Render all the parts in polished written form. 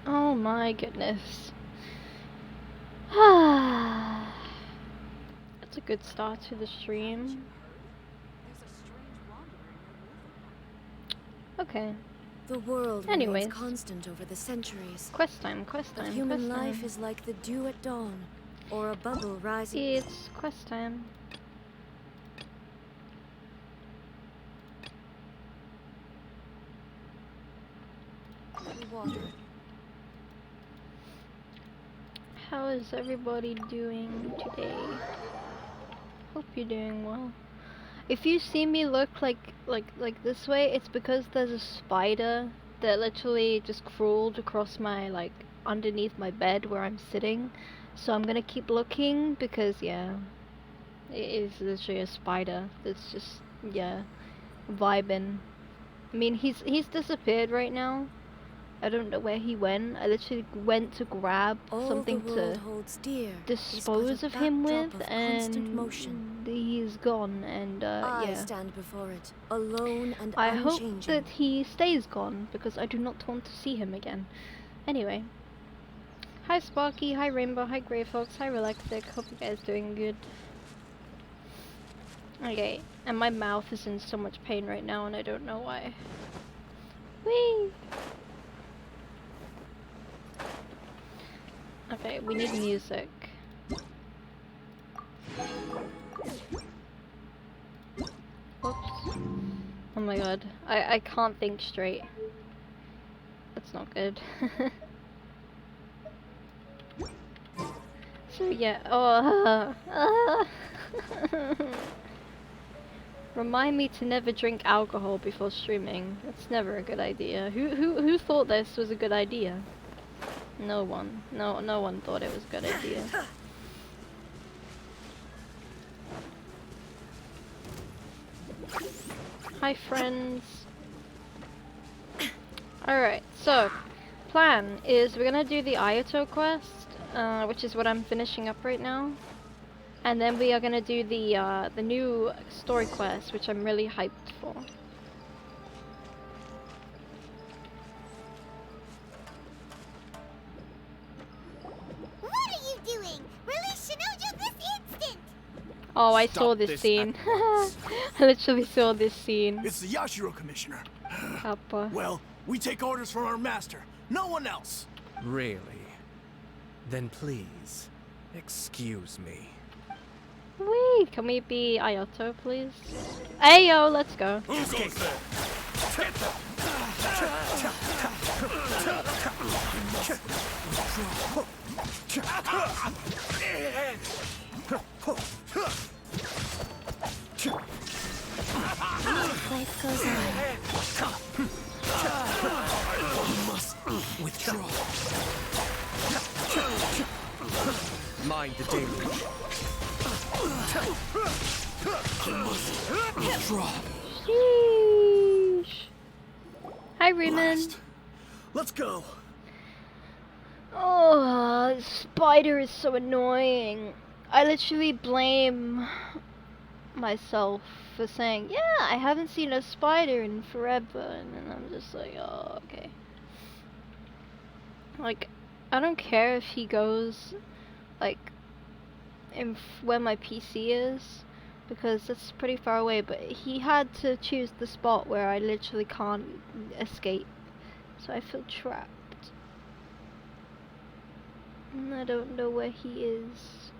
Oh my goodness. That's a good start to the stream. Okay. The world Anyways. remains constant over the centuries. Quest time, quest But time, human quest life time. is like the dew at dawn, or a bubble rising. It's quest time. water. How is everybody doing today? Hope you're doing well. If you see me look like this way, it's because there's a spider that literally just crawled across my underneath my bed where I'm sitting. So I'm gonna keep looking because yeah, it is literally a spider that's just vibing. I mean he's disappeared right now. I don't know where he went. I literally went to grab All something the world to holds dear dispose is but of a him backdrop with, of constant motion. and he's gone, and I yeah. stand before it, alone and I hope unchanging. that he stays gone, because I do not want to see him again. Anyway. Hi Sparky, hi Rainbow, hi Grey Fox, hi Relaxic, hope you guys doing good. Okay, and my mouth is in so much pain right now and I don't know why. Whee! Okay, we need music. Oops. Oh my god, I can't think straight. That's not good. So yeah, remind me to never drink alcohol before streaming. That's never a good idea. Who thought this was a good idea? No one. No one thought it was a good idea. Hi friends. Alright, so plan is we're gonna do the Ayato quest, which is what I'm finishing up right now. And then we are gonna do the new story quest, which I'm really hyped for. What are you doing? Release Shinojo this instant! Oh, I Stop saw this this scene. at once. I literally saw this scene. It's the Yashiro Commissioner. Kappa. Well, we take orders from our master. No one else. Really? Then please, excuse me. Wee! Can we be Ayato, please? Ayo, let's go. Who goes there? Life goes on. You must withdraw. Mind the damage. You must withdraw. Sheesh. Hi, Raymond. Blast. Let's go. Oh, this spider is so annoying. I literally blame myself for saying, yeah, I haven't seen a spider in forever, and then I'm just like, oh, okay. Like, I don't care if he goes, like, where my PC is, because that's pretty far away, but he had to choose the spot where I literally can't escape, so I feel trapped. And I don't know where he is.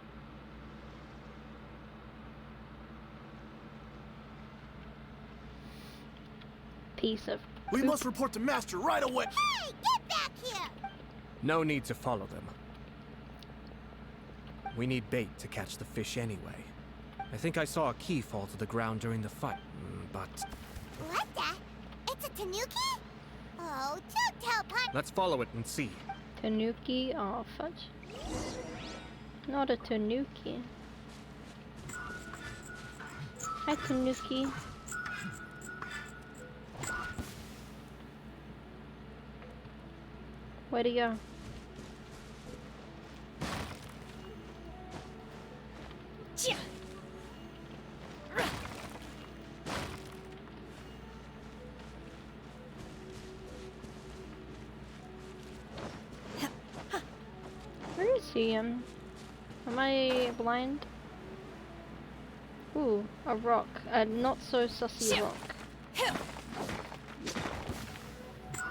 Piece of We poop. must report to Master right away. Hey, get back here! No need to follow them. We need bait to catch the fish anyway. I think I saw a key fall to the ground during the fight, but... What the? It's a tanuki? Oh, don't tell Pun. Let's follow it and see. Tanuki? Oh, fudge. Not a tanuki. Hi, tanuki. Where'd he go? Where is he? Am I blind? Ooh, a rock. A not so sussy rock.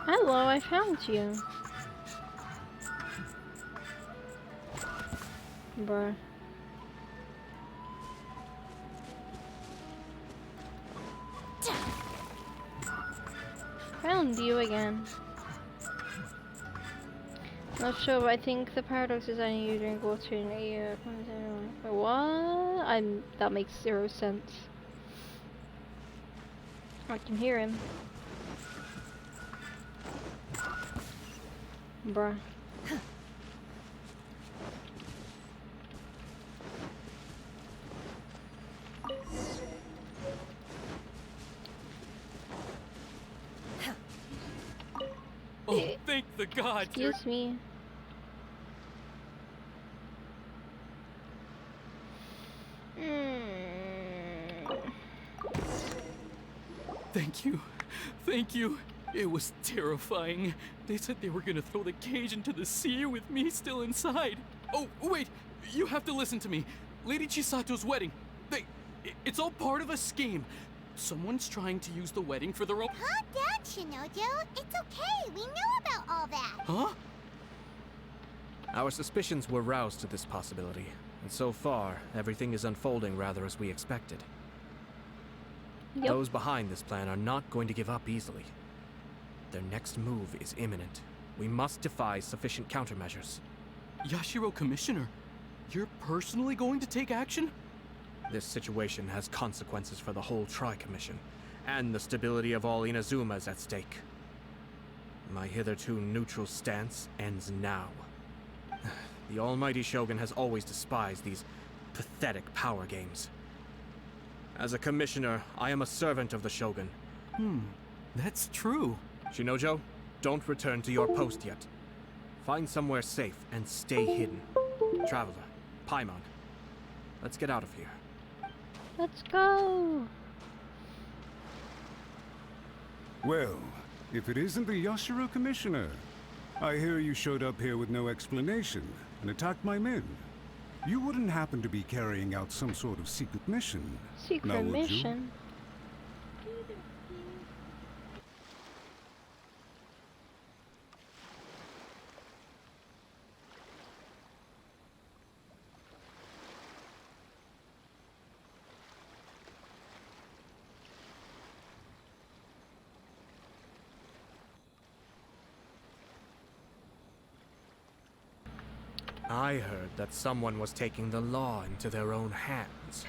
Hello, I found you. Bruh. Found you again. Not sure, but I think the paradox is only you drink water in a year. What? That makes zero sense. I can hear him. Bruh. Oh, thank the gods! Excuse me. Thank you. Thank you. It was terrifying. They said they were gonna throw the cage into the sea with me still inside. Oh, wait. You have to listen to me. Lady Chisato's wedding. It's all part of a scheme. Someone's trying to use the wedding for their own... Calm down, Shinojo. It's okay. We know about all that. Huh? Our suspicions were roused to this possibility, and so far, everything is unfolding rather as we expected. Yep. Those behind this plan are not going to give up easily. Their next move is imminent. We must devise sufficient countermeasures. Yashiro Commissioner, you're personally going to take action? This situation has consequences for the whole Tri-Commission, and the stability of all Inazumas at stake. My hitherto neutral stance ends now. The almighty Shogun has always despised these pathetic power games. As a commissioner, I am a servant of the Shogun. That's true. Shinojo, don't return to your post yet. Find somewhere safe and stay hidden. Traveler, Paimon, let's get out of here. Let's go. Well, if it isn't the Yashiro Commissioner, I hear you showed up here with no explanation and attacked my men. You wouldn't happen to be carrying out some sort of secret mission, now Secret would you? mission. I heard that someone was taking the law into their own hands.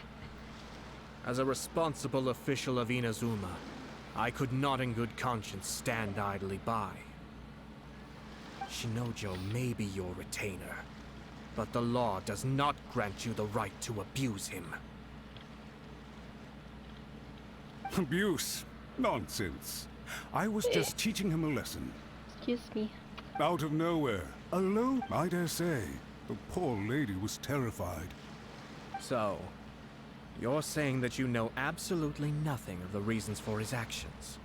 As a responsible official of Inazuma, I could not in good conscience stand idly by. Shinojo may be your retainer, but the law does not grant you the right to abuse him. Abuse? Nonsense. I was just teaching him a lesson. Excuse me. Out of nowhere. Alone, I dare say. The poor lady was terrified. So, you're saying that you know absolutely nothing of the reasons for his actions?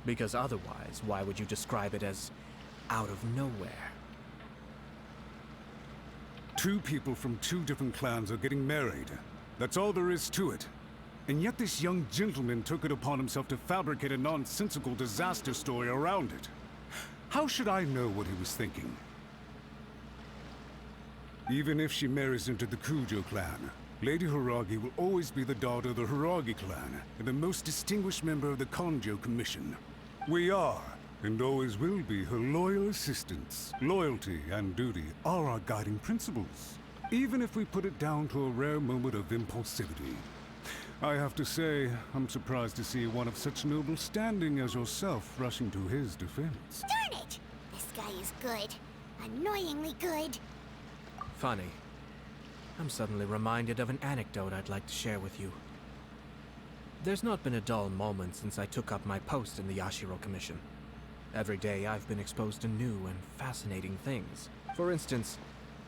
Because otherwise, why would you describe it as out of nowhere? Two people from two different clans are getting married. That's all there is to it. And yet this young gentleman took it upon himself to fabricate a nonsensical disaster story around it. How should I know what he was thinking? Even if she marries into the Kujo clan, Lady Hiragi will always be the daughter of the Hiragi clan and the most distinguished member of the Konjo Commission. We are, and always will be, her loyal assistants. Loyalty and duty are our guiding principles, even if we put it down to a rare moment of impulsivity. I have to say, I'm surprised to see one of such noble standing as yourself rushing to his defense. Darn it! This guy is good. Annoyingly good. Funny. I'm suddenly reminded of an anecdote I'd like to share with you. There's not been a dull moment since I took up my post in the Yashiro Commission. Every day I've been exposed to new and fascinating things. For instance,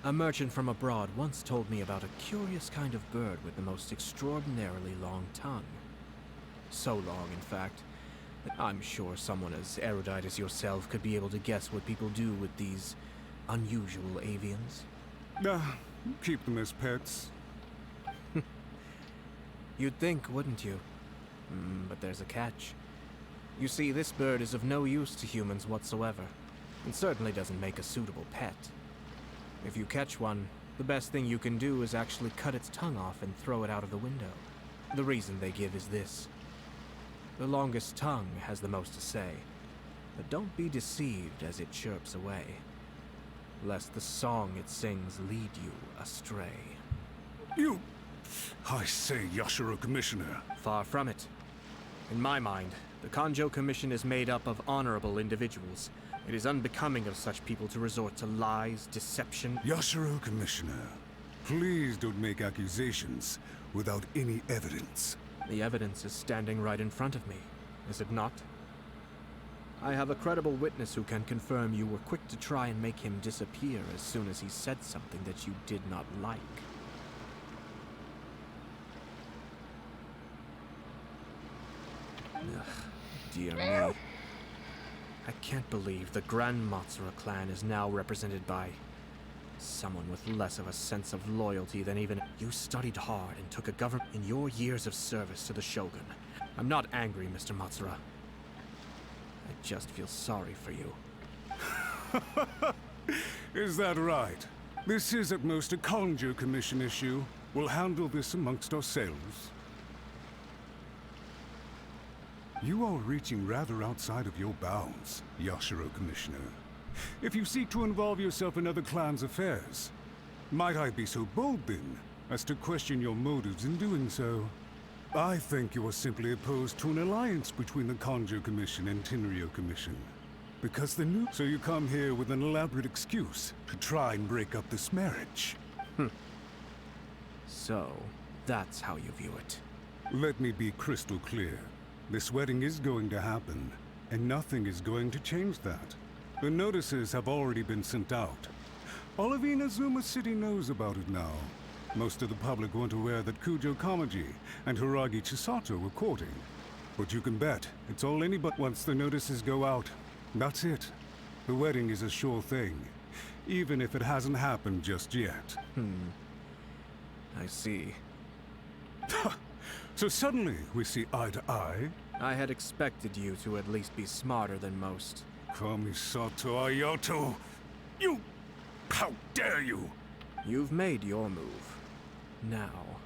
a merchant from abroad once told me about a curious kind of bird with the most extraordinarily long tongue. So long, in fact, that I'm sure someone as erudite as yourself could be able to guess what people do with these unusual avians. Keep them as pets. You'd think, wouldn't you? But there's a catch. You see, this bird is of no use to humans whatsoever, and certainly doesn't make a suitable pet. If you catch one, the best thing you can do is actually cut its tongue off and throw it out of the window. The reason they give is this. The longest tongue has the most to say, but don't be deceived as it chirps away. lest the song it sings lead you astray. You... I say, Yashiro Commissioner. Far from it. In my mind, the Kanjo Commission is made up of honorable individuals. It is unbecoming of such people to resort to lies, deception. Yashiro Commissioner, please don't make accusations without any evidence. The evidence is standing right in front of me, is it not? I have a credible witness who can confirm you were quick to try and make him disappear as soon as he said something that you did not like. Ugh, dear me. I can't believe the Grand Matsura clan is now represented by someone with less of a sense of loyalty than even you. Studied hard and took a government in your years of service to the Shogun. I'm not angry, Mr. Matsura. I just feel sorry for you. Is that right? This is at most a Kanjo Commission issue. We'll handle this amongst ourselves. You are reaching rather outside of your bounds, Yashiro Commissioner. If you seek to involve yourself in other clans' affairs, might I be so bold then, as to question your motives in doing so? I think you are simply opposed to an alliance between the Kanjo Commission and Tenryo Commission. Because the new... So you come here with an elaborate excuse to try and break up this marriage. So, that's how you view it. Let me be crystal clear. This wedding is going to happen, and nothing is going to change that. The notices have already been sent out. All of Inazuma City knows about it now. Most of the public weren't aware that Kujo Kamaji and Hiragi Chisato were courting. But you can bet, it's all but once the notices go out. That's it. The wedding is a sure thing, even if it hasn't happened just yet. I see. So suddenly, we see eye to eye? I had expected you to at least be smarter than most. Kamisato Ayato! You... How dare you! You've made your move. Now,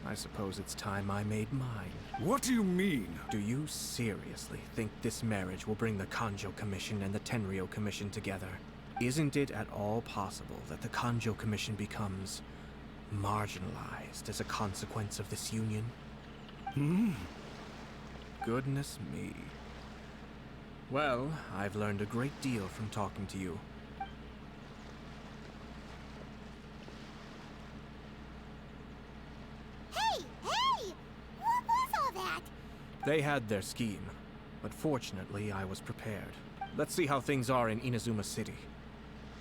I suppose it's time I made mine. What do you mean? Do you seriously think this marriage will bring the Kanjo Commission and the Tenryo Commission together? Isn't it at all possible that the Kanjo Commission becomes marginalized as a consequence of this union? Goodness me. Well, I've learned a great deal from talking to you. Hey! Hey! What was all that? They had their scheme, but fortunately I was prepared. Let's see how things are in Inazuma City.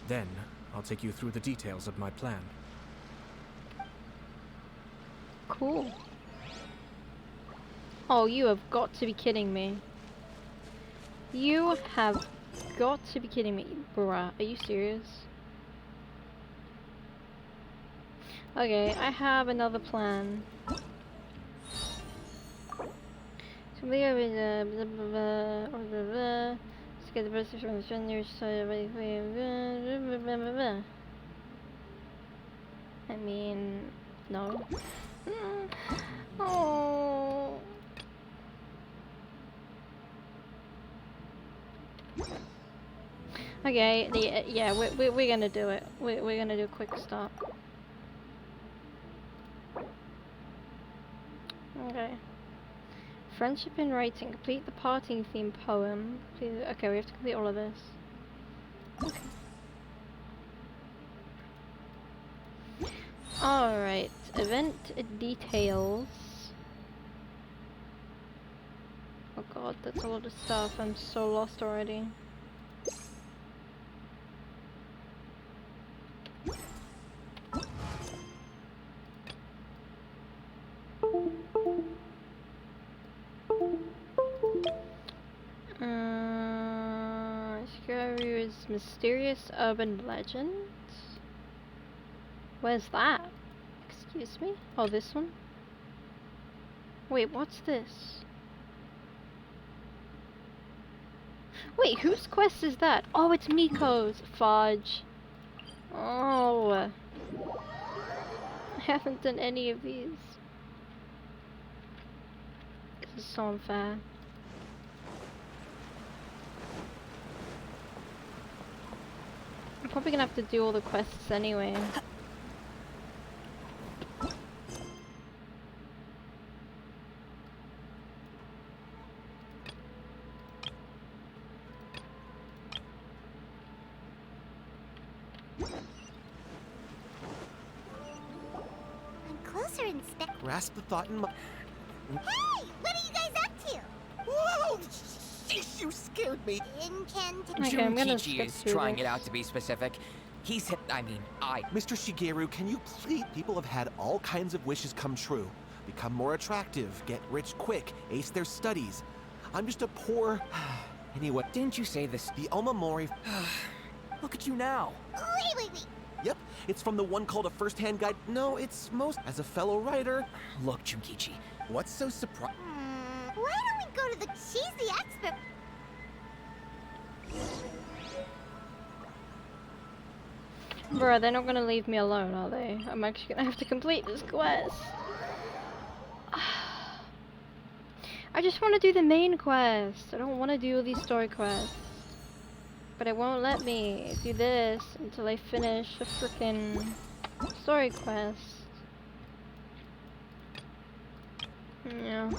Then, I'll take you through the details of my plan. Cool. Oh, you have got to be kidding me. You have got to be kidding me, bruh. Are you serious? Okay, I have another plan. So we are in let's get the person from the nearest side. I mean, no. Oh. Okay, yeah, we're gonna do it. We're gonna do a quick stop. Okay. Friendship in writing. Complete the parting theme poem. Okay, we have to complete all of this. Okay. Alright, event details. Oh god, that's a lot of stuff. I'm so lost already. Shikaru's mysterious urban legend? Where's that? Excuse me? Oh, this one? Wait, what's this? Wait, whose quest is that? Oh, it's Miko's. Fudge. Oh. I haven't done any of these. This is so unfair. probably gonna have to do all the quests anyway. On closer inspection. Grasp the thought in my. Hey, what are you guys up to? Whoa! Sheesh, you scared me. Incantation. Okay, I'm gonna Junkichi skip is through trying this. it out to be specific. He's Mr. Shigeru, can you please? People have had all kinds of wishes come true. Become more attractive, get rich quick, ace their studies. I'm just a poor. Anyway, Didn't you say this? the Alma Mori. Look at you now. Wait. Yep, it's from the one called A First-Hand Guide. No, it's most. As a fellow writer. Look, Junkichi. What's so surprising? Why don't we go to the... She's the expert. Bruh, they're not gonna leave me alone, are they? I'm actually gonna have to complete this quest. I just want to do the main quest. I don't want to do all these story quests. But it won't let me do this until I finish the frickin' story quest. Yeah.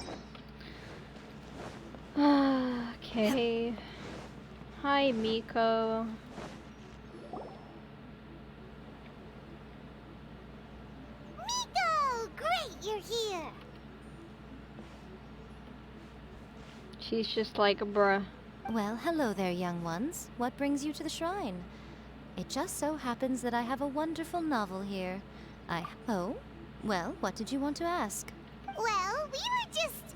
Okay. Hi, Miko. Miko! Great, you're here. She's just like, bruh. Well, hello there, young ones. What brings you to the shrine? It just so happens that I have a wonderful novel here. Oh? Well, what did you want to ask? Well, we were just...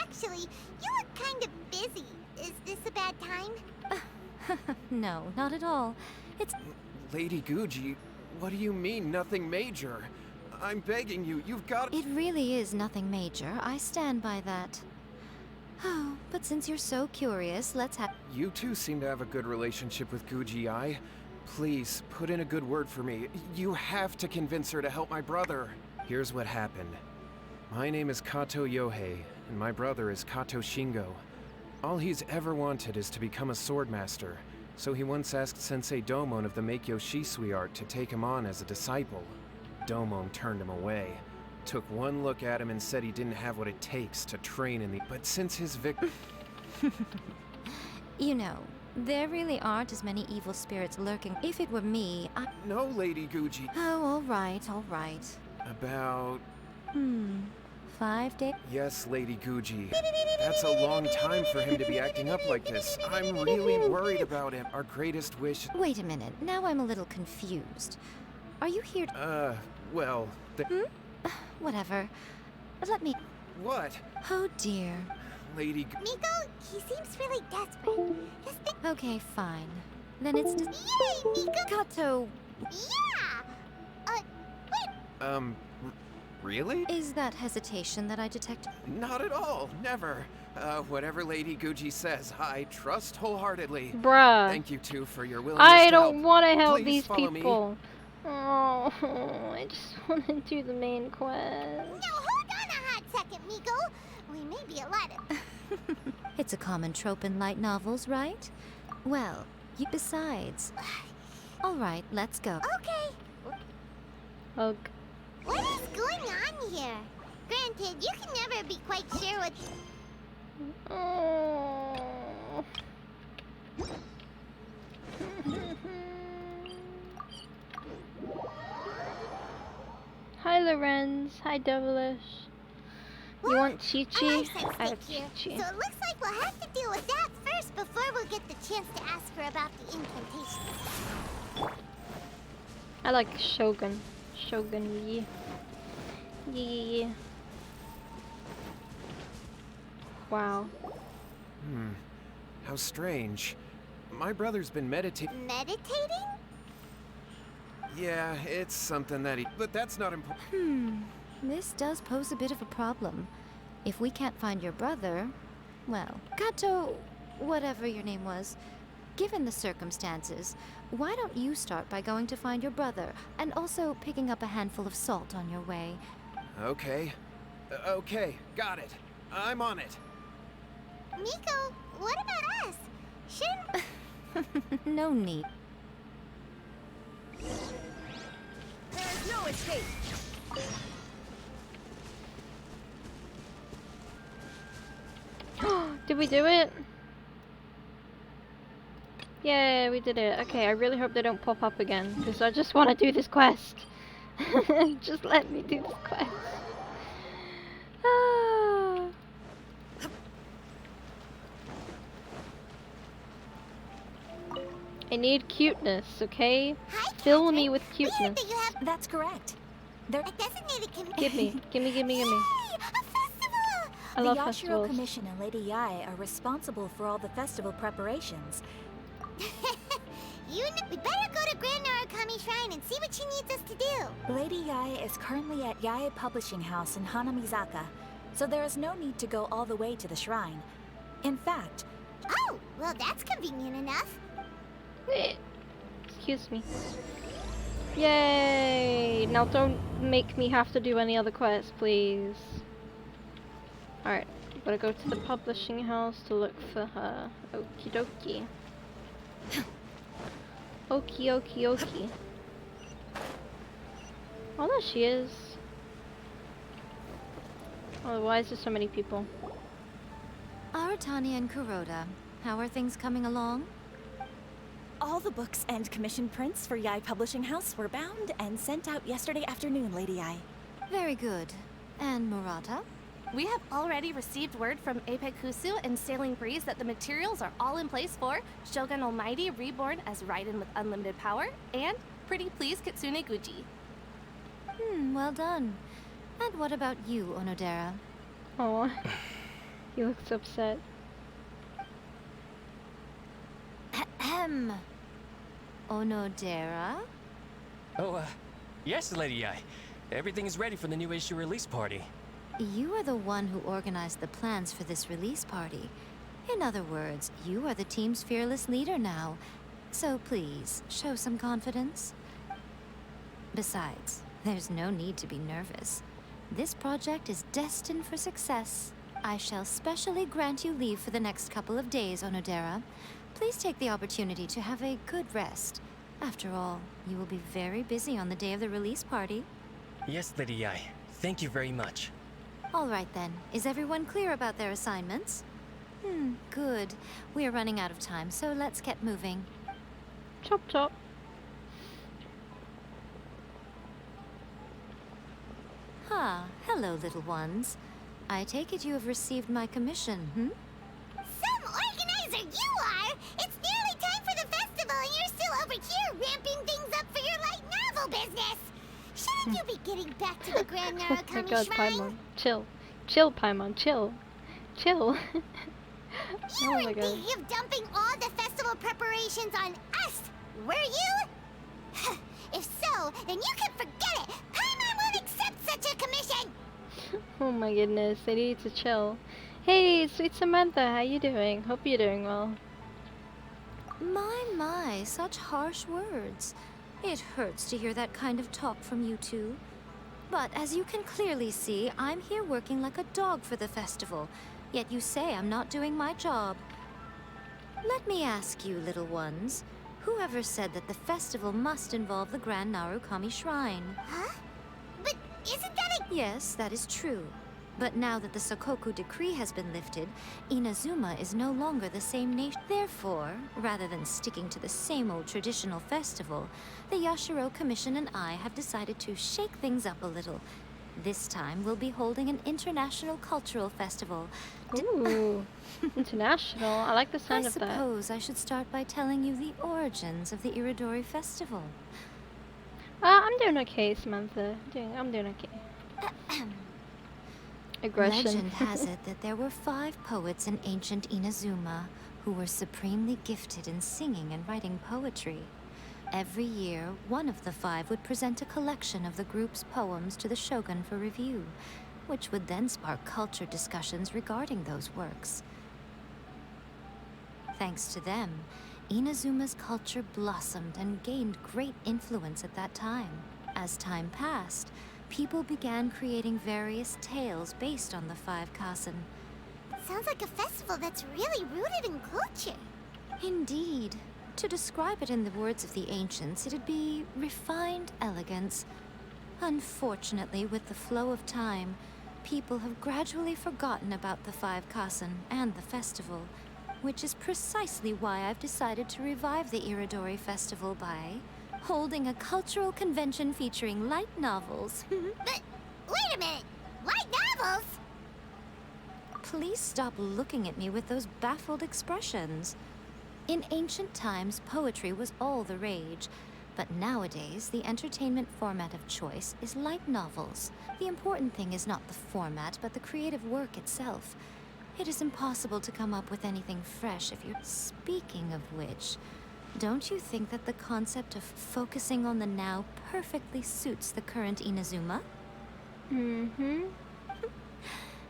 actually, you look kind of busy. Is this a bad time? No, not at all. It's... Lady Guji, what do you mean, nothing major? I'm begging you, you've got... It really is nothing major. I stand by that. Oh, but since you're so curious, let's have... You two seem to have a good relationship with Guji-ai. Please, put in a good word for me. You have to convince her to help my brother. Here's what happened. My name is Kato Yohei, and my brother is Kato Shingo. All he's ever wanted is to become a swordmaster, so he once asked Sensei Domon of the Meikyo Shisui art to take him on as a disciple. Domon turned him away. Took one look at him and said he didn't have what it takes to train in the... But since his You know, there really aren't as many evil spirits lurking. If it were me, I... No, Lady Guji. Oh, all right, all right. About... 5 days? Yes, Lady Guji. That's a long time for him to be acting up like this. I'm really worried about him. Our greatest wish... Wait a minute, now I'm a little confused. Are you here to... well... Whatever. Let me... What? Oh dear. Lady Miko, he seems really desperate. His thing... Okay, fine. Then it's just... Yay, Miko! Kato, Yeah! Wait. Really? is that hesitation that I detect? Not at all. Never. Whatever Lady Guji says, I trust wholeheartedly. Bruh. Thank you two for your willingness I to don't help. want to help Please these follow me. people. Oh, I just want to do the main quest. Now hold on a hot second, Miko. We may be a lot of... It's a common trope in light novels, right? Well, besides... All right, let's go. Okay. Okay. What is going on here? Granted, you can never be quite sure what... Oh. Hi, Lorenz. Hi, Devilish. You want Chi Chi? I have I have here, Chi so Chi. it looks like we'll have to deal with that first before we'll get the chance to ask her about the incantation. I like Shogun. Shogun, yeah. Yeah. Wow. How strange. My brother's been meditating. Meditating? Yeah, it's something that he... But that's not important. This does pose a bit of a problem. If we can't find your brother, well, Kato, whatever your name was, given the circumstances, why don't you start by going to find your brother and also picking up a handful of salt on your way? Okay. Okay, got it. I'm on it. Miko, what about us? Shouldn't... No need. There's no escape. Did we do it? Yeah, we did it. Okay, I really hope they don't pop up again, because I just want to do this quest. Just let me do this quest. Ah. I need cuteness, okay? Hi, Fill Catherine. me with We heard cuteness. that you have That's correct. There a designated committee. Give me, gimme, gimme, gimme. Yay! A festival! I The love Yashiro festivals. Commission and Lady Yae are responsible for all the festival preparations. We better go to Grand Narukami Shrine and see what she needs us to do. Lady Yae is currently at Yae Publishing House in Hanamizaka, so there is no need to go all the way to the shrine. In fact, Oh, well, that's convenient enough. Excuse me. Yay! Now don't make me have to do any other quests, please. Alright, gotta go to the publishing house to look for her. Okie dokie. Okie okie okie. Oh, there she is. Oh, why is there so many people? Aratani and Kuroda, how are things coming along? all the books and commission prints for Yae Publishing House were bound and sent out yesterday afternoon, Lady Yae. Very good. And Murata? We have already received word from Apekusu and Sailing Breeze that the materials are all in place for Shogun Almighty reborn as Raiden with unlimited power and Pretty Please Kitsune Guji. Well done. And what about you, Onodera? Oh, he looks upset. Ahem. Onodera? Oh, yes, Lady Yae. Everything is ready for the new issue release party. You are the one who organized the plans for this release party. In other words, you are the team's fearless leader now. So please, show some confidence. Besides, there's no need to be nervous. This project is destined for success. I shall specially grant you leave for the next couple of days, Onodera. Please take the opportunity to have a good rest. After all, you will be very busy on the day of the release party. Yes, Lady Yae. Thank you very much. All right then. Is everyone clear about their assignments? Good. We are running out of time, so let's get moving. Chop chop. Hello, little ones. I take it you have received my commission, Some organizer you are! It's nearly time for the festival and you're still over here ramping things up for your light novel business! Shouldn't you be getting back to the Grand Oh my Narukami god, Shrine? Paimon. Chill. Chill, Paimon. Chill. Chill. You Oh my weren't god. thinking of dumping all the festival preparations on us, were you? If so, then you can forget it! Paimon won't accept such a commission! Oh my goodness, I need to chill. Hey, sweet Samantha, how you doing? Hope you're doing well. My, such harsh words. It hurts to hear that kind of talk from you two. But as you can clearly see, I'm here working like a dog for the festival. Yet you say I'm not doing my job. Let me ask you, little ones. Whoever said that the festival must involve the Grand Narukami Shrine? Huh? But isn't that a... Yes, that is true. But now that the Sokoku decree has been lifted, Inazuma is no longer the same nation. Therefore, rather than sticking to the same old traditional festival, the Yashiro Commission and I have decided to shake things up a little. This time, we'll be holding an international cultural festival. Ooh, international. I like the sound I of that. suppose I should start by telling you the origins of the Iridori Festival. I'm doing okay, Samantha. I'm doing okay. Aggression. Legend has it that there were 5 poets in ancient Inazuma who were supremely gifted in singing and writing poetry. Every year, one of the 5 would present a collection of the group's poems to the shogun for review, which would then spark culture discussions regarding those works. Thanks to them, Inazuma's culture blossomed and gained great influence at that time. As time passed, people began creating various tales based on the 5 Kasen. Sounds like a festival that's really rooted in culture. Indeed. To describe it in the words of the ancients, it'd be refined elegance. Unfortunately, with the flow of time, people have gradually forgotten about the Five Kasen and the festival, which is precisely why I've decided to revive the Iridori Festival by holding a cultural convention featuring light novels. But wait a minute! Light novels? Please stop looking at me with those baffled expressions. In ancient times, poetry was all the rage, but nowadays, the entertainment format of choice is light novels. The important thing is not the format, but the creative work itself. It is impossible to come up with anything fresh if you're... Speaking of which, don't you think that the concept of focusing on the now perfectly suits the current Inazuma? Mm-hmm.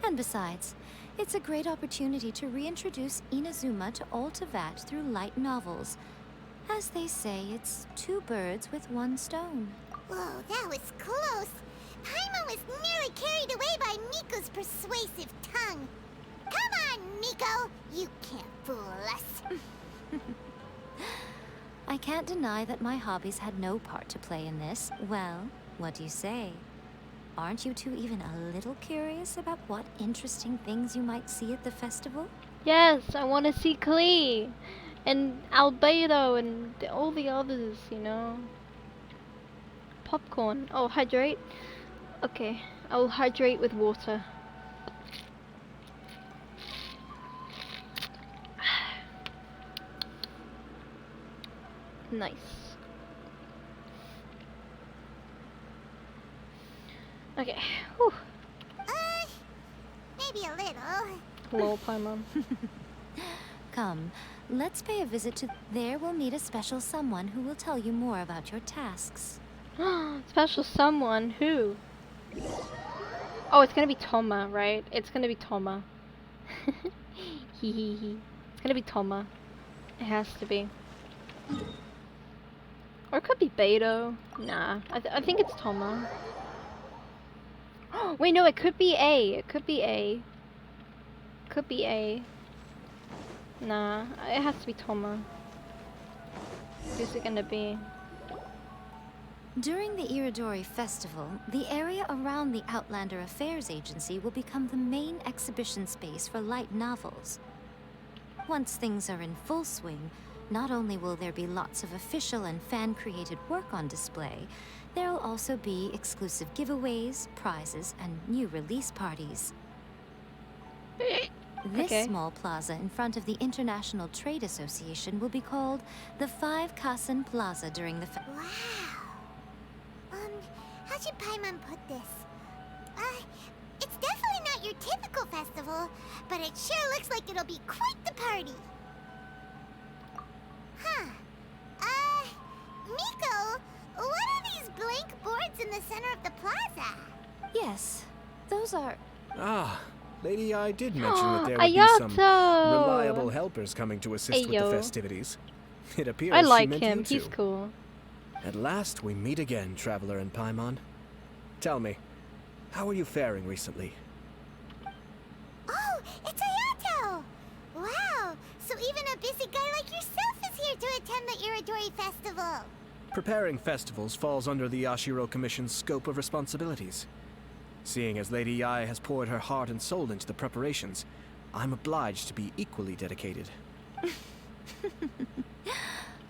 And besides, it's a great opportunity to reintroduce Inazuma to Ultivat through light novels. As they say, it's two birds with one stone. Whoa, that was close. Paimon was nearly carried away by Miko's persuasive tongue. Come on, Miko! You can't fool us. I can't deny that my hobbies had no part to play in this. Well, what do you say? Aren't you two even a little curious about what interesting things you might see at the festival? Yes, I want to see Klee and Albedo and all the others, you know. Popcorn. Oh, hydrate? Okay, I'll hydrate with water. Nice. Okay. Whew. Maybe a little. Lol, Paimon. Come, let's pay a visit to... There we'll meet a special someone who will tell you more about your tasks. Special someone? Who? Oh, it's gonna be Toma, right? It's gonna be Toma. Hee hee hee. It's gonna be Toma. It has to be. Or it could be Beto. Nah, I think it's Toma. Wait, no, it could be A. It could be A. Could be A. Nah, it has to be Toma. Who's it gonna be? During the Iridori Festival, the area around the Outlander Affairs Agency will become the main exhibition space for light novels. Once things are in full swing, not only will there be lots of official and fan-created work on display, there'll also be exclusive giveaways, prizes, and new release parties. This small plaza in front of the International Trade Association will be called the Five Kasen Plaza during the Wow. How should Paimon put this? It's definitely not your typical festival, but it sure looks like it'll be quite the party. Huh. Miko, what are these blank boards in the center of the plaza? Yes, those are... Ah, Lady I did mention that there would be some Ayato! reliable helpers coming to assist with Ayo. the festivities. It appears I she like meant him. you He's two. cool. At last we meet again, Traveler and Paimon. Tell me, how are you faring recently? Oh, it's Ayato! Wow, so even a busy guy like yourself is here to attend the Iridori Festival. Preparing festivals falls under the Yashiro Commission's scope of responsibilities. Seeing as Lady Yae has poured her heart and soul into the preparations, I'm obliged to be equally dedicated.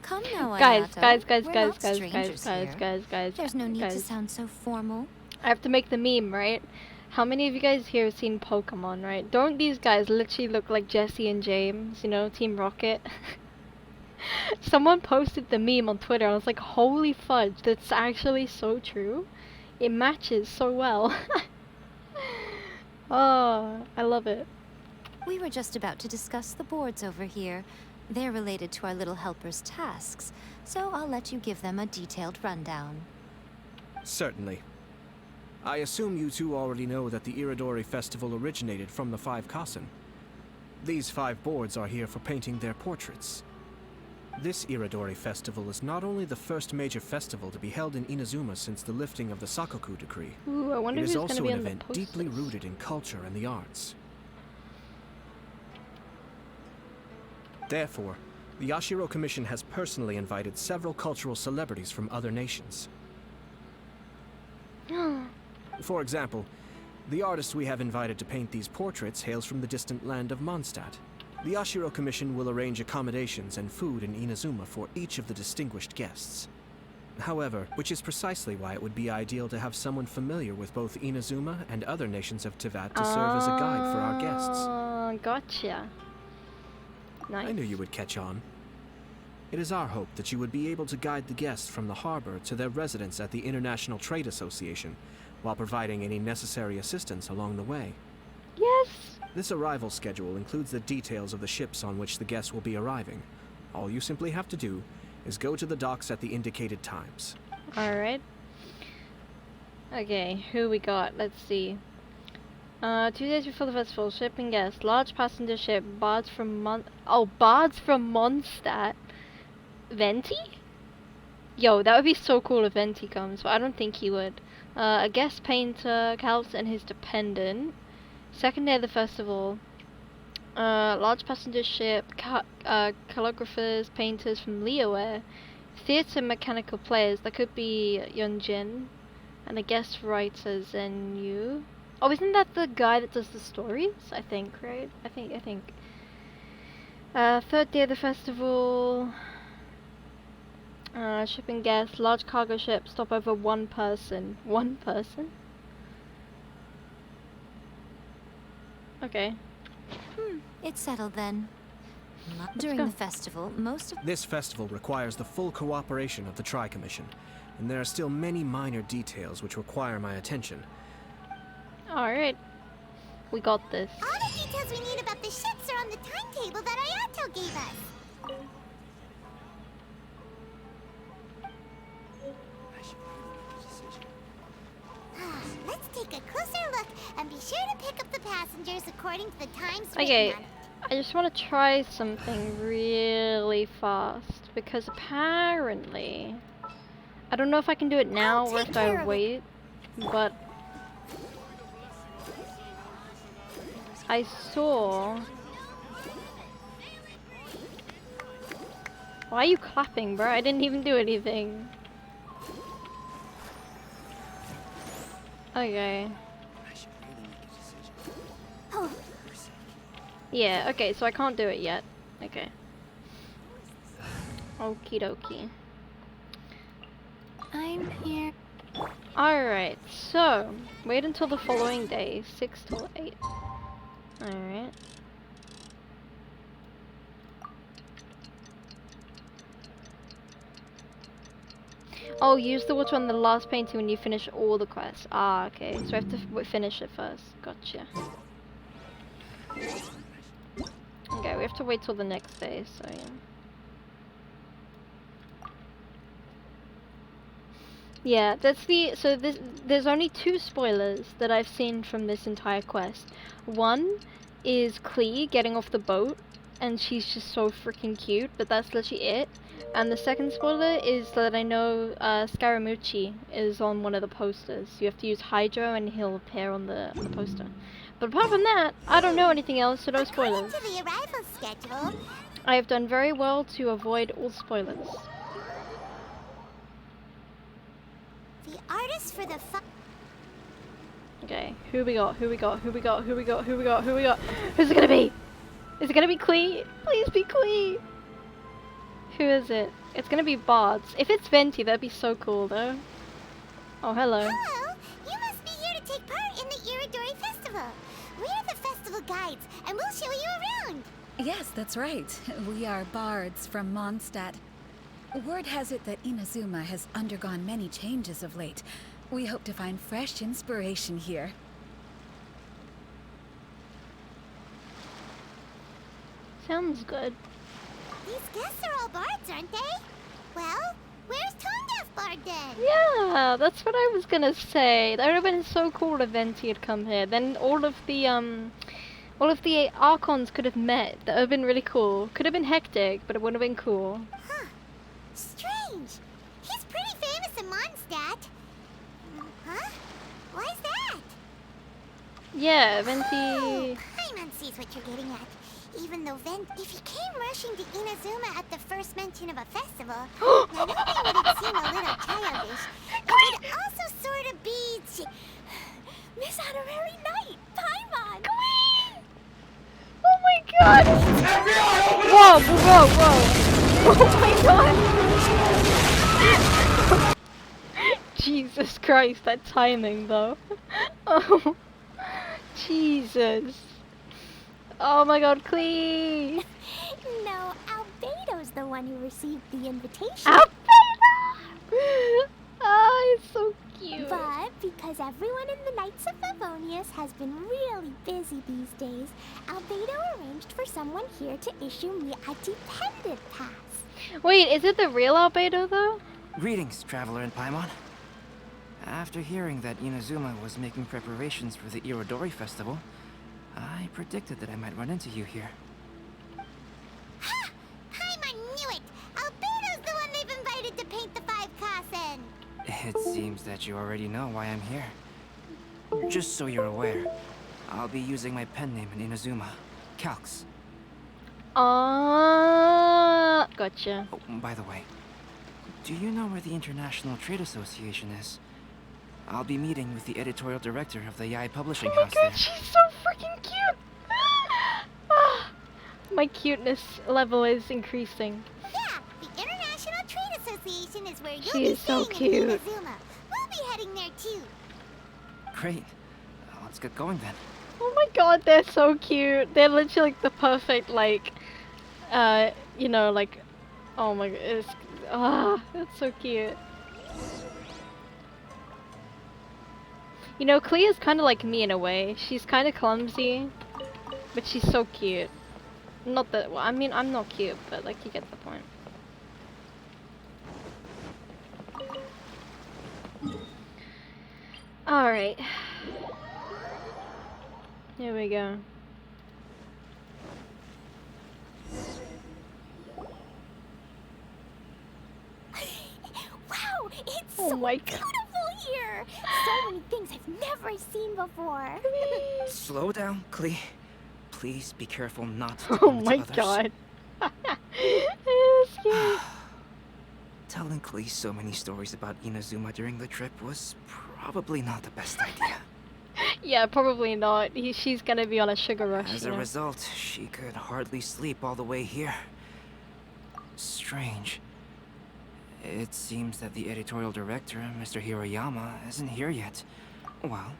Come now, Guys, Ayato. guys, We're guys, not guys, strangers here. guys. There's no need to guys. sound so formal. I have to make the meme, right? How many of you guys here have seen Pokemon, right? Don't these guys literally look like Jesse and James, you know, Team Rocket? Someone posted the meme on Twitter and I was like, holy fudge, that's actually so true. It matches so well. Oh, I love it. We were just about to discuss the boards over here. They're related to our little helper's tasks, so I'll let you give them a detailed rundown. Certainly. I assume you two already know that the Iridori Festival originated from the Five Kasen. These 5 boards are here for painting their portraits. This Iridori Festival is not only the first major festival to be held in Inazuma since the lifting of the Sakoku decree, Ooh, I wonder it who's is gonna also be an on the event deeply posters. rooted in culture and the arts. Therefore, The Yashiro Commission has personally invited several cultural celebrities from other nations. For example, the artist we have invited to paint these portraits hails from the distant land of Mondstadt. The Yashiro Commission will arrange accommodations and food in Inazuma for each of the distinguished guests. However, which is precisely why it would be ideal to have someone familiar with both Inazuma and other nations of Teyvat to serve as a guide for our guests. Gotcha. Nice. I knew you would catch on. It is our hope that you would be able to guide the guests from the harbor to their residence at the International Trade Association, while providing any necessary assistance along the way. Yes! This arrival schedule includes the details of the ships on which the guests will be arriving. All you simply have to do is go to the docks at the indicated times. Alright. Okay, who we got? Let's see. 2 days before the festival, shipping guests, large passenger ship, bards from bards from Mondstadt. Venti? Yo, that would be so cool if Venti comes, but I don't think he would. A guest painter, Calps and his dependent. Second day of the festival. Large passenger ship, calligraphers, painters from Liyue. Theatre mechanical players, that could be Yunjin. And a guest writer, Zenyu. Oh, isn't that the guy that does the stories? I think, right? I think. Third day of the festival. Shipping guests, large cargo ship, stop over one person. One person? Okay. It's settled then. During the festival, most of... This festival requires the full cooperation of the Tri-Commission, and there are still many minor details which require my attention. Alright. We got this. All the details we need about the ships are on the timetable that Ayato gave us. Let's take a closer look and be sure to pick up the passengers according to the times Okay, written on it. I just want to try something really fast, because apparently... I don't know if I can do it now or if I wait, but... I saw... Why are you clapping, bro? I didn't even do anything. Okay. Yeah, okay, so I can't do it yet. Okay. Okie dokie. I'm here. Alright, so wait until the following day, 6 till 8. Alright. Oh, use the water on the last painting when you finish all the quests. Ah, okay. So I have to finish it first. Gotcha. Okay, we have to wait till the next day, so yeah. Yeah, that's the... So there's only 2 spoilers that I've seen from this entire quest. One is Klee getting off the boat, and she's just so freaking cute, but that's literally it. And the second spoiler is that I know Scaramucci is on one of the posters. You have to use Hydro and he'll appear on the poster. But apart from that, I don't know anything else, so no spoilers. According to the arrival schedule, I have done very well to avoid all spoilers. the artist for the Okay, who we got? Who we got? Who we got? Who we got? Who we got? Who we got? Who's it gonna be? Is it gonna be Klee? Please be Klee! Who is it? It's gonna be Bards. If it's Venti, that'd be so cool though. Oh, hello. Hello! You must be here to take part in the Iridori Festival. We're the festival guides, and we'll show you around. Yes, that's right. We are bards from Mondstadt. Word has it that Inazuma has undergone many changes of late. We hope to find fresh inspiration here. Sounds good. These guests are all bards, aren't they? Well, where's Tonedef Bard then? Yeah, that's what I was gonna say. That would have been so cool if Venti had come here. Then all of the Archons could have met. That would have been really cool. Could have been hectic, but it would have been cool. Huh. Strange. He's pretty famous in Mondstadt. Huh? Why is that? Yeah, Venti... Oh, Paimon sees what you're getting at. Even though if he came rushing to Inazuma at the first mention of a festival, not only would it seem a little childish, it would also sort of be... Miss Honorary Knight, Paimon! Oh my god! Whoa, whoa, whoa! Oh my god! Jesus Christ, that timing though. Oh, Jesus. Oh my god, Clee! No, Albedo's the one who received the invitation. Albedo! Ah, it's so cute. But because everyone in the Knights of Favonius has been really busy these days, Albedo arranged for someone here to issue me a dependent pass. Wait, is it the real Albedo though? Greetings, Traveler in Paimon. After hearing that Inazuma was making preparations for the Irodori Festival, I predicted that I might run into you here. Ha! Paimon knew it! Albedo's the one they've invited to paint the 5 Kasen! It seems that you already know why I'm here. Just so you're aware, I'll be using my pen name in Inazuma, Calx. Gotcha. Oh, by the way, do you know where the International Trade Association is? I'll be meeting with the editorial director of the Yae Publishing Oh my House god, there. she's so freaking cute! My cuteness level is increasing. Yeah, the International Trade Association is where you'll She be is so staying in cute. Inazuma. We'll be heading there too. Great. Let's get going then. Oh my god, they're so cute. They're literally like the perfect, like, you know, like, oh my god, that's so cute. You know, Clea is kind of like me in a way. She's kind of clumsy, but she's so cute. Not that, well, I mean, I'm not cute, but like, you get the point. Alright. Here we go. Wow, it's Oh so my god. beautiful here! So many things I've never seen before. Slow down, Klee. Please be careful not to Oh do it my to others. god. Scary. Telling Klee so many stories about Inazuma during the trip was probably not the best idea. Yeah, probably not. She's gonna be on a sugar rush. As you a know? result, she could hardly sleep all the way here. Strange. It seems that the editorial director, Mr. Hiroyama, isn't here yet. Well,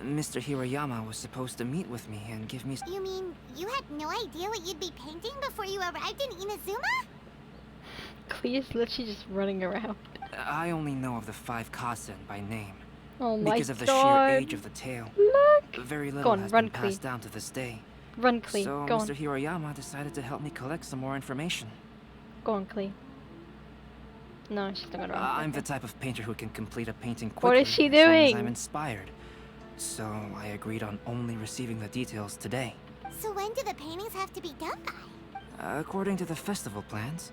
Mr. Hiroyama was supposed to meet with me and give me... You mean you had no idea what you'd be painting before you arrived in Inazuma? Clea's literally just running around. I only know of the 5 Kasen by name. Oh my Because of the god. sheer age of the tale. Look! Very little Go on, has run, been Clee. passed down to this day. Run, Clee. So Go Mr. on. Hiroyama decided to help me collect some more information. Go on, Clee. No, she's not gonna run. I'm Okay. the type of painter who can complete a painting quickly What is she as soon as doing? I'm inspired. So I agreed on only receiving the details today. So when do the paintings have to be done by? According to the festival plans,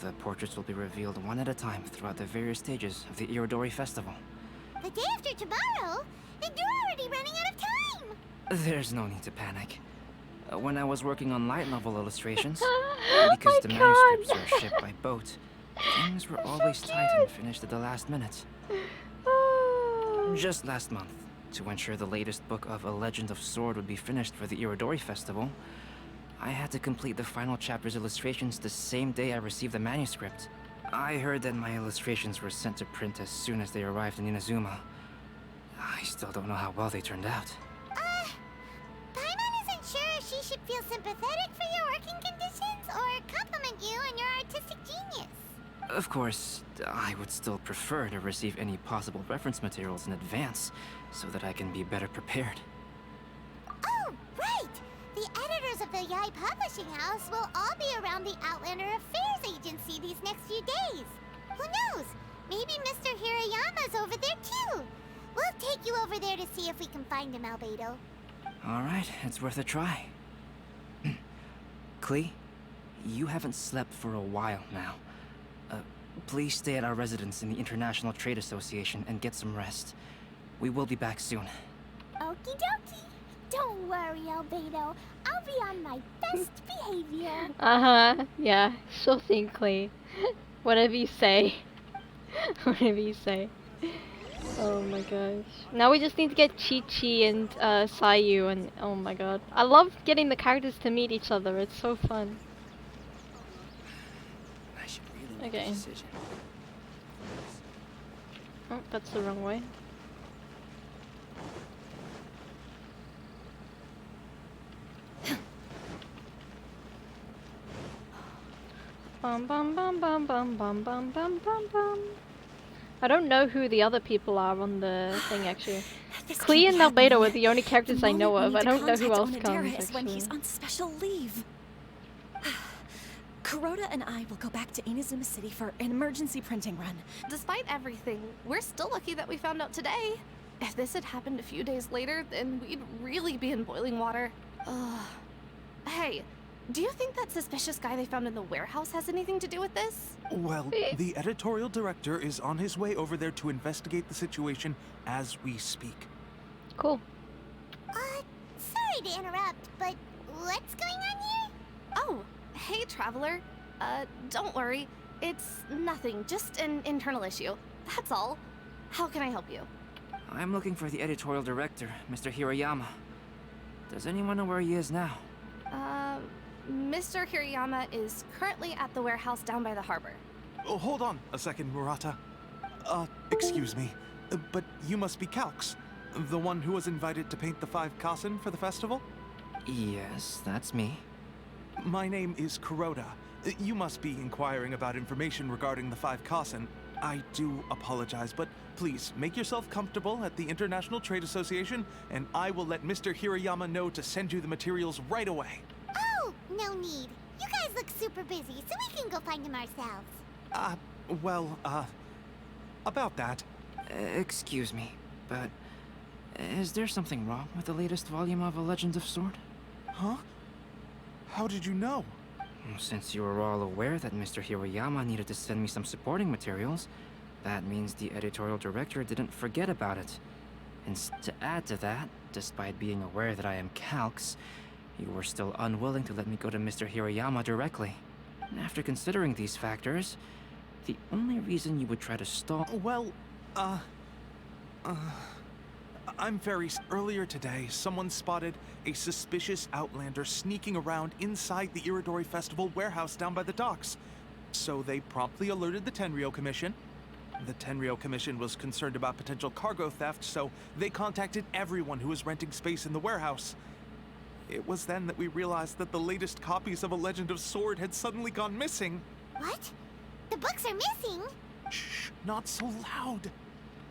the portraits will be revealed one at a time throughout the various stages of the Irodori Festival. The day after tomorrow? Then you're already running out of time! There's no need to panic. When I was working on light novel illustrations, Oh because my the god. manuscripts were shipped by boat, things were always tight and finished at the last minute. Just last month, to ensure the latest book of A Legend of Sword would be finished for the Irodori Festival, I had to complete the final chapter's illustrations the same day I received the manuscript. I heard that my illustrations were sent to print as soon as they arrived in Inazuma. I still don't know how well they turned out. Paimon isn't sure if she should feel sympathetic for your working conditions or compliment you on your artistic genius. Of course, I would still prefer to receive any possible reference materials in advance, so that I can be better prepared. Oh, right! The editors of the Yae Publishing House will all be around the Outlander Affairs Agency these next few days. Who knows? Maybe Mr. Hiroyama's over there too. We'll take you over there to see if we can find him, Albedo. Alright, it's worth a try. Klee, you haven't slept for a while now. Please stay at our residence in the International Trade Association and get some rest. We will be back soon. Okie dokie. Don't worry, Albedo. I'll be on my best behavior. Yeah, sure thing, Clee. Whatever you say. Whatever you say. Oh my gosh. Now we just need to get Chi-Chi and Sayu and oh my god. I love getting the characters to meet each other. It's so fun. I should really make Okay. a decision. Oh, that's the wrong way. Bum bum bum bum bum bum bum bum bum bum. I don't know who the other people are on the thing actually. Clee and Albedo are the only characters I know of. I don't know who else comes is when he's actually. on special leave. Kuroda and I will go back to Inazuma City for an emergency printing run. Despite everything, we're still lucky that we found out today. If this had happened a few days later, then we'd really be in boiling water. Hey, do you think that suspicious guy they found in the warehouse has anything to do with this? Well, the editorial director is on his way over there to investigate the situation as we speak. Cool. Sorry to interrupt, but what's going on here? Oh, hey, Traveler. Don't worry. It's nothing, just an internal issue. That's all. How can I help you? I'm looking for the editorial director, Mr. Hirayama. Does anyone know where he is now? Mr. Hirayama is currently at the warehouse down by the harbor. Oh, hold on a second, Murata. Excuse me, but you must be Calx, the one who was invited to paint the 5 Kasen for the festival? Yes, that's me. My name is Kuroda. You must be inquiring about information regarding the 5 Kasen. I do apologize, but please make yourself comfortable at the International Trade Association, and I will let Mr. Hirayama know to send you the materials right away. Oh, no need. You guys look super busy, so we can go find him ourselves. About that. Excuse me, but is there something wrong with the latest volume of A Legend of Sword? Huh? How did you know? Since you were all aware that Mr. Hirayama needed to send me some supporting materials, that means the editorial director didn't forget about it. And to add to that, despite being aware that I am Calx, you were still unwilling to let me go to Mr. Hirayama directly. And after considering these factors, the only reason you would try to stall— Well, earlier today, someone spotted a suspicious outlander sneaking around inside the Iridori Festival warehouse down by the docks. So they promptly alerted the Tenryou Commission. The Tenryou Commission was concerned about potential cargo theft, so they contacted everyone who was renting space in the warehouse. It was then that we realized that the latest copies of A Legend of Sword had suddenly gone missing. What? The books are missing? Shh, not so loud.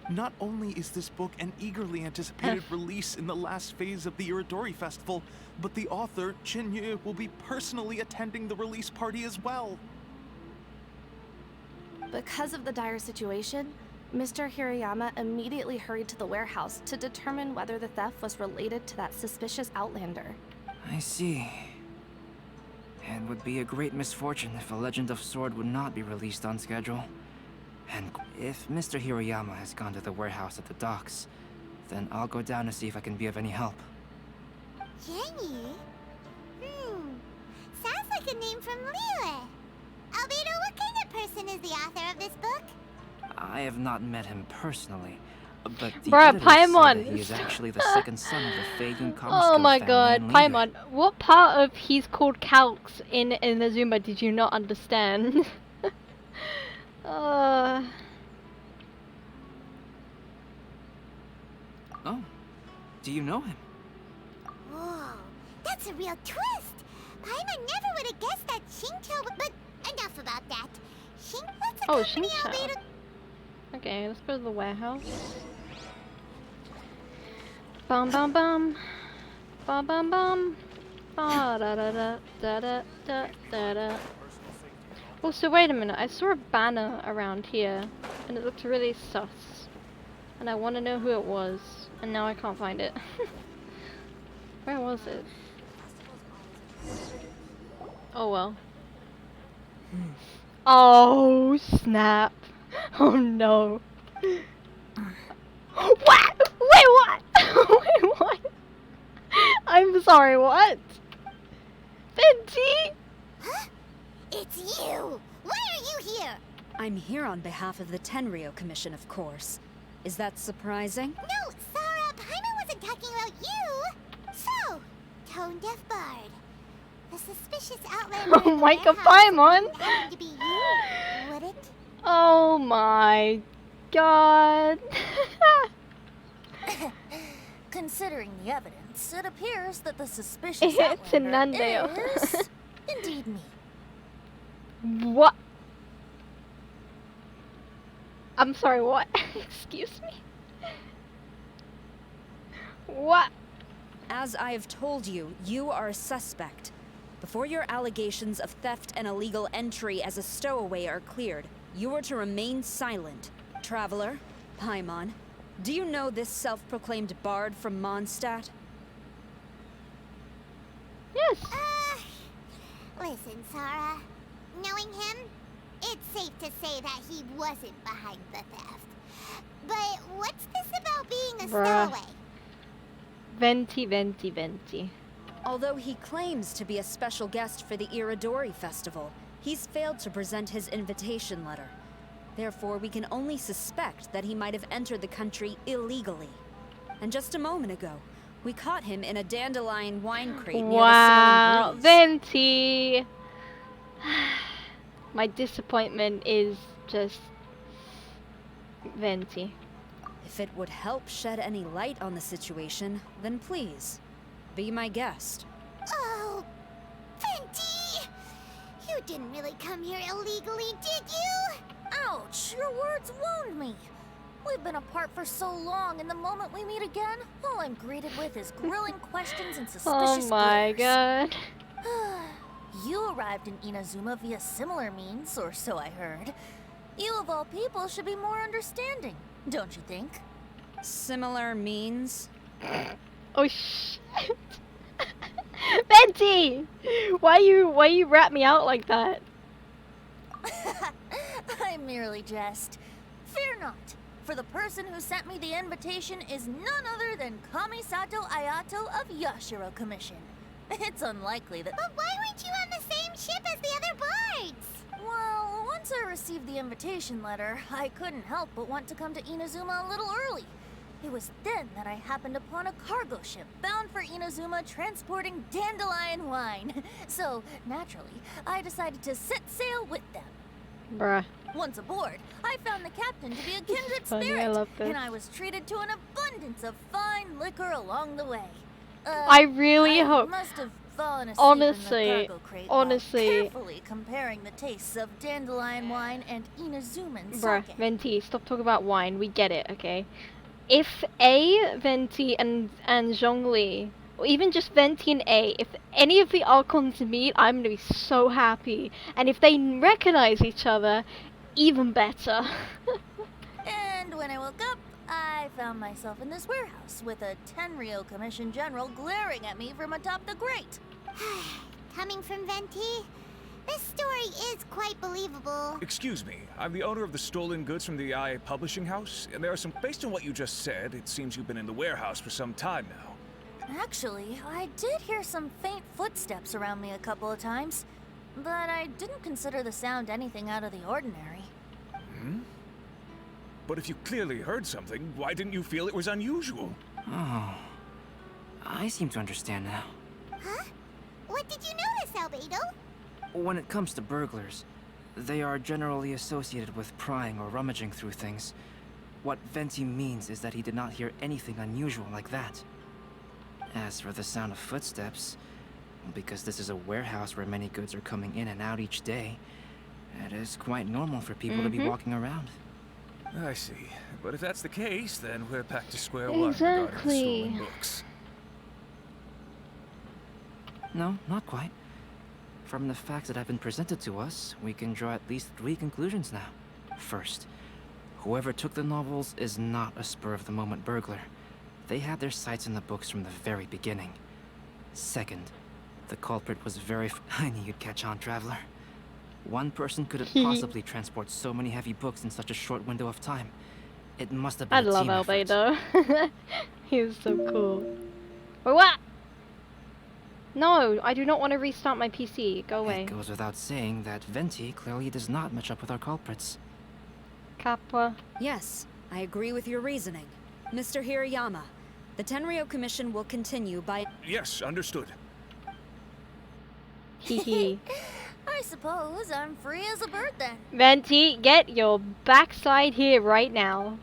Not only is this book an eagerly anticipated release in the last phase of the Iridori Festival, but the author, Chin-Yu, will be personally attending the release party as well. Because of the dire situation, Mr. Hirayama immediately hurried to the warehouse to determine whether the theft was related to that suspicious outlander. I see. It would be a great misfortune if A Legend of Sword would not be released on schedule. And if Mr. Hirayama has gone to the warehouse at the docks, then I'll go down to see if I can be of any help. Jenny? Sounds like a name from Liyue. Albedo, what kind of person is the author of this book? I have not met him personally, but the Bruh, editors say Paimon. that he is actually the second son of the Feiyun Comics Oh my family god, and leader. Paimon, what part of he's called Calx in Inazuma did you not understand? Oh, do you know him? Whoa, that's a real twist. Paimon never would have guessed that Xingqiu, but enough about that. Let's accompany Xingqiu. Albedo. Okay, let's go to the warehouse. Bum bum bum. Bum bum bum. Ba da da da da da da da da. Oh, so wait a minute. I saw a banner around here, and it looked really sus. And I want to know who it was, and now I can't find it. Where was it? Oh well. Oh snap! Oh no! What? Wait, what? Wait, what? sorry, what? Venti? Huh? It's you! Why are you here? I'm here on behalf of the Tenryou Commission, of course. Is that surprising? No, Sarah, Paimon wasn't talking about you! So, Tone Deaf Bard. The suspicious outlander Oh in the my god, warehouse Paimon! wouldn't happen to be you, would it? Oh my god. Considering the evidence, it appears that the suspicious It's outlander Nandeo. is indeed me. What? I'm sorry, what? Excuse me? What? As I have told you, you are a suspect. Before your allegations of theft and illegal entry as a stowaway are cleared, you are to remain silent. Traveler, Paimon, do you know this self-proclaimed bard from Mondstadt? Yes. Listen, Sarah. Knowing him, it's safe to say that he wasn't behind the theft. But what's this about being a Bruh. stowaway? Venti. Although he claims to be a special guest for the Iridori Festival, he's failed to present his invitation letter. Therefore, we can only suspect that he might have entered the country illegally. And just a moment ago, we caught him in a dandelion wine crate near the Wow, Sailing Breeze. Venti. My disappointment is just Venti. If it would help shed any light on the situation, then please, be my guest. Oh, Venti! You didn't really come here illegally, did you? Ouch, your words wound me. We've been apart for so long, and the moment we meet again, all I'm greeted with is grilling questions and suspicious Oh my glares. god. You arrived in Inazuma via similar means, or so I heard. You of all people should be more understanding, don't you think? Similar means? Oh shit. Venti! Why you rat me out like that? I merely jest. Fear not, for the person who sent me the invitation is none other than Kamisato Ayato of Yashiro Commission. It's unlikely that— But why weren't you on the same ship as the other bards? Well, once I received the invitation letter, I couldn't help but want to come to Inazuma a little early. It was then that I happened upon a cargo ship bound for Inazuma transporting dandelion wine. So, naturally, I decided to set sail with them. Bruh. Once aboard, I found the captain to be a kindred Funny, I spirit, love this. and I was treated to an abundance of fine liquor along the way. I really hope. Must have fallen asleep Honestly, in the cargo crate while honestly. carefully comparing the tastes of dandelion wine and Inazuman Bruh, sake. Venti, stop talking about wine. We get it, okay? If A, Venti, and Zhongli, or even just Venti and A, if any of the Archons meet, I'm gonna be so happy. And if they recognize each other, even better. And when I woke up, I found myself in this warehouse with a Tenryou Commission General glaring at me from atop the grate. Coming from Venti, this story is quite believable. Excuse me, I'm the owner of the stolen goods from the IA publishing house, and there are some— based on what you just said, it seems you've been in the warehouse for some time now. Actually, I did hear some faint footsteps around me a couple of times, but I didn't consider the sound anything out of the ordinary. Hmm? But if you clearly heard something, why didn't you feel it was unusual? Oh, I seem to understand now. Huh? What did you notice, Albedo? When it comes to burglars, they are generally associated with prying or rummaging through things. What Venti means is that he did not hear anything unusual like that. As for the sound of footsteps, because this is a warehouse where many goods are coming in and out each day, it is quite normal for people to be walking around. I see. But if that's the case, then we're back to square one regarding the Exactly. stolen books. No, not quite. From the facts that have been presented to us, we can draw at least 3 conclusions now. First, whoever took the novels is not a spur-of-the-moment burglar. They had their sights on the books from the very beginning. Second, the culprit was very I knew you'd catch on, Traveler. One person couldn't possibly transport so many heavy books in such a short window of time. It must have been I a love team effort. Albedo. He's so cool. Wait, what? No, I do not want to restart my PC. Go away. It goes without saying that Venti clearly does not match up with our culprits. Kappa. Yes, I agree with your reasoning. Mr. Hirayama, the Tenryo Commission will continue by... Yes, understood. Hee I suppose I'm free as a bird then. Venti, get your backside here right now.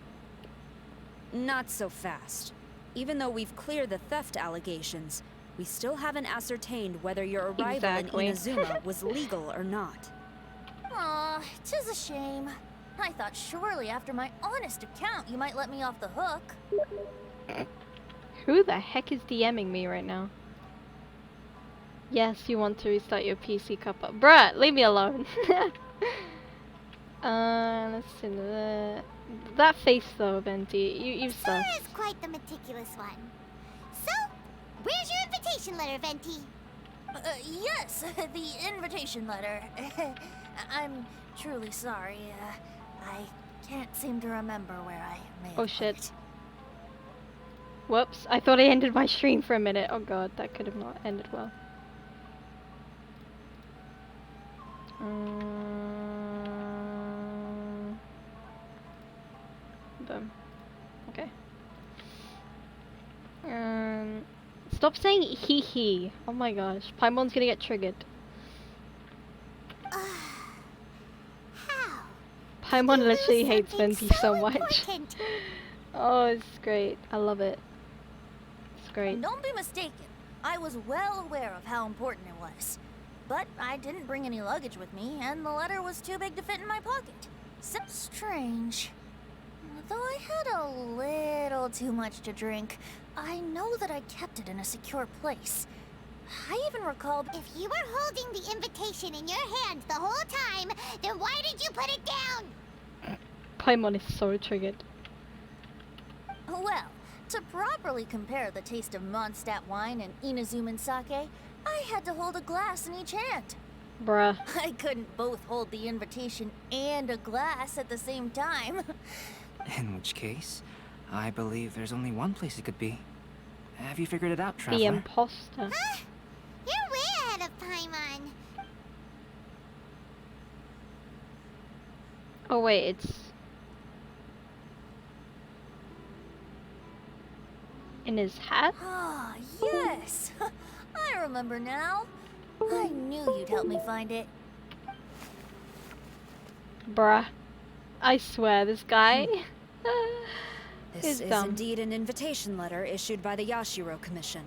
Not so fast. Even though we've cleared the theft allegations, we still haven't ascertained whether your arrival Exactly. in Inazuma was legal or not. Aw, 'tis a shame. I thought surely after my honest account you might let me off the hook. Who the heck is DMing me right now? Yes, you want to restart your PC, Kappa. Bruh, leave me alone. Let's see. That face though, Venti. You sus. Sora's quite the meticulous one. So, where's your invitation letter, Venti? Yes, the invitation letter. I'm truly sorry. I can't seem to remember where I may have Oh put shit. it. Whoops, I thought I ended my stream for a minute. Oh god, that could have not ended well. Boom. Okay. Stop saying hee hee. Oh my gosh, Paimon's gonna get triggered. Paimon literally hates Venti so much. Oh, it's great. I love it. It's great. Don't be mistaken. I was well aware of how important it was. But I didn't bring any luggage with me, and the letter was too big to fit in my pocket. So strange. Though I had a little too much to drink, I know that I kept it in a secure place. I even recalled... If you were holding the invitation in your hand the whole time, then why did you put it down? Paimon is so triggered. Well, to properly compare the taste of Mondstadt wine and Inazuman sake, I had to hold a glass in each hand. Bruh. I couldn't both hold the invitation and a glass at the same time. In which case, I believe there's only one place it could be. Have you figured it out, Traveler? The imposter. Huh? You're way ahead of Paimon. Oh wait, it's... in his hat? Ah, yes! I remember now. I knew you'd help me find it. Bruh. I swear, this guy... This is dumb. indeed an invitation letter issued by the Yashiro Commission.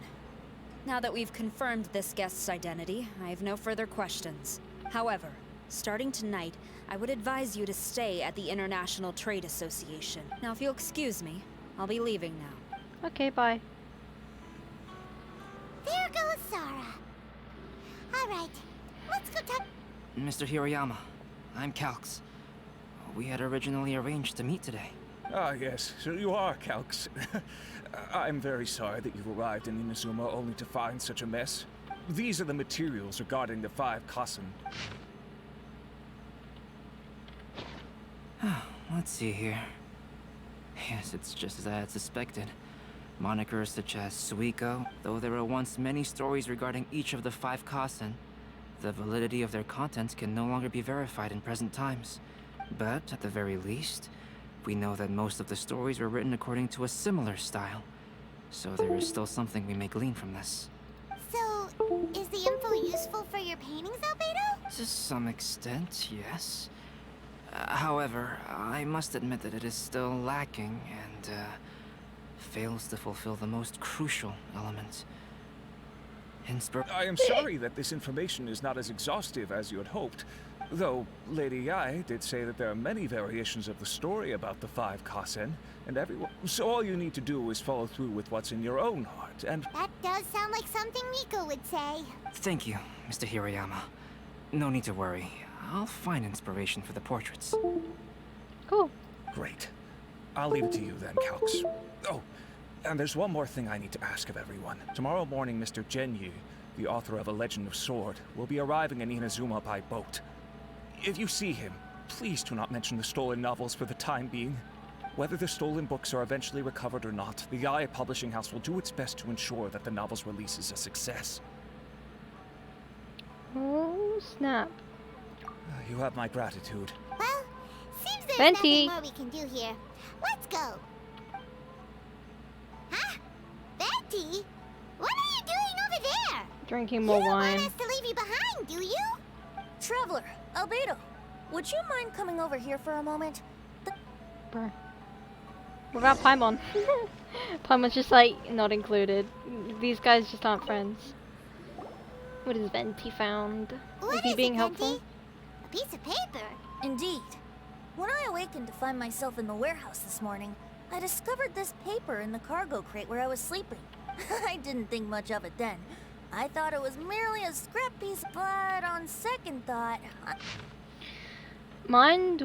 Now that we've confirmed this guest's identity, I have no further questions. However, starting tonight, I would advise you to stay at the International Trade Association. Now, if you'll excuse me, I'll be leaving now. Okay, bye. There goes Sora. Alright, let's go talk. Mr. Hirayama, I'm Calx. We had originally arranged to meet today. Ah, yes, so you are Calx. I'm very sorry that you've arrived in Inazuma only to find such a mess. These are the materials regarding the 5 Kassen. Let's see here. Yes, it's just as I had suspected. Monikers such as Suiko, though there were once many stories regarding each of the 5 Kassen, the validity of their contents can no longer be verified in present times. But, at the very least, we know that most of the stories were written according to a similar style. So there is still something we may glean from this. So, is the info useful for your paintings, Albedo? To some extent, yes. However, I must admit that it is still lacking and, fails to fulfill the most crucial element. I am sorry that this information is not as exhaustive as you had hoped. Though, Lady Yai did say that there are many variations of the story about the 5 Kassen, and everyone... So all you need to do is follow through with what's in your own heart, and... That does sound like something Miko would say. Thank you, Mr. Hirayama. No need to worry. I'll find inspiration for the portraits. Cool. Great. I'll leave it to you then, Calx. Oh, and there's one more thing I need to ask of everyone. Tomorrow morning, Mr. Genyu, the author of A Legend of Sword, will be arriving in Inazuma by boat. If you see him, please do not mention the stolen novels for the time being. Whether the stolen books are eventually recovered or not, the Yae Publishing House will do its best to ensure that the novel's release is a success. Oh, snap. You have my gratitude. Well, seems there's Venti. nothing more we can do here. Let's go. Huh? Venti? What are you doing over there? Drinking more You don't wine. want us to leave you behind, do you? Traveler, Albedo, would you mind coming over here for a moment? Bruh. What about Paimon? Paimon's just like not included. These guys just aren't friends. What is Venti found? What is he is being it, helpful? Venti? A piece of paper. Indeed. When I awakened to find myself in the warehouse this morning, I discovered this paper in the cargo crate where I was sleeping. I didn't think much of it then. I thought it was merely a scrap piece, but on second thought, Mine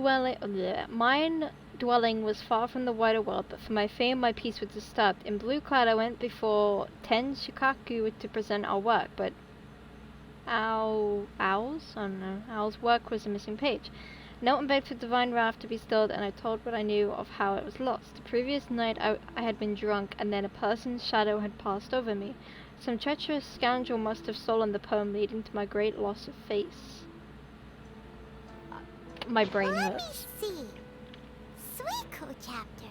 dwelling was far from the wider world, but for my fame my peace was disturbed. In Blue Cloud I went before 10 Shikaku to present our work, but Owl's work was a missing page. Knelt and begged for divine wrath to be stilled, and I told what I knew of how it was lost. The previous night I had been drunk, and then a person's shadow had passed over me. Some treacherous scoundrel must have stolen the poem, leading to my great loss of face. My brain hurts. Let me see. Suiko chapter.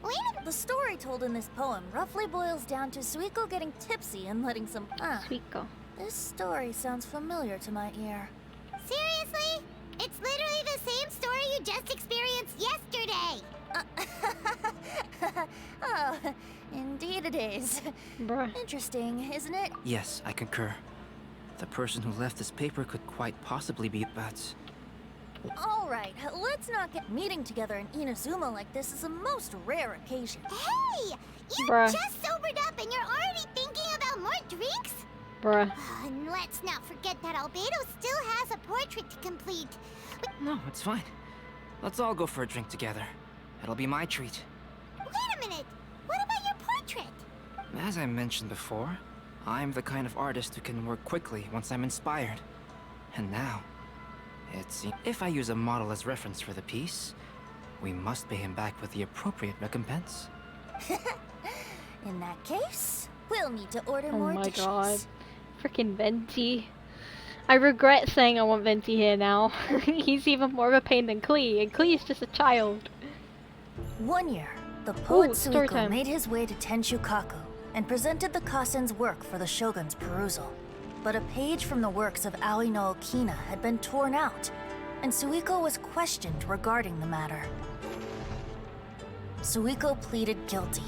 Wait a the story told in this poem roughly boils down to Suiko getting tipsy and letting some... Suiko. This story sounds familiar to my ear. Seriously? It's literally the same story you just experienced yesterday! Oh, indeed it is. Bruh. Interesting, isn't it? Yes, I concur. The person who left this paper could quite possibly be Bats. Alright, let's not get meeting together in Inazuma like this is a most rare occasion. Hey! You Bruh. just sobered up and you're already thinking about more drinks? Bruh. And let's not forget that Albedo still has a portrait to complete. No, it's fine. Let's all go for a drink together. It'll be my treat. Wait a minute! What about your portrait? As I mentioned before, I'm the kind of artist who can work quickly once I'm inspired. And now, if I use a model as reference for the piece, we must pay him back with the appropriate recompense. In that case, we'll need to order Oh more my dishes. god. Frickin' Venti. I regret saying I want Venti here now. He's even more of a pain than Klee, and Klee's just a child. One year, the poet story Suiko time. made his way to Tenshukaku and presented the Kasen's work for the shogun's perusal. But a page from the works of Aoi no Okina had been torn out, and Suiko was questioned regarding the matter. Suiko pleaded guilty.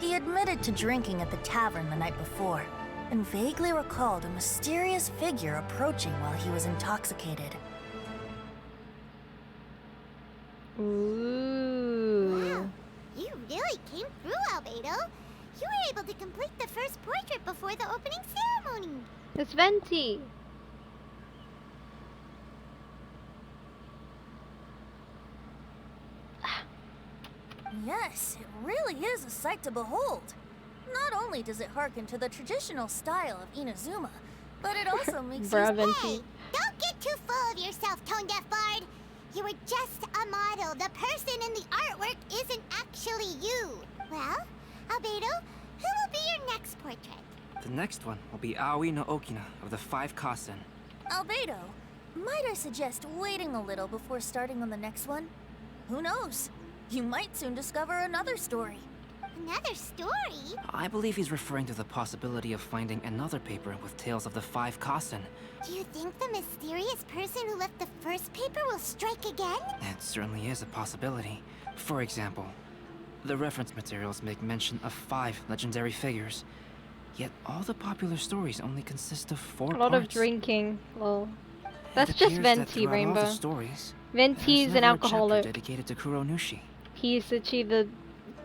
He admitted to drinking at the tavern the night before, and vaguely recalled a mysterious figure approaching while he was intoxicated. Ooh. Wow, you really came through, Albedo. You were able to complete the first portrait before the opening ceremony. It's Venti. Yes, it really is a sight to behold. Not only does it harken to the traditional style of Inazuma, but it also makes Bruh, you... Venti. Hey, don't get too full of yourself, Tone Deaf Bard. You were just a model. The person in the artwork isn't actually you. Well, Albedo, who will be your next portrait? The next one will be Aoi no Okina of the 5 Kasen. Albedo, might I suggest waiting a little before starting on the next one? Who knows? You might soon discover another story. Another story? I believe he's referring to the possibility of finding another paper with tales of the 5 Kasen. Do you think the mysterious person who left the first paper will strike again? It certainly is a possibility. For example, the reference materials make mention of 5 legendary figures. Yet all the popular stories only consist of 4 A lot parts. of drinking. Lol. It That's just appears that Venti, throughout all Rainbow. the stories, Venti's there's an never a chapter alcoholic. dedicated to Kuronushi. He's actually the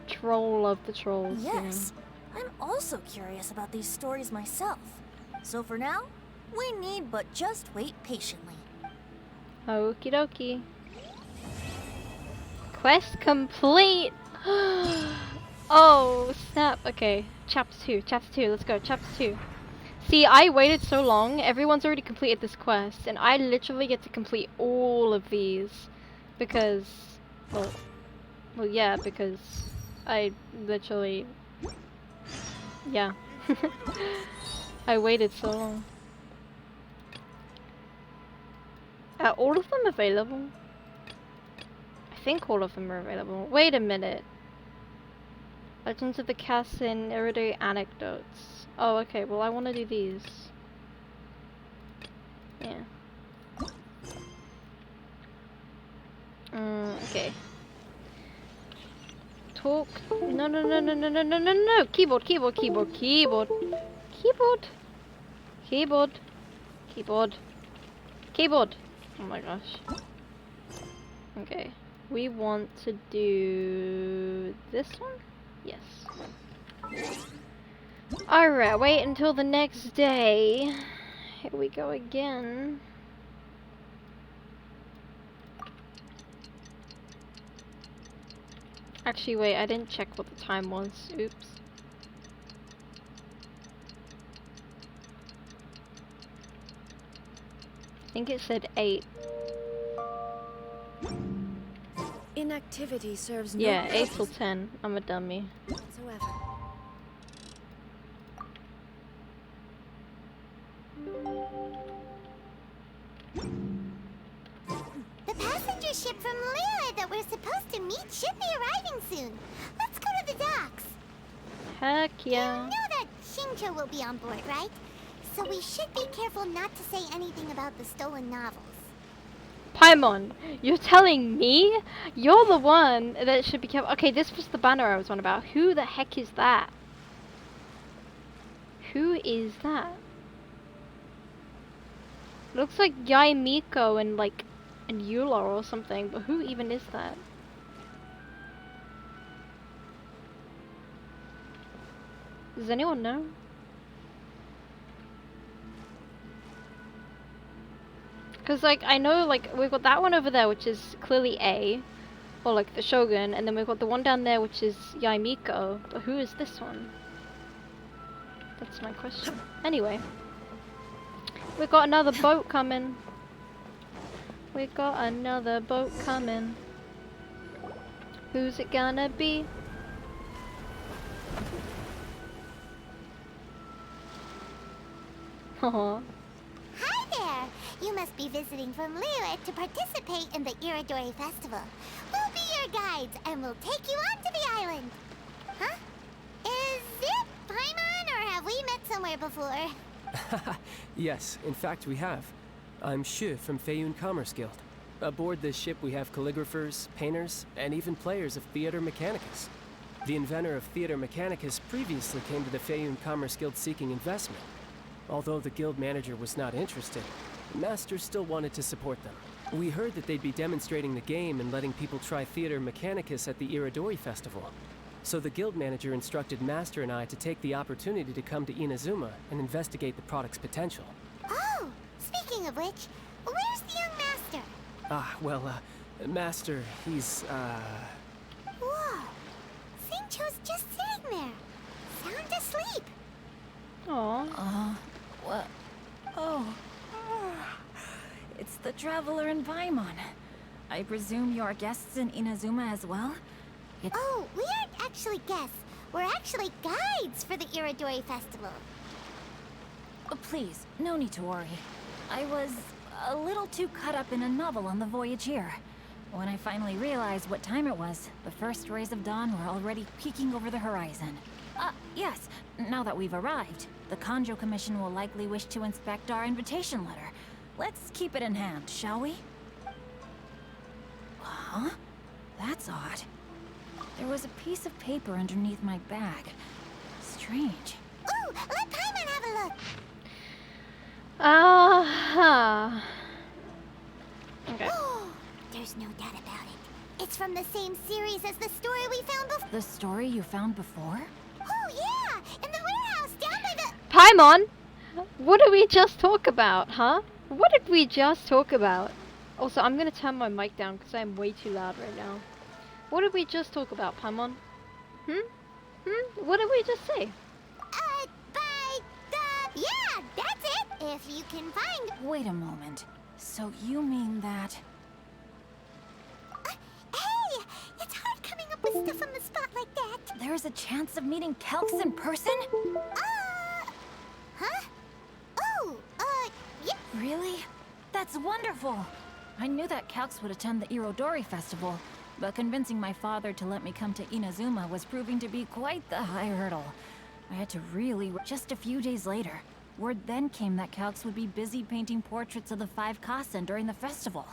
troll of the trolls. you know. Yes, I'm also curious about these stories myself. So for now, we need but just wait patiently. Okie dokie. Quest complete! Oh, snap. Okay. Chapter 2. Chapter 2. Let's go. Chapter 2. See, I waited so long. Everyone's already completed this quest. And I literally get to complete all of these. Because... Well, yeah, because I literally... Yeah. I waited so long. Are all of them available? I think all of them are available. Wait a minute. Legends of the Cassin, Iriday Anecdotes. Oh, okay, well I want to do these. Yeah. Okay. Talk. No, no, no, no, no, no, no, no, no. Keyboard, keyboard, keyboard, keyboard. Keyboard. Keyboard. Keyboard. Keyboard. Oh my gosh. Okay. We want to do this one? Yes. Alright, wait until the next day. Here we go again. Actually, wait, I didn't check what the time was. Oops. I think it said 8. Inactivity serves no Yeah, 8 purpose till 10. I'm a dummy. whatsoever. The passenger ship from Liyue that we're supposed to meet should be arriving soon. Let's go to the docks. Heck yeah. You know that Xingqiu will be on board, right? So we should be careful not to say anything about the stolen novels. Paimon, you're telling me? You're the one that should be careful. Okay, this was the banner I was on about. Who the heck is that? Who is that? Looks like Yai Miko and Eula or something, but who even is that? Does anyone know? Because, I know, we've got that one over there, which is clearly A, or, the Shogun, and then we've got the one down there, which is Yai Miko, but who is this one? That's my question. Anyway. We got another boat coming. We got another boat coming. Who's it gonna be? Aww. Hi there! You must be visiting from Liyue to participate in the Iridori Festival. We'll be your guides, and we'll take you onto the island. Huh? Is it Paimon, or have we met somewhere before? Yes, in fact we have. I'm Shu from Feiyun Commerce Guild. Aboard this ship we have calligraphers, painters, and even players of Theater Mechanicus. The inventor of Theater Mechanicus previously came to the Feiyun Commerce Guild seeking investment. Although the guild manager was not interested, the Master still wanted to support them. We heard that they'd be demonstrating the game and letting people try Theater Mechanicus at the Iridori Festival. So the guild manager instructed Master and I to take the opportunity to come to Inazuma and investigate the product's potential. Oh, speaking of which, where's the young master? Master, he's, Whoa! Xingqiu's just sitting there, sound asleep. Aww. What? Oh. It's the traveler in Paimon. I presume you're guests in Inazuma as well? Oh, we aren't actually guests. We're actually guides for the Iridori Festival. Oh, please, no need to worry. I was a little too caught up in a novel on the voyage here. When I finally realized what time it was, the first rays of dawn were already peeking over the horizon. Yes, now that we've arrived, the Kanjo Commission will likely wish to inspect our invitation letter. Let's keep it in hand, shall we? Huh? That's odd. There was a piece of paper underneath my bag. Strange. Ooh, let Paimon have a look. Okay. There's no doubt about it. It's from the same series as the story we found before. The story you found before? Oh yeah, in the warehouse down by the... Paimon! What did we just talk about, huh? What did we just talk about? Also, I'm gonna turn my mic down because I'm way too loud right now. What did we just talk about, Paimon? What did we just say? By the... Yeah, that's it! If you can find... Wait a moment. So you mean that... Hey! It's hard coming up with stuff on the spot like that. There's a chance of meeting Calx in person? Huh? Oh, yeah. Really? That's wonderful! I knew that Calx would attend the Irodori Festival, but convincing my father to let me come to Inazuma was proving to be quite the high hurdle. I had to really... Just a few days later, word then came that Calx would be busy painting portraits of the 5 Kasen during the festival.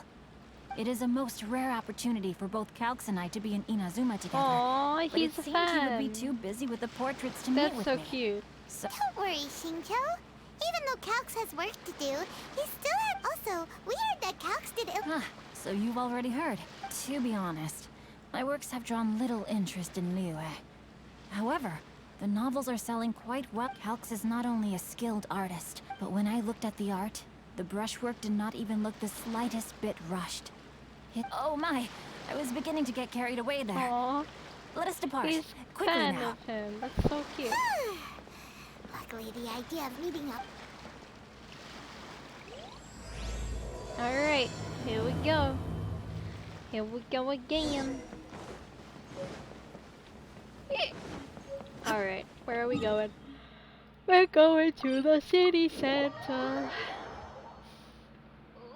It is a most rare opportunity for both Calx and I to be in Inazuma together. Aww, but he's it a seemed he would be fan. too busy with the portraits to meet with That's me. so cute. So Don't worry, Shincho. Even though Calx has work to do, he still had... Also, we heard that Calx did so you've already heard. To be honest, my works have drawn little interest in Liyue. However, the novels are selling quite well. Calx is not only a skilled artist, but when I looked at the art, the brushwork did not even look the slightest bit rushed. Oh my, I was beginning to get carried away there. Aww. Let us depart. He's Quickly fan now. of him. That's so cute. Luckily, the idea of meeting up... Alright, here we go. Here we go again. Alright, where are we going? We're going to the city center.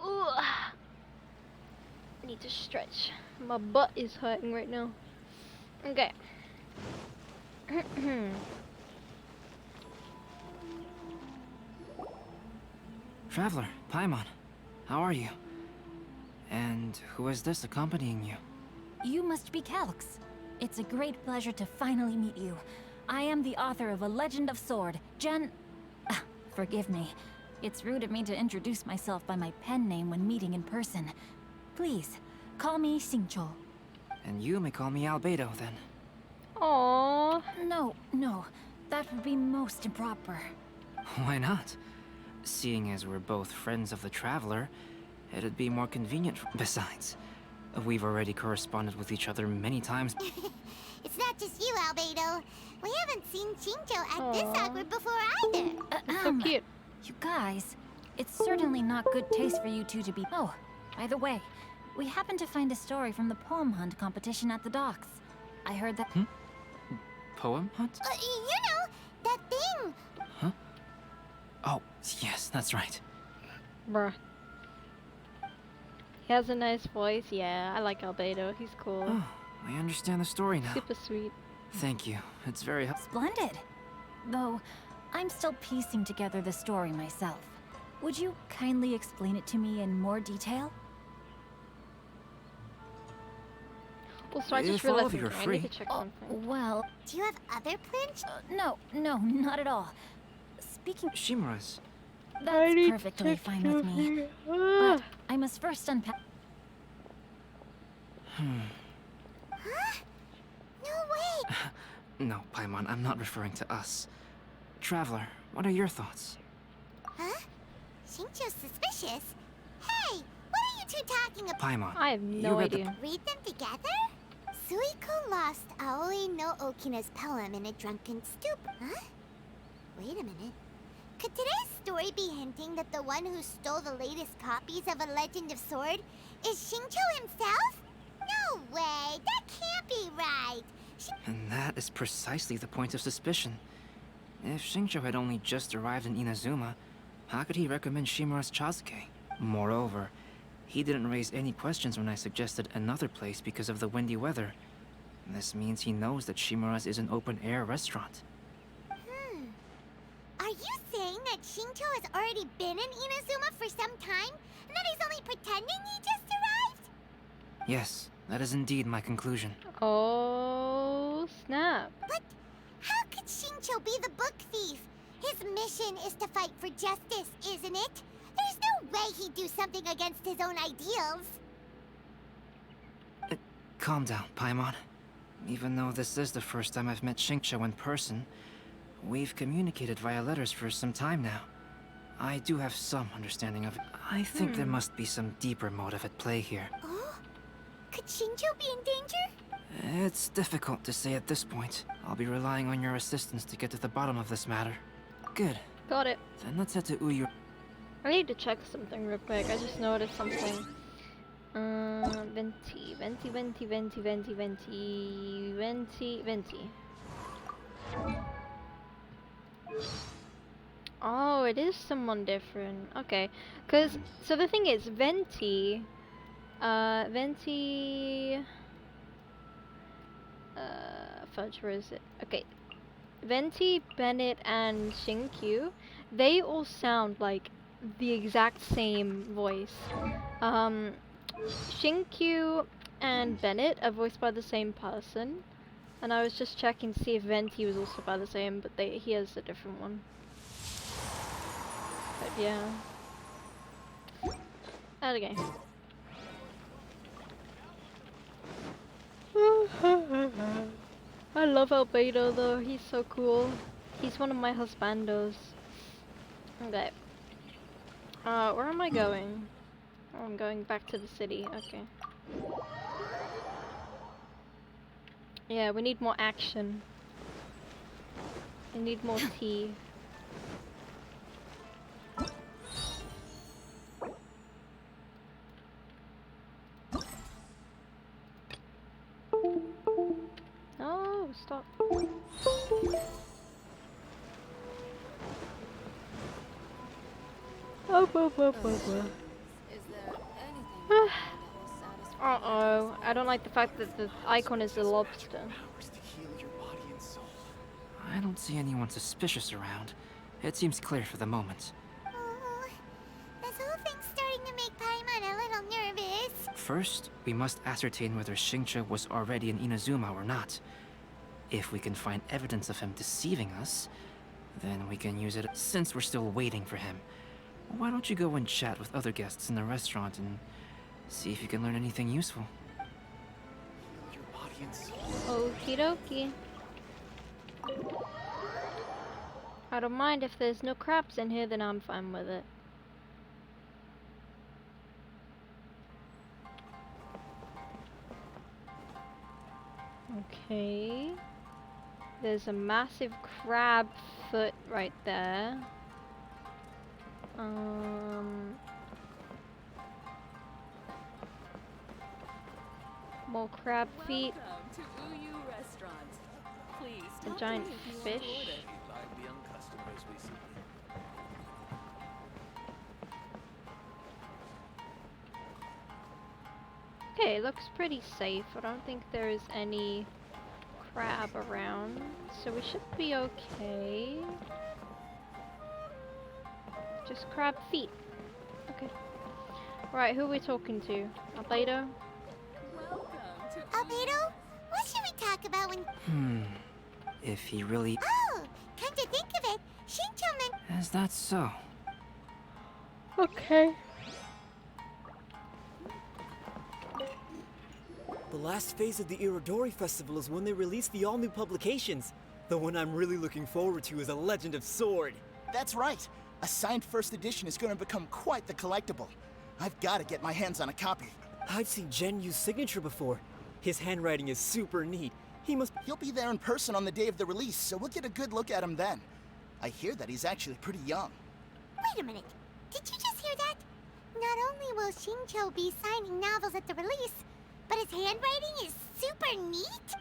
Ooh. I need to stretch. My butt is hurting right now. Okay. Traveler, Paimon, how are you? And who is this accompanying you? You must be Calx. It's a great pleasure to finally meet you. I am the author of A Legend of Sword, forgive me. It's rude of me to introduce myself by my pen name when meeting in person. Please, call me Xingqiu. And you may call me Albedo, then. Aww. No. That would be most improper. Why not? Seeing as we're both friends of the Traveler, it'd be more convenient. Besides, we've already corresponded with each other many times. It's not just you, Albedo. We haven't seen Shinjo at this awkward before either. So cute. You guys, it's certainly not good taste for you two to be... Oh, by the way, we happened to find a story from the poem hunt competition at the docks. I heard that... Poem hunt? You know, that thing. Huh? Oh, yes, that's right. Bruh. He has a nice voice. Yeah, I like Albedo. He's cool. Oh, I understand the story now. Super sweet. Thank you. It's very helpful. Splendid. Though, I'm still piecing together the story myself. Would you kindly explain it to me in more detail? Also, I just If all realized of you are something. I free. need to check something. Well... Do you have other plans? No, not at all. Speaking... Shimura's. That's perfectly fine with me. But I must first unpack... Huh? No way! No, Paimon, I'm not referring to us. Traveler, what are your thoughts? Huh? Shincho's suspicious? Hey, what are you two talking about? Paimon, I have you no read idea. Read them together? Suiko lost Aoi no Okina's poem in a drunken stupor. Huh? Wait a minute. Could today's story be hinting that the one who stole the latest copies of A Legend of Sword is Shincho himself? No way! That can't be right! And that is precisely the point of suspicion. If Xingqiu had only just arrived in Inazuma, how could he recommend Shimura's Chazuke? Moreover, he didn't raise any questions when I suggested another place because of the windy weather. This means he knows that Shimura's is an open-air restaurant. Are you saying that Shincho has already been in Inazuma for some time? And that he's only pretending he just arrived? Yes, that is indeed my conclusion. Oh, snap. But how could Shincho be the book thief? His mission is to fight for justice, isn't it? There's no way he'd do something against his own ideals. Calm down, Paimon. Even though this is the first time I've met Xingqiu in person, we've communicated via letters for some time now. I do have some understanding of it. I think there must be some deeper motive at play here. Oh? Could Shincho be in danger? It's difficult to say at this point. I'll be relying on your assistance to get to the bottom of this matter. Good. Got it. Then let's head to Uyu. I need to check something real quick. I just noticed something. Venti. Oh, it is someone different. Okay. So the thing is, Venti Venti. Fudge, where is it? Okay. Venti, Bennett, and Shinkyu, they all sound like the exact same voice. Shinkyu and Bennett are voiced by the same person, and I was just checking to see if Venti was also by the same, but he has a different one. But yeah. Out again. I love Albedo though, he's so cool. He's one of my husbandos. Okay. Where am I going? Oh, I'm going back to the city, okay. Yeah, we need more action. We need more tea. Oh, stop. Uh-oh, I don't like the fact that the icon is a lobster. I don't see anyone suspicious around. It seems clear for the moment. Oh, this whole thing's starting to make Paimon a little nervous. First, we must ascertain whether Xingqiu was already in Inazuma or not. If we can find evidence of him deceiving us, then we can use it since we're still waiting for him. Why don't you go and chat with other guests in the restaurant and see if you can learn anything useful? Okie dokie. I don't mind if there's no crabs in here, then I'm fine with it. Okay. There's a massive crab foot right there. More crab feet. A giant fish. Okay, it looks pretty safe. I don't think there's any crab around, so we should be okay. Just crab feet. Okay. Right, who are we talking to? Albedo? Albedo, what should we talk about when... If he really... Oh, come to think of it, Shincho Is that so? Okay. The last phase of the Irodori Festival is when they release the all-new publications. The one I'm really looking forward to is A Legend of Sword. That's right. A signed first edition is going to become quite the collectible. I've got to get my hands on a copy. I've seen Genyu's signature before. His handwriting is super neat. He'll be there in person on the day of the release, so we'll get a good look at him then. I hear that he's actually pretty young. Wait a minute. Did you just hear that? Not only will Shincho be signing novels at the release, but his handwriting is super neat?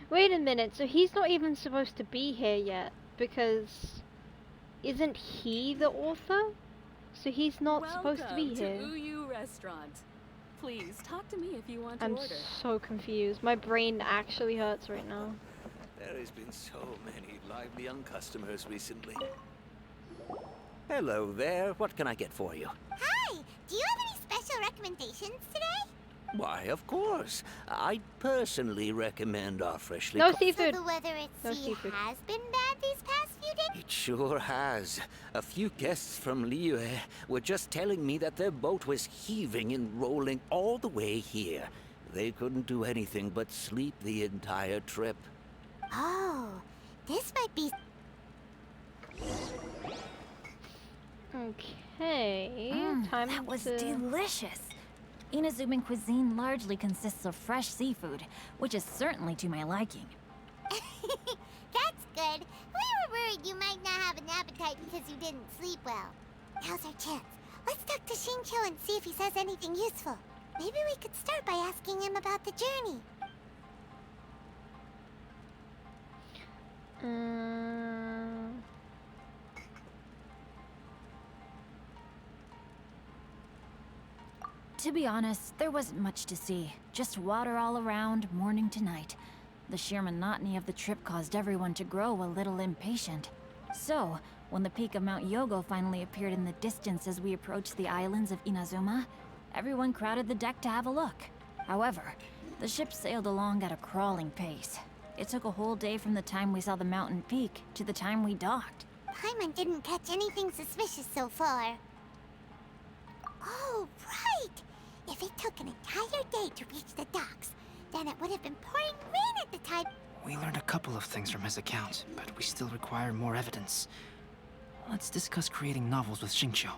Wait a minute, so he's not even supposed to be here yet, because isn't he the author? So he's not supposed to be here. Welcome to Uyu Restaurant. Please talk to me if you want to I'm order. so confused. My brain actually hurts right now. There has been so many lively young customers recently. Hello there. What can I get for you? Hi! Do you have any special recommendations today? Why, of course. I personally recommend our freshly No cooked... seafood. So the weather at No sea seafood. has been bad these past few days? It sure has. A few guests from Liyue were just telling me that their boat was heaving and rolling all the way here. They couldn't do anything but sleep the entire trip. Oh, this might be... Okay, time that was to... delicious. Inazuman cuisine largely consists of fresh seafood, which is certainly to my liking. That's good. We were worried you might not have an appetite because you didn't sleep well. Now's our chance. Let's talk to Shincho and see if he says anything useful. Maybe we could start by asking him about the journey. To be honest, there wasn't much to see. Just water all around, morning to night. The sheer monotony of the trip caused everyone to grow a little impatient. So, when the peak of Mount Yogo finally appeared in the distance as we approached the islands of Inazuma, everyone crowded the deck to have a look. However, the ship sailed along at a crawling pace. It took a whole day from the time we saw the mountain peak to the time we docked. Paimon didn't catch anything suspicious so far. Oh, right! If it took an entire day to reach the docks, then it would have been pouring rain at the time. We learned a couple of things from his account, but we still require more evidence. Let's discuss creating novels with Xingqiu.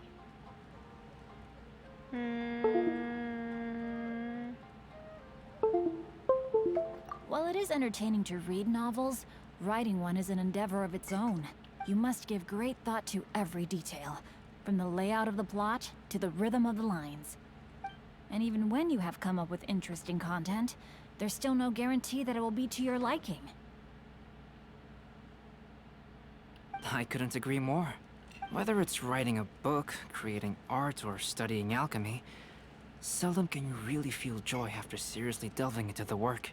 While it is entertaining to read novels, writing one is an endeavor of its own. You must give great thought to every detail, from the layout of the plot to the rhythm of the lines. And even when you have come up with interesting content, there's still no guarantee that it will be to your liking. I couldn't agree more. Whether it's writing a book, creating art, or studying alchemy, seldom can you really feel joy after seriously delving into the work.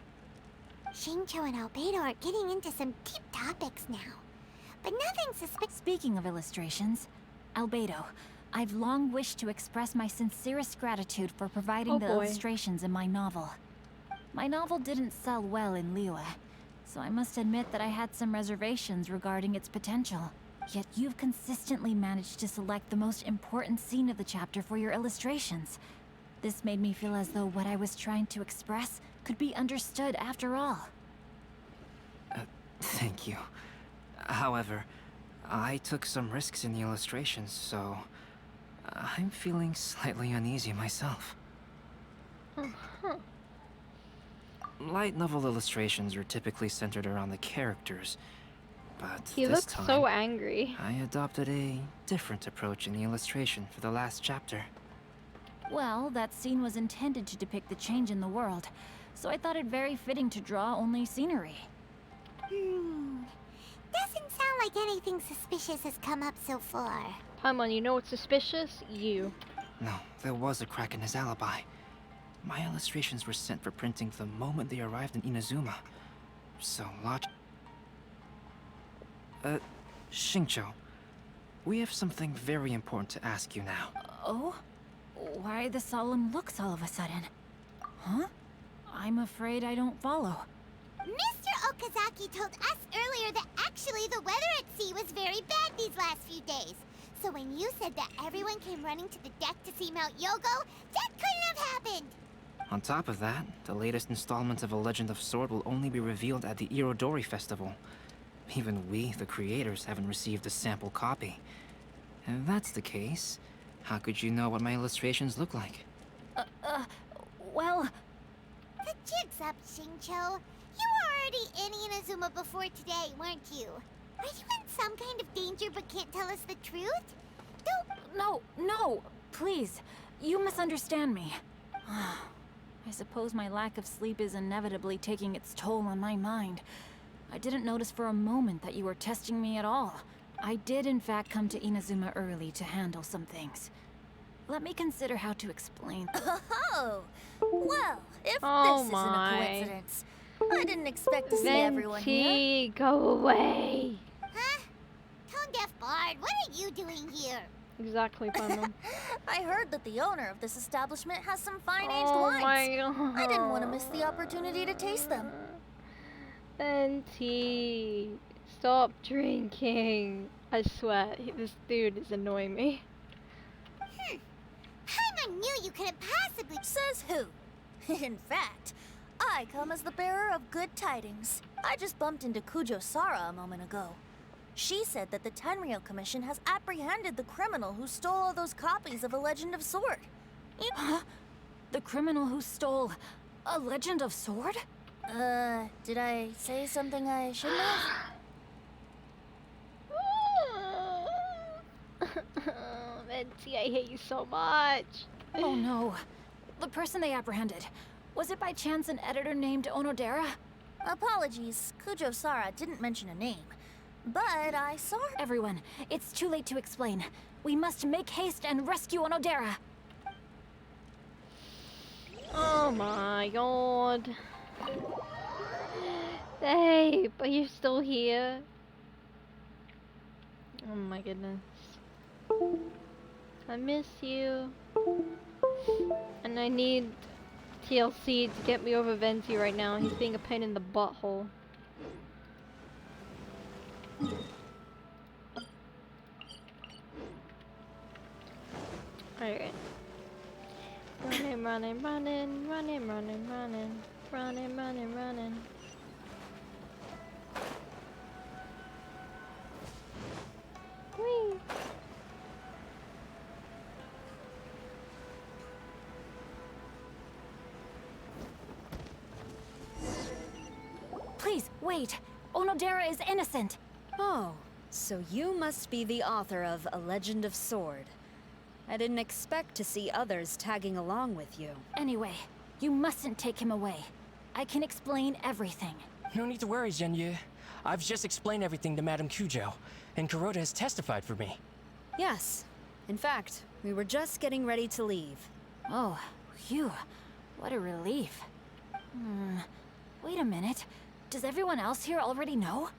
Xingqiu and Albedo are getting into some deep topics now. But nothing suspicious. Speaking of illustrations, Albedo, I've long wished to express my sincerest gratitude for providing the illustrations in my novel. My novel didn't sell well in Liyue, so I must admit that I had some reservations regarding its potential. Yet you've consistently managed to select the most important scene of the chapter for your illustrations. This made me feel as though what I was trying to express could be understood after all. Thank you. However, I took some risks in the illustrations, so I'm feeling slightly uneasy myself. Light novel illustrations are typically centered around the characters, but He this looks time, so angry. I adopted a different approach in the illustration for the last chapter. Well, that scene was intended to depict the change in the world, so I thought it very fitting to draw only scenery. Doesn't sound like anything suspicious has come up so far. Paimon, you know what's suspicious? You. No, there was a crack in his alibi. My illustrations were sent for printing the moment they arrived in Inazuma. So, Xingqiu, we have something very important to ask you now. Oh? Why the solemn looks all of a sudden? Huh? I'm afraid I don't follow. Mr. Okazaki told us earlier that actually the weather at sea was very bad these last few days. So when you said that everyone came running to the deck to see Mount Yogo, that couldn't have happened! On top of that, the latest installment of A Legend of Sword will only be revealed at the Irodori Festival. Even we, the creators, haven't received a sample copy. If that's the case, how could you know what my illustrations look like? Well... The jig's up, Xingqiu. You were already in Inazuma before today, weren't you? Are you in some kind of danger but can't tell us the truth? No, please. You misunderstand me. I suppose my lack of sleep is inevitably taking its toll on my mind. I didn't notice for a moment that you were testing me at all. I did in fact come to Inazuma early to handle some things. Let me consider how to explain. Oh, well, if Oh this my. isn't a coincidence. I didn't expect to see everyone here. Venti, go away. Huh? Tone-deaf Bard, what are you doing here? Exactly, Paimon. I heard that the owner of this establishment has some fine-aged Oh wines. my god. I didn't want to miss the opportunity to taste them. Venti, stop drinking. I swear, this dude is annoying me. Paimon knew you couldn't possibly... Says who? In fact, I come as the bearer of good tidings. I just bumped into Kujo Sara a moment ago. She said that the Tenryou Commission has apprehended the criminal who stole all those copies of A Legend of Sword. Huh? The criminal who stole A Legend of Sword? Did I say something I shouldn't have? Venti, I hate you so much. Oh no. The person they apprehended. Was it by chance an editor named Onodera? Apologies, Kujo Sara didn't mention a name. But I saw her. Everyone, it's too late to explain. We must make haste and rescue Onodera. Oh my god. Hey, but you're still here. Oh my goodness. I miss you. And I need TLC to get me over Venti right now. He's being a pain in the butthole. Alright. Running, running, running, running, running, running, running, running, running. Whee! Please, wait. Onodera is innocent. Oh, so you must be the author of A Legend of Sword. I didn't expect to see others tagging along with you. Anyway, you mustn't take him away. I can explain everything. No need to worry, Zhenyu. I've just explained everything to Madame Kujo, and Kuroda has testified for me. Yes. In fact, we were just getting ready to leave. Oh, phew. What a relief. Wait a minute. Does everyone else here already know?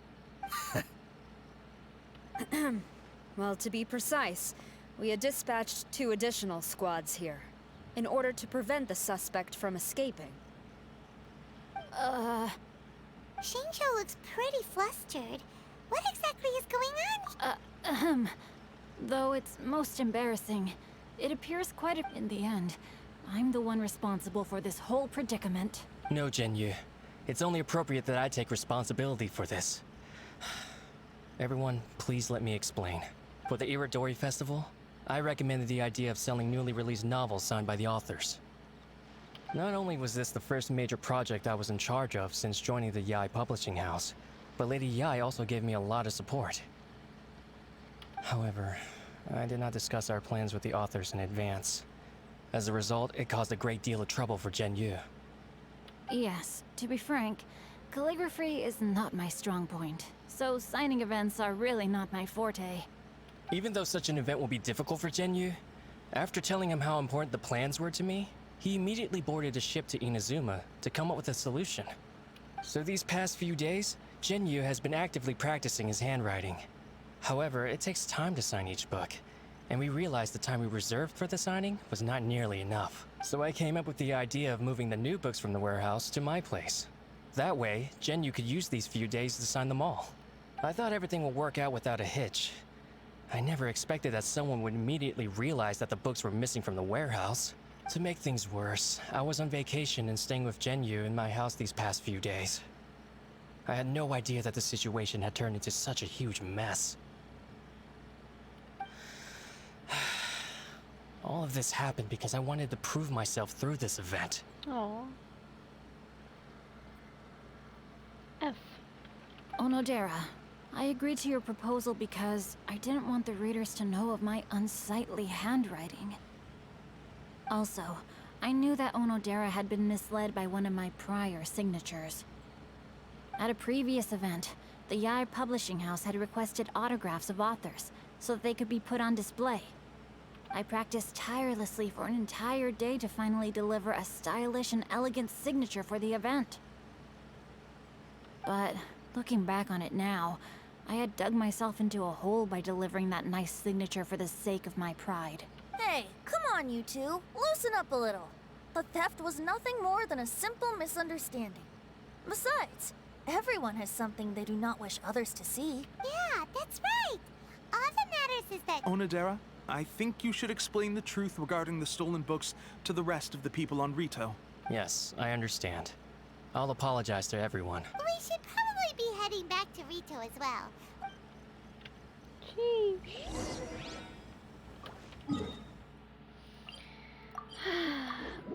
Well, to be precise, we had dispatched 2 additional squads here, in order to prevent the suspect from escaping. Shinjo looks pretty flustered. What exactly is going on? Though it's most embarrassing, it appears quite in the end, I'm the one responsible for this whole predicament. No, Zhenyu. It's only appropriate that I take responsibility for this. Everyone, please let me explain. For the Iridori Festival, I recommended the idea of selling newly released novels signed by the authors. Not only was this the first major project I was in charge of since joining the Yae publishing house, but Lady Yae also gave me a lot of support. However, I did not discuss our plans with the authors in advance. As a result, it caused a great deal of trouble for Zhenyu. Yes, to be frank, calligraphy is not my strong point, so signing events are really not my forte. Even though such an event will be difficult for Zhenyu, after telling him how important the plans were to me, he immediately boarded a ship to Inazuma to come up with a solution. So these past few days, Zhenyu has been actively practicing his handwriting. However, it takes time to sign each book, and we realized the time we reserved for the signing was not nearly enough. So I came up with the idea of moving the new books from the warehouse to my place. That way, Zhenyu could use these few days to sign them all. I thought everything would work out without a hitch. I never expected that someone would immediately realize that the books were missing from the warehouse. To make things worse, I was on vacation and staying with Zhenyu in my house these past few days. I had no idea that the situation had turned into such a huge mess. All of this happened because I wanted to prove myself through this event. Aww. F. Onodera, I agreed to your proposal because I didn't want the readers to know of my unsightly handwriting. Also, I knew that Onodera had been misled by one of my prior signatures. At a previous event, the Yae publishing house had requested autographs of authors so that they could be put on display. I practiced tirelessly for an entire day to finally deliver a stylish and elegant signature for the event. But looking back on it now, I had dug myself into a hole by delivering that nice signature for the sake of my pride. Hey, come on, you two. Loosen up a little. The theft was nothing more than a simple misunderstanding. Besides, everyone has something they do not wish others to see. Yeah, that's right. All that matters is that... Onodera, I think you should explain the truth regarding the stolen books to the rest of the people on Rito. Yes, I understand. I'll apologize to everyone. We should probably be heading back to Rito as well.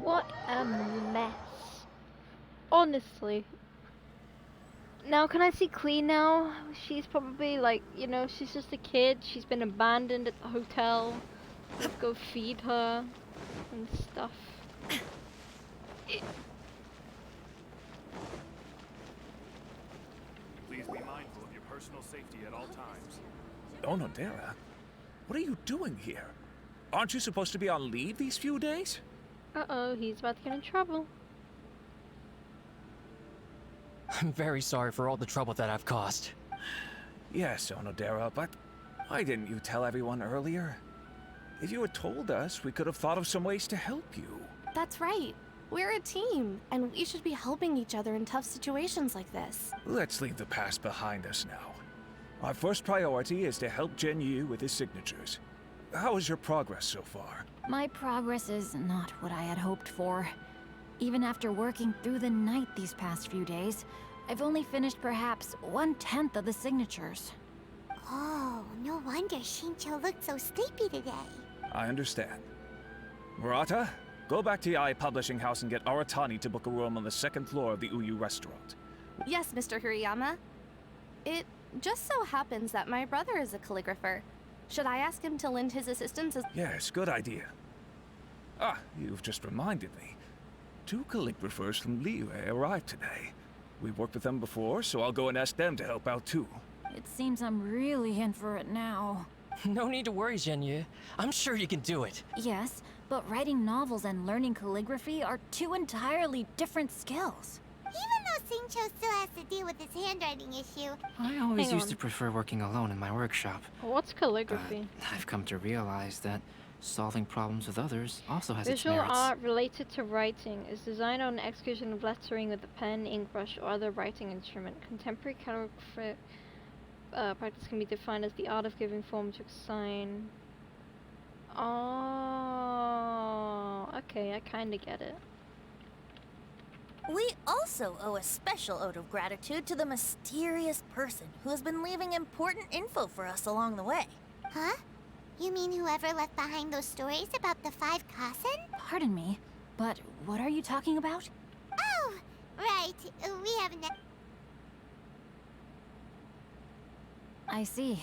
What a mess. Honestly. Now, can I see Clee now? She's probably like, you know, she's just a kid. She's been abandoned at the hotel. Let's go feed her and stuff. Please be mindful of your personal safety at all times. Onodera, what are you doing here? Aren't you supposed to be on leave these few days? Uh-oh, he's about to get in trouble. I'm very sorry for all the trouble that I've caused. Yes, Onodera, but why didn't you tell everyone earlier? If you had told us, we could have thought of some ways to help you. That's right. We're a team, and we should be helping each other in tough situations like this. Let's leave the past behind us now. Our first priority is to help Genyu with his signatures. How is your progress so far? My progress is not what I had hoped for. Even after working through the night these past few days, I've only finished perhaps 1/10 of the signatures. Oh, no wonder Shincho looked so sleepy today. I understand. Murata, go back to Yae Publishing House and get Aratani to book a room on the second floor of the Uyu restaurant. Yes, Mr. Hirayama. It just so happens that my brother is a calligrapher. Should I ask him to lend his assistance as— Yes, good idea. Ah, you've just reminded me. 2 calligraphers from Liyue arrived today. We've worked with them before, so I'll go and ask them to help out too. It seems I'm really in for it now. No need to worry, Genyu. I'm sure you can do it. Yes, but writing novels and learning calligraphy are 2 entirely different skills. Even though Shincho still has to deal with his handwriting issue. I always used to prefer working alone in my workshop. What's calligraphy? I've come to realize that solving problems with others also has its Visual merits. art related to writing is designed on execution of lettering with a pen, ink brush, or other writing instrument. Contemporary calligraphy practice can be defined as the art of giving form to a sign. Oh, okay, I kinda get it. We also owe a special ode of gratitude to the mysterious person who has been leaving important info for us along the way. Huh? You mean whoever left behind those stories about the 5 Kasen? Pardon me, but what are you talking about? Oh, right. We haven't... I see.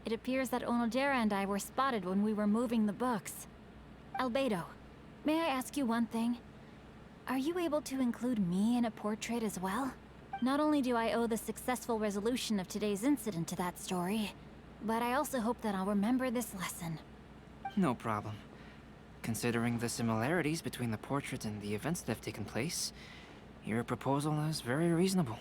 It appears that Onodera and I were spotted when we were moving the books. Albedo, may I ask you one thing? Are you able to include me in a portrait as well? Not only do I owe the successful resolution of today's incident to that story, but I also hope that I'll remember this lesson. No problem. Considering the similarities between the portrait and the events that have taken place, your proposal is very reasonable.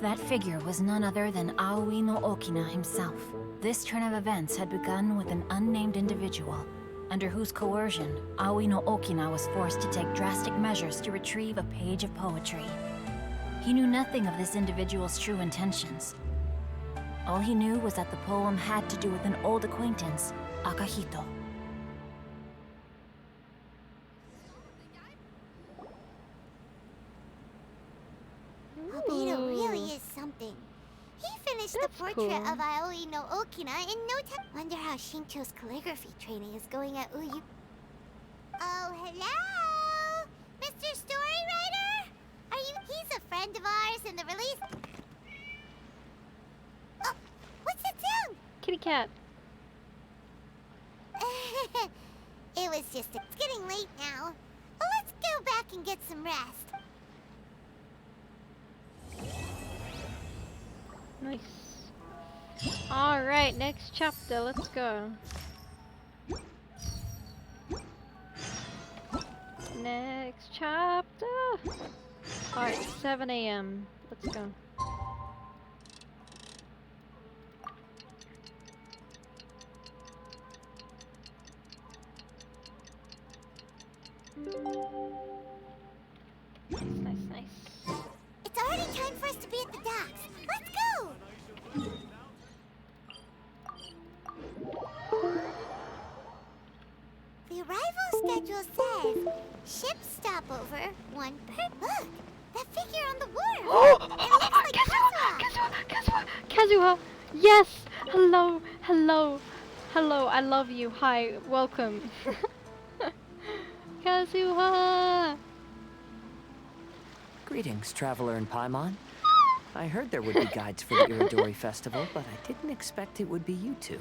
That figure was none other than Aoi no Okina himself. This turn of events had begun with an unnamed individual, under whose coercion, Aoi no Okina was forced to take drastic measures to retrieve a page of poetry. He knew nothing of this individual's true intentions. All he knew was that the poem had to do with an old acquaintance, Akahito. Albedo really is something. He finished the portrait cool. of Aoi no Okina in no time. Wonder how Shincho's calligraphy training is going at Uyu. Oh, hello? Mr. Storywriter? Are you... He's a friend of ours in the release... Oh, what's that sound? Kitty cat. It was just... It's getting late now. Well, let's go back and get some rest. Nice. Alright, next chapter, let's go. Next chapter! Alright, 7 AM. Let's go. Nice, nice. It's already time for us to be at the docks. Let's go! The arrival schedule says ship stopover 1 per... Look! That figure on the water! Oh! It looks like Kazuha! Kazuha! Yes! Hello! Hello! Hello, I love you. Hi, welcome. Kazuha! Greetings, traveler in Paimon. I heard there would be guides for the Iridori Festival, but I didn't expect it would be you two.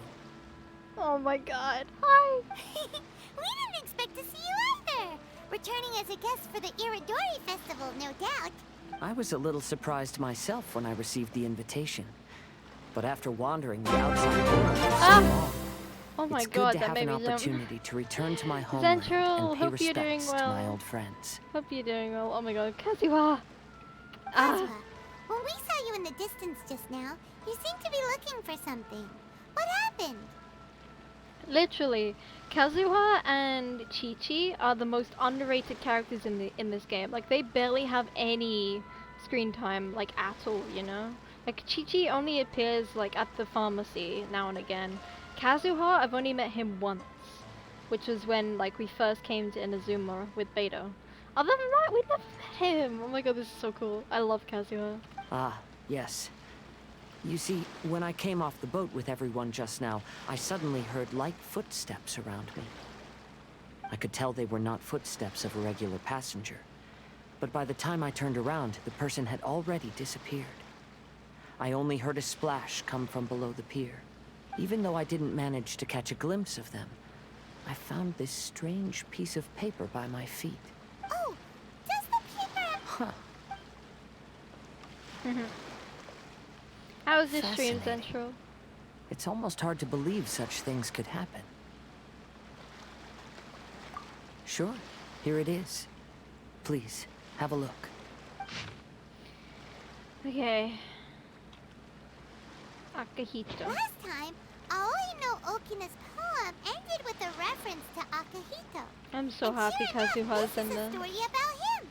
Oh my god. Hi! We didn't expect to see you either! Returning as a guest for the Iridori Festival, no doubt. I was a little surprised myself when I received the invitation. But after wandering the outside world for so long, Oh my It's good god, to that have made an me jump. opportunity to return to my homeland Zentril, and pay hope you're doing respects to my well. old friends. Hope you're doing well. Oh my god, Kazuha! Ah. Kazuha, when we saw you in the distance just now, you seemed to be looking for something. What happened? Literally, Kazuha and Chi-Chi are the most underrated characters in this game. Like, they barely have any screen time, like, at all, you know? Like, Chi-Chi only appears, like, at the pharmacy now and again. Kazuha, I've only met him once, which was when, like, we first came to Inazuma with Beto. Other than that, we never met him! Oh my god, this is so cool. I love Kazuha. Ah, yes. You see, when I came off the boat with everyone just now, I suddenly heard light footsteps around me. I could tell they were not footsteps of a regular passenger. But by the time I turned around, the person had already disappeared. I only heard a splash come from below the pier. Even though I didn't manage to catch a glimpse of them, I found this strange piece of paper by my feet. Oh, does the paper... Huh. How was this stream, Fascinating. Central? It's almost hard to believe such things could happen. Sure, here it is. Please, have a look. Okay. Akihito. Last time, Aoi no Okina's poem ended with a reference to Akihito. I'm so And happy sure enough, Kazuha's this in is a the... story about him.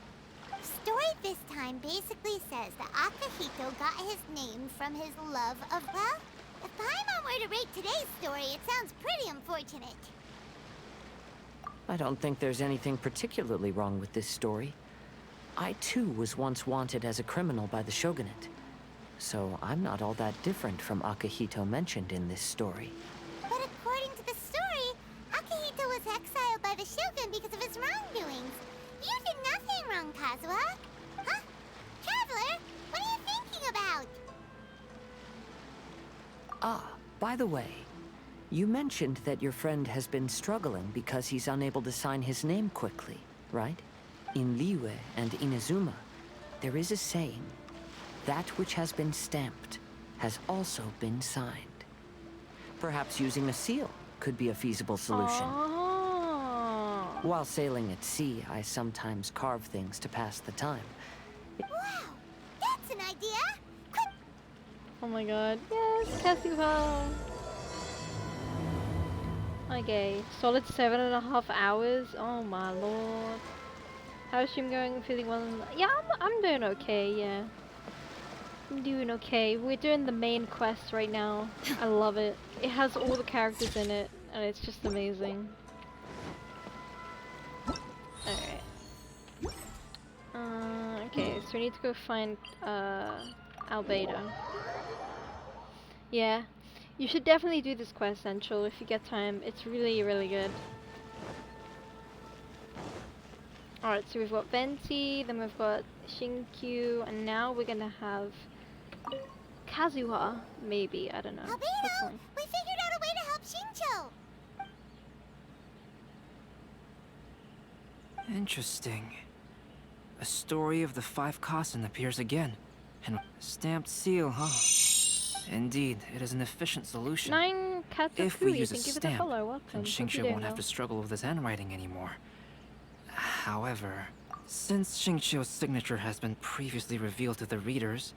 The story this time basically says that Akihito got his name from his love of, well, if Paimon were to rate today's story, it sounds pretty unfortunate. I don't think there's anything particularly wrong with this story. I too was once wanted as a criminal by the shogunate. So I'm not all that different from Akihito mentioned in this story. But according to the story, Akihito was exiled by the shogun because of his wrongdoings. You did nothing wrong, Kazuha. Huh? Traveler, what are you thinking about? Ah, by the way, you mentioned that your friend has been struggling because he's unable to sign his name quickly, right? In Liyue and Inazuma, there is a saying, that which has been stamped has also been signed. Perhaps using a seal could be a feasible solution. Oh. While sailing at sea, I sometimes carve things to pass the time. Wow, that's an idea. Oh my god. Yes, Kazuha! Okay, solid 7.5 hours. Oh my lord. How's stream going? Feeling well? Yeah, I'm doing okay, yeah. I'm doing okay. We're doing the main quest right now. I love it. It has all the characters in it, and it's just amazing. Alright. Okay, so we need to go find, Albedo. Yeah. You should definitely do this quest, Central, if you get time. It's really, really good. Alright, so we've got Venti, then we've got Shinkyu, and now we're gonna have Kazuha, maybe, I don't know. Albedo, Hopefully. we figured out a way to help Shincho. Interesting. A story of the 5 Kasen appears again. And a stamped seal, huh? Indeed, it is an efficient solution. 9 If we Katakuri, use a thank you for the stamp, follow, welcome. then Hope you're Xingqiu doing won't have well. to struggle with his handwriting anymore. However, since Xingqiu's signature has been previously revealed to the readers,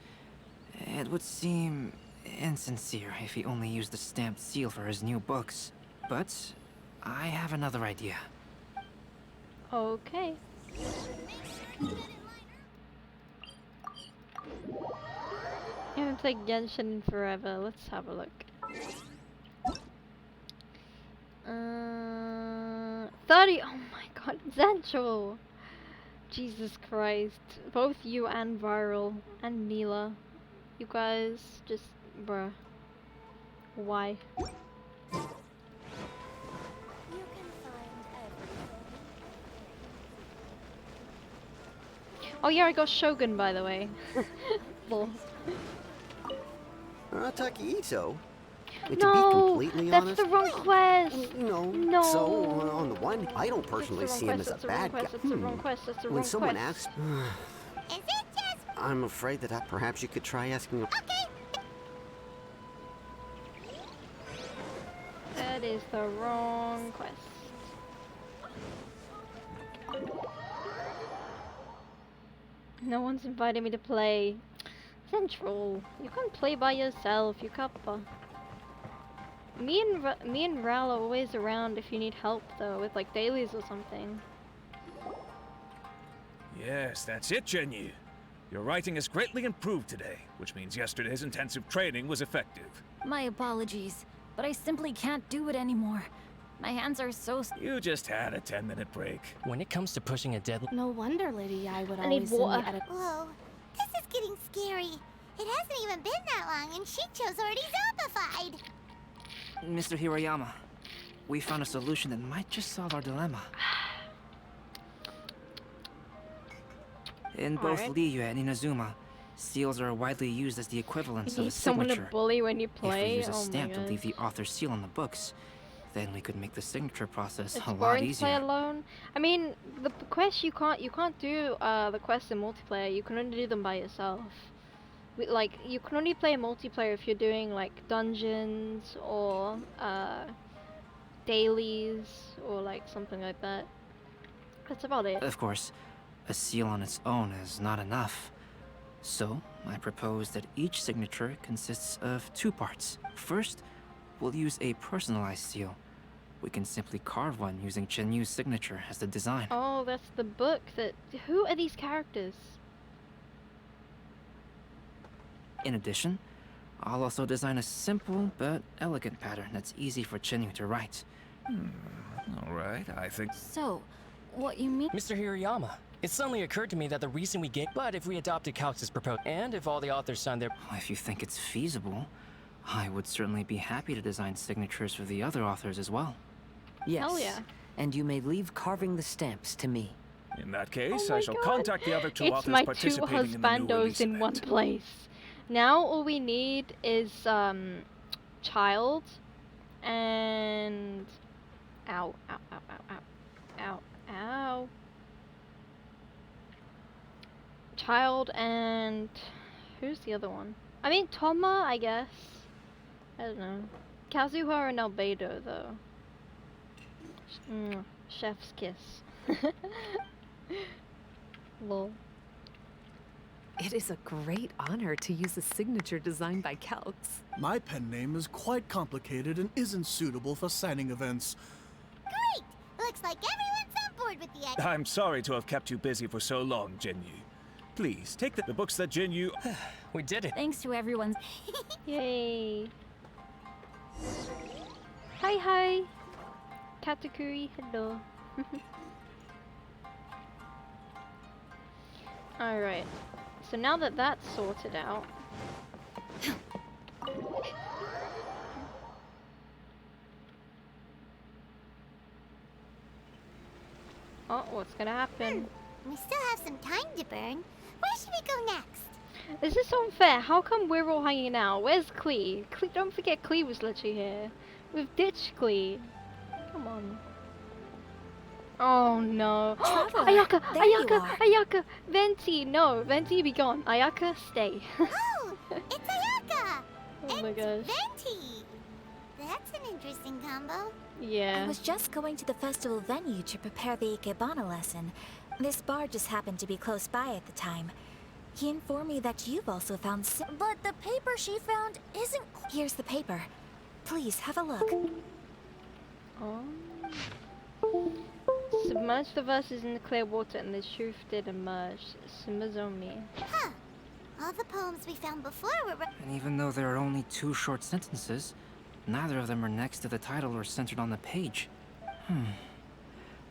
it would seem insincere if he only used the stamped seal for his new books. But I have another idea. Okay. I haven't played Genshin in forever. Let's have a look. 30. Oh my god, Zencho! Jesus Christ. Both you and Viral and Mila. You guys just, bruh. Why? Oh yeah, I got Shogun by the way. Lol. Takahito? To be No, completely that's honest, the wrong quest. no. No. So, on the one, I don't personally That's the see wrong him as quest, a that's the wrong bad guy. quest, that's the wrong quest, that's the When wrong someone quest. asks, I'm afraid that perhaps you could try asking. That is the wrong quest. No one's invited me to play. Central, you can play by yourself, you cuppa. Me and Ral are always around if you need help though, with like dailies or something. Yes, that's it, Genyu. Your writing has greatly improved today, which means yesterday's intensive training was effective. My apologies, but I simply can't do it anymore. My hands are so... You just had a 10-minute break. When it comes to pushing a deadline... No wonder Lady I would I need always send water. the edit. Whoa, this is getting scary. It hasn't even been that long and Shicho's already zombified. Mr. Hiroyama, we found a solution that might just solve our dilemma. In both Alright. Liyue and Inazuma, seals are widely used as the equivalents You of a need someone to signature. bully when you If we play. use a Oh my stamp to god. leave the author's seal on the books, then we could make the signature process It's a lot boring to play easier. alone. I mean, the quest you can't do the quests in multiplayer. You can only do them by yourself. Like you can only play multiplayer if you're doing like dungeons or dailies or like something like that. That's about it. Of course, a seal on its own is not enough. So, I propose that each signature consists of 2 parts. First, we'll use a personalized seal. We can simply carve one using Chenyu's signature as the design. Oh, that's the book that... Who are these characters? In addition, I'll also design a simple but elegant pattern that's easy for Chenyu to write. All right, I think... So, what you mean? Mr. Hirayama, it suddenly occurred to me that the reason we gave... But if we adopted Calx's proposal, and if all the authors signed their... If you think it's feasible, I would certainly be happy to design signatures for the other authors as well. Yes. Hell yeah. And you may leave carving the stamps to me. In that case, Oh I my shall God. contact the other 2 It's authors my 2 participating in the new husbandos release in one event. place. Now all we need is child and ow ow ow ow ow ow ow. Child and who's the other one? I mean Toma, I guess. I don't know. Kazuha and Albedo though. Chef's kiss. Lol. It is a great honor to use a signature designed by Calx. My pen name is quite complicated and isn't suitable for signing events. Great! Looks like everyone's on board with the idea. I'm sorry to have kept you busy for so long, Genyu. Please, take the books that Genyu... We did it. Thanks to everyone's... Yay. Hi hi. Katakuri, hello. Alright. So now that that's sorted out. Oh, what's gonna happen? We still have some time to burn. Where should we go next? Is this unfair? How come we're all hanging out? Where's Klee? Don't forget Klee was literally here. We've ditched Klee. Come on. Oh no. Traveler, Ayaka! there you Ayaka! are. Ayaka! Venti! No! Venti, be gone. Ayaka, stay. Oh, it's Ayaka! Oh my gosh. Venti! That's an interesting combo. Yeah. I was just going to the festival venue to prepare the Ikebana lesson. This bar just happened to be close by at the time. He informed me that you've also found But the paper she found isn't... Here's the paper. Please, have a look. Oh. Submerged the verses in the clear water and the truth did emerge. Sumazomi. Huh. All the poems we found before were... And even though there are only 2 short sentences, neither of them are next to the title or centered on the page.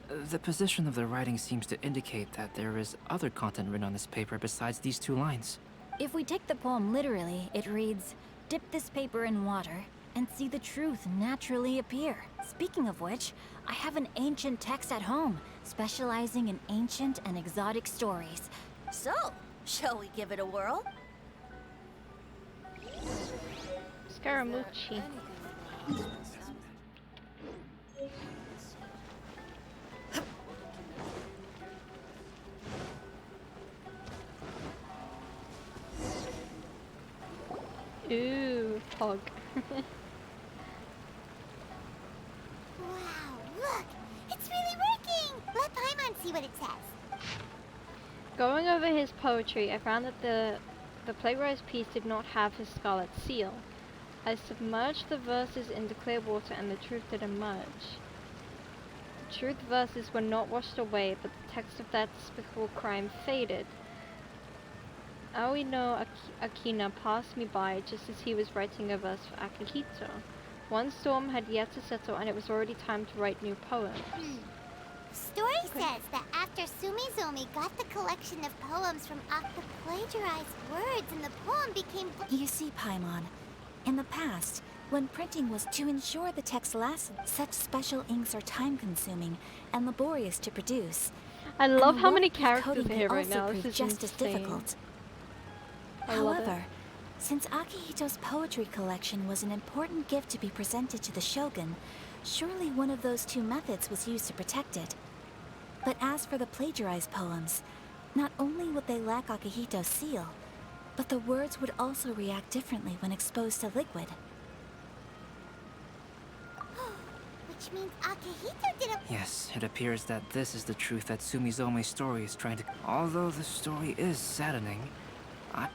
The position of the writing seems to indicate that there is other content written on this paper besides these 2 lines. If we take the poem literally, it reads, "Dip this paper in water and see the truth naturally appear." Speaking of which, I have an ancient text at home, specializing in ancient and exotic stories. So, shall we give it a whirl? Scaramucci. Ooh, pog. see what it says. Going over his poetry, I found that the plagiarized piece did not have his scarlet seal. I submerged the verses into clear water and the truth did emerge. The truth verses were not washed away, but the text of that despicable crime faded. Aoi no Akina passed me by just as he was writing a verse for Akihito. One storm had yet to settle and it was already time to write new poems. The story says that after Sumizomi got the collection of poems from Akka plagiarized words and the poem became... You see, Paimon, in the past, when printing was to ensure the text lasted, such special inks are time-consuming and laborious to produce. I love how many waterproof characters coating are here can right also now. prove This is just as insane. difficult. I love it. However, since Akihito's poetry collection was an important gift to be presented to the Shogun, surely one of those two methods was used to protect it. But as for the plagiarized poems, not only would they lack Akihito's seal, but the words would also react differently when exposed to liquid. Which means Akihito did a... Yes, it appears that this is the truth that Sumizome's story is trying to... Although the story is saddening,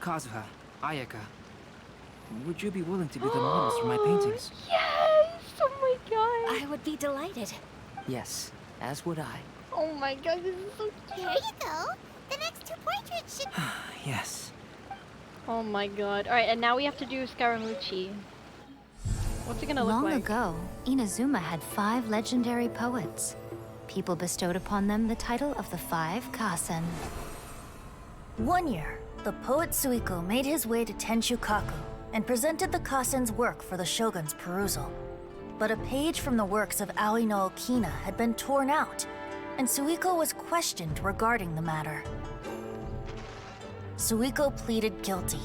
Kazuha, Ayaka, would you be willing to be the models for my paintings? Yes! Oh my god! I would be delighted. Yes, as would I. Oh my god, this is so cute! There you go! The next two portraits should... Yes. Oh my god. Alright, and now we have to do Scaramucci. What's it gonna look Long like? ago, Inazuma had 5 legendary poets. People bestowed upon them the title of the 5 Kasen. One year, the poet Suiko made his way to Tenshukaku and presented the Kasen's work for the shogun's perusal. But a page from the works of Aoi no Okina had been torn out, and Suiko was questioned regarding the matter. Suiko pleaded guilty.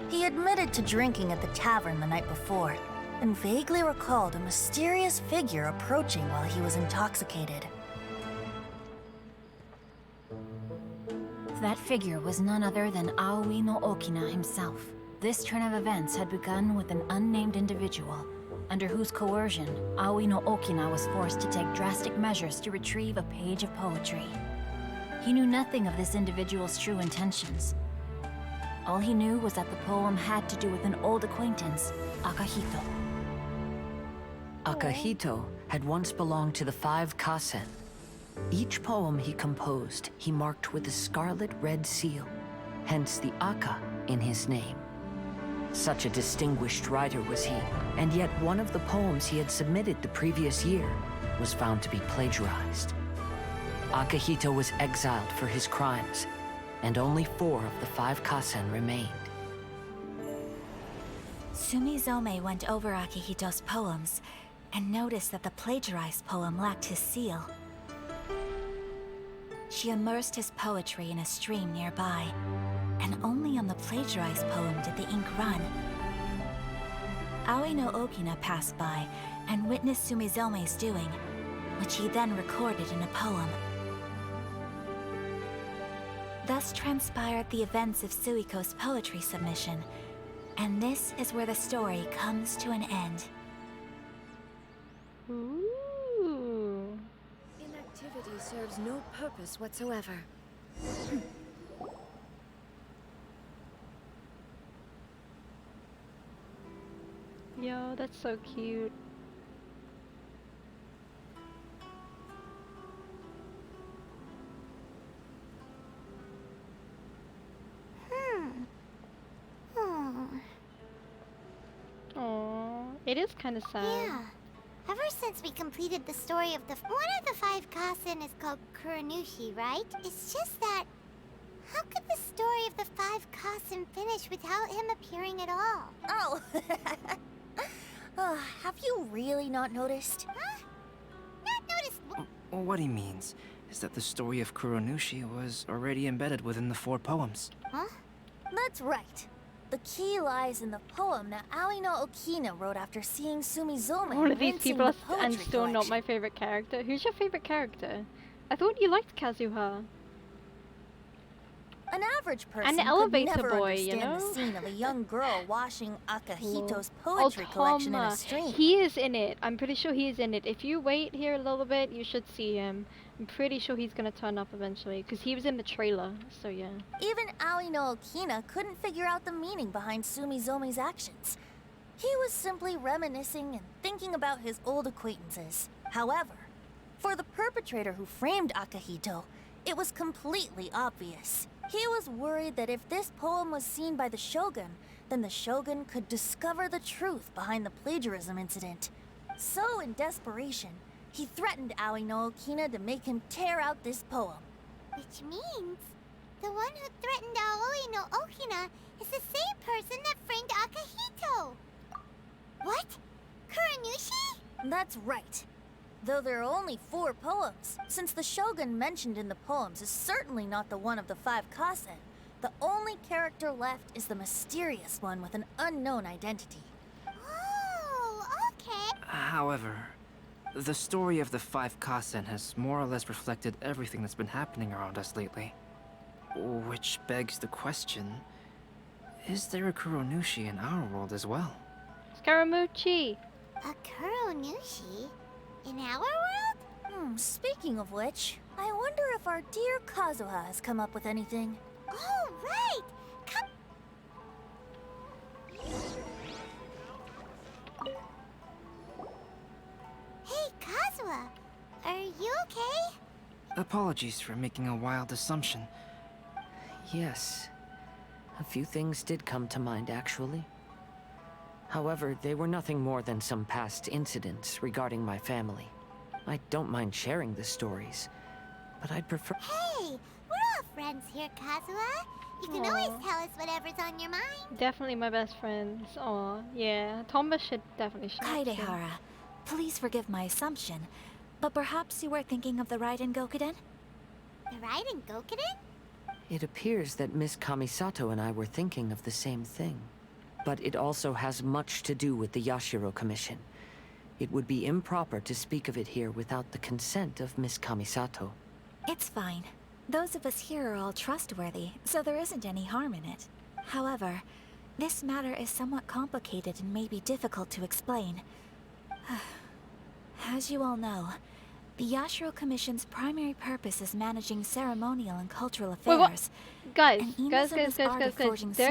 He admitted to drinking at the tavern the night before, and vaguely recalled a mysterious figure approaching while he was intoxicated. That figure was none other than Aoi no Okina himself. This turn of events had begun with an unnamed individual, under whose coercion, Aoi no Okina was forced to take drastic measures to retrieve a page of poetry. He knew nothing of this individual's true intentions. All he knew was that the poem had to do with an old acquaintance, Akihito. Akihito had once belonged to the 5 Kasen. Each poem he composed, he marked with a scarlet red seal, hence the Aka in his name. Such a distinguished writer was he, and yet one of the poems he had submitted the previous year was found to be plagiarized. Akihito was exiled for his crimes, and only 4 of the 5 Kasen remained. Sumizome went over Akihito's poems and noticed that the plagiarized poem lacked his seal. She immersed his poetry in a stream nearby, and only on the plagiarized poem did the ink run. Aoi no Okina passed by and witnessed Sumizome's doing, which he then recorded in a poem. Thus transpired the events of Suiko's poetry submission, and this is where the story comes to an end. Ooh. Inactivity serves no purpose whatsoever. Yo, that's so cute. Aww, it is kind of sad. Yeah. Ever since we completed the story of the... One of the 5 Kasen is called Kuranushi, right? It's just that... How could the story of the 5 Kasen finish without him appearing at all? Oh! Have you really not noticed? Huh? Not noticed... Well, what he means is that the story of Kuronushi was already embedded within the 4 poems. Huh? That's right. The key lies in the poem that Aoi no Okina wrote after seeing Sumizome One of these rinsing people the are and poetry still not collection. my favorite character. Who's your favorite character? I thought you liked Kazuha. An average person And the could elevator never boy, you understand know? the scene of a young girl washing Akihito's Oh, poetry collection in a Toma. stream. He is in it. I'm pretty sure he is in it. If you wait here a little bit, you should see him. I'm pretty sure he's gonna turn up eventually, because he was in the trailer, so yeah. Even Aoi no Okina couldn't figure out the meaning behind Sumizomi's actions. He was simply reminiscing and thinking about his old acquaintances. However, for the perpetrator who framed Akihito, it was completely obvious. He was worried that if this poem was seen by the Shogun, then the Shogun could discover the truth behind the plagiarism incident. So, in desperation, he threatened Aoi no Okina to make him tear out this poem. Which means the one who threatened Aoi no Okina is the same person that framed Akihito. What? Kuranushi? That's right. Though there are only 4 poems, since the Shogun mentioned in the poems is certainly not the one of the 5 Kasen, the only character left is the mysterious one with an unknown identity. Oh, okay. However, the story of the 5 Kasen has more or less reflected everything that's been happening around us lately. Which begs the question, is there a Kuronushi in our world as well? Scaramucci! A Kuranushi? In our world? Speaking of which, I wonder if our dear Kazuha has come up with anything. Oh, right! Come. Hey, Kazuha! Are you okay? Apologies for making a wild assumption. Yes. A few things did come to mind, actually. However, they were nothing more than some past incidents regarding my family. I don't mind sharing the stories, but I'd prefer— Hey, we're all friends here, Kazuha. You can always tell us whatever's on your mind. Definitely my best friends. Aw, yeah. Tomba should definitely share. Kaidehara, please forgive my assumption, but perhaps you were thinking of the Raiden Gokuden? The Raiden Gokuden? It appears that Miss Kamisato and I were thinking of the same thing. But it also has much to do with the Yashiro Commission. It would be improper to speak of it here without the consent of Miss Kamisato. It's fine. Those of us here are all trustworthy, so there isn't any harm in it. However, this matter is somewhat complicated and may be difficult to explain. As you all know, the Yashiro Commission's primary purpose is managing ceremonial and cultural affairs. Wait, what? Guys, and guys, there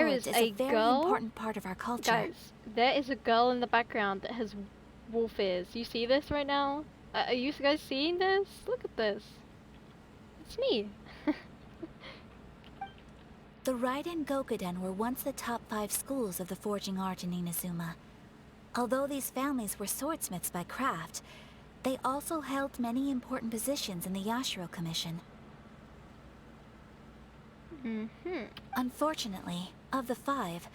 is a very girl. important part of our culture. Guys, there is a girl in the background that has wolf ears. You see this right now? Are you guys seeing this? Look at this. It's me. The Raiden Gokuden were once the top 5 schools of the forging art in Inazuma. Although these families were swordsmiths by craft, they also held many important positions in the Yashiro Commission. Unfortunately, of the 5,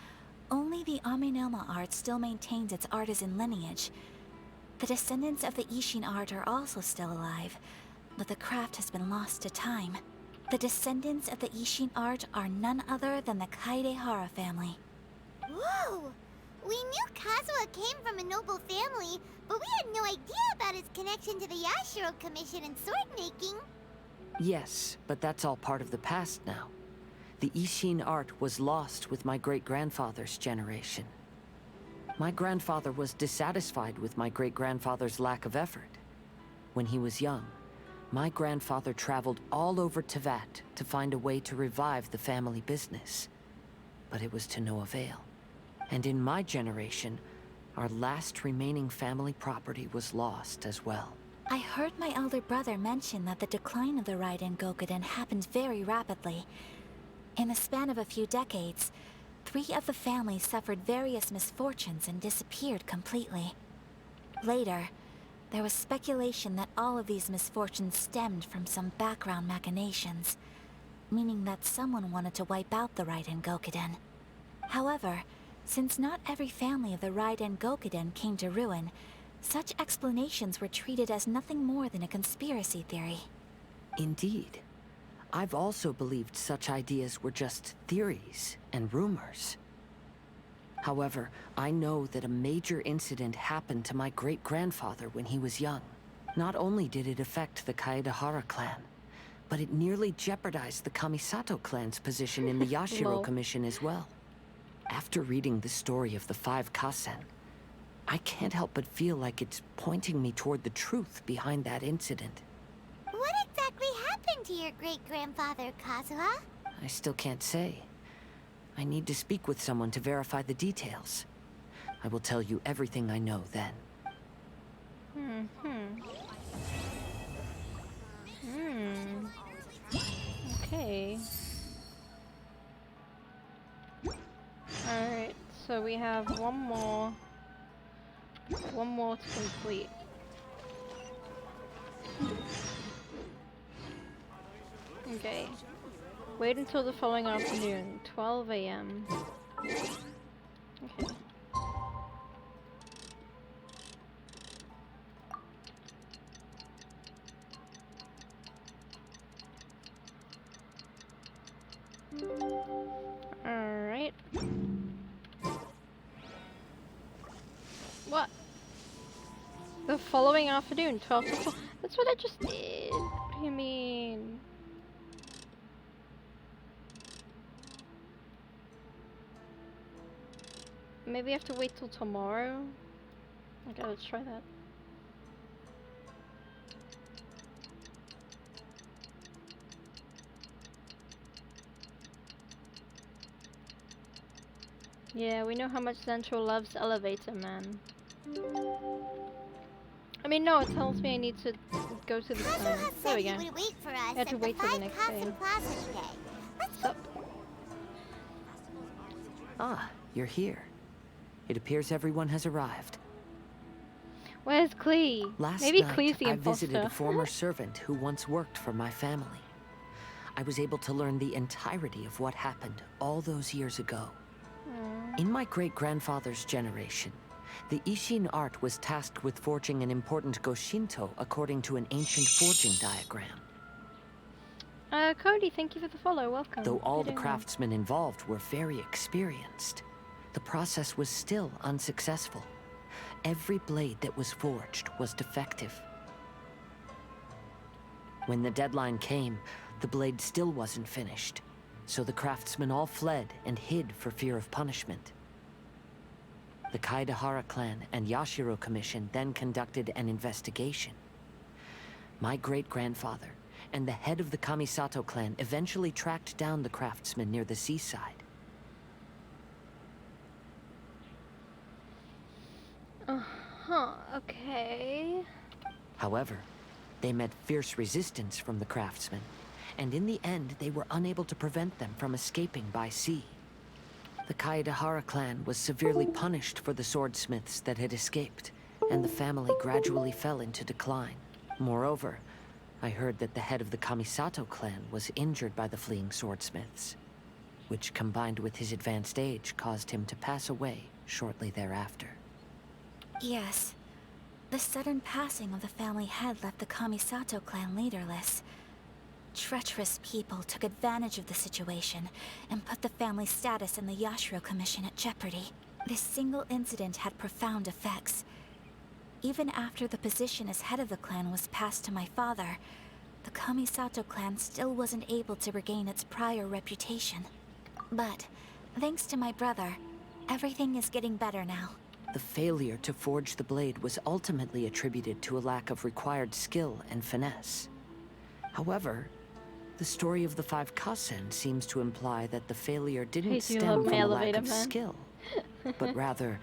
only the Aminoma art still maintains its artisan lineage. The descendants of the Ishin art are also still alive, but the craft has been lost to time. The descendants of the Ishin art are none other than the Kaidehara family. Whoa! We knew Kazuha came from a noble family, but we had no idea about his connection to the Yashiro Commission and sword making. Yes, but that's all part of the past now. The Ishin art was lost with my great-grandfather's generation. My grandfather was dissatisfied with my great-grandfather's lack of effort. When he was young, my grandfather traveled all over Tevat to find a way to revive the family business. But it was to no avail. And in my generation, our last remaining family property was lost as well. I heard my elder brother mention that the decline of the Raiden Gokuden happened very rapidly. In the span of a few decades, 3 of the families suffered various misfortunes and disappeared completely. Later, there was speculation that all of these misfortunes stemmed from some background machinations, meaning that someone wanted to wipe out the Raiden Gokuden. However, since not every family of the Raiden Gokuden came to ruin, such explanations were treated as nothing more than a conspiracy theory. Indeed. I've also believed such ideas were just theories and rumors. However, I know that a major incident happened to my great-grandfather when he was young. Not only did it affect the Kaedehara clan, but it nearly jeopardized the Kamisato clan's position in the Yashiro Commission as well. After reading the story of the 5 Kasen, I can't help but feel like it's pointing me toward the truth behind that incident. What exactly happened to your great-grandfather, Kazuha? I still can't say. I need to speak with someone to verify the details. I will tell you everything I know then. Okay. Alright, so we have one more to complete. Okay. Wait until the following afternoon, 12 a.m. Okay. Alright. What? The following afternoon, 12 to 4. That's what I just did. What do you mean? Maybe I have to wait till tomorrow? Okay, let's try that. Yeah, we know how much Central loves Elevator Man. I mean, no, it tells me I need to go to the there we go. Would wait for us I had to at wait the till the 5 next Castle day. Plaza today. Let's Sup? Ah, you're here. It appears everyone has arrived. Where's Klee? Last Maybe night, Klee's the I imposter. visited a former servant who once worked for my family. I was able to learn the entirety of what happened all those years ago. In my great-grandfather's generation, the Ishin art was tasked with forging an important Goshinto according to an ancient forging diagram. Cody, thank you for the follow. Welcome. Though all You're the doing well. craftsmen involved were very experienced, the process was still unsuccessful. Every blade that was forged was defective. When the deadline came, the blade still wasn't finished, so the craftsmen all fled and hid for fear of punishment. The Kaidahara clan and Yashiro Commission then conducted an investigation. My great-grandfather and the head of the Kamisato clan eventually tracked down the craftsmen near the seaside. Okay. However, they met fierce resistance from the craftsmen, and in the end they were unable to prevent them from escaping by sea. The Kaidahara clan was severely punished for the swordsmiths that had escaped, and the family gradually fell into decline. Moreover, I heard that the head of the Kamisato clan was injured by the fleeing swordsmiths, which combined with his advanced age caused him to pass away shortly thereafter. Yes. The sudden passing of the family head left the Kamisato clan leaderless. Treacherous people took advantage of the situation and put the family's status in the Yashiro Commission at jeopardy. This single incident had profound effects. Even after the position as head of the clan was passed to my father, the Kamisato clan still wasn't able to regain its prior reputation. But, thanks to my brother, everything is getting better now. The failure to forge the blade was ultimately attributed to a lack of required skill and finesse. However, the story of the 5 Kasen seems to imply that the failure didn't stem from a lack of skill, but rather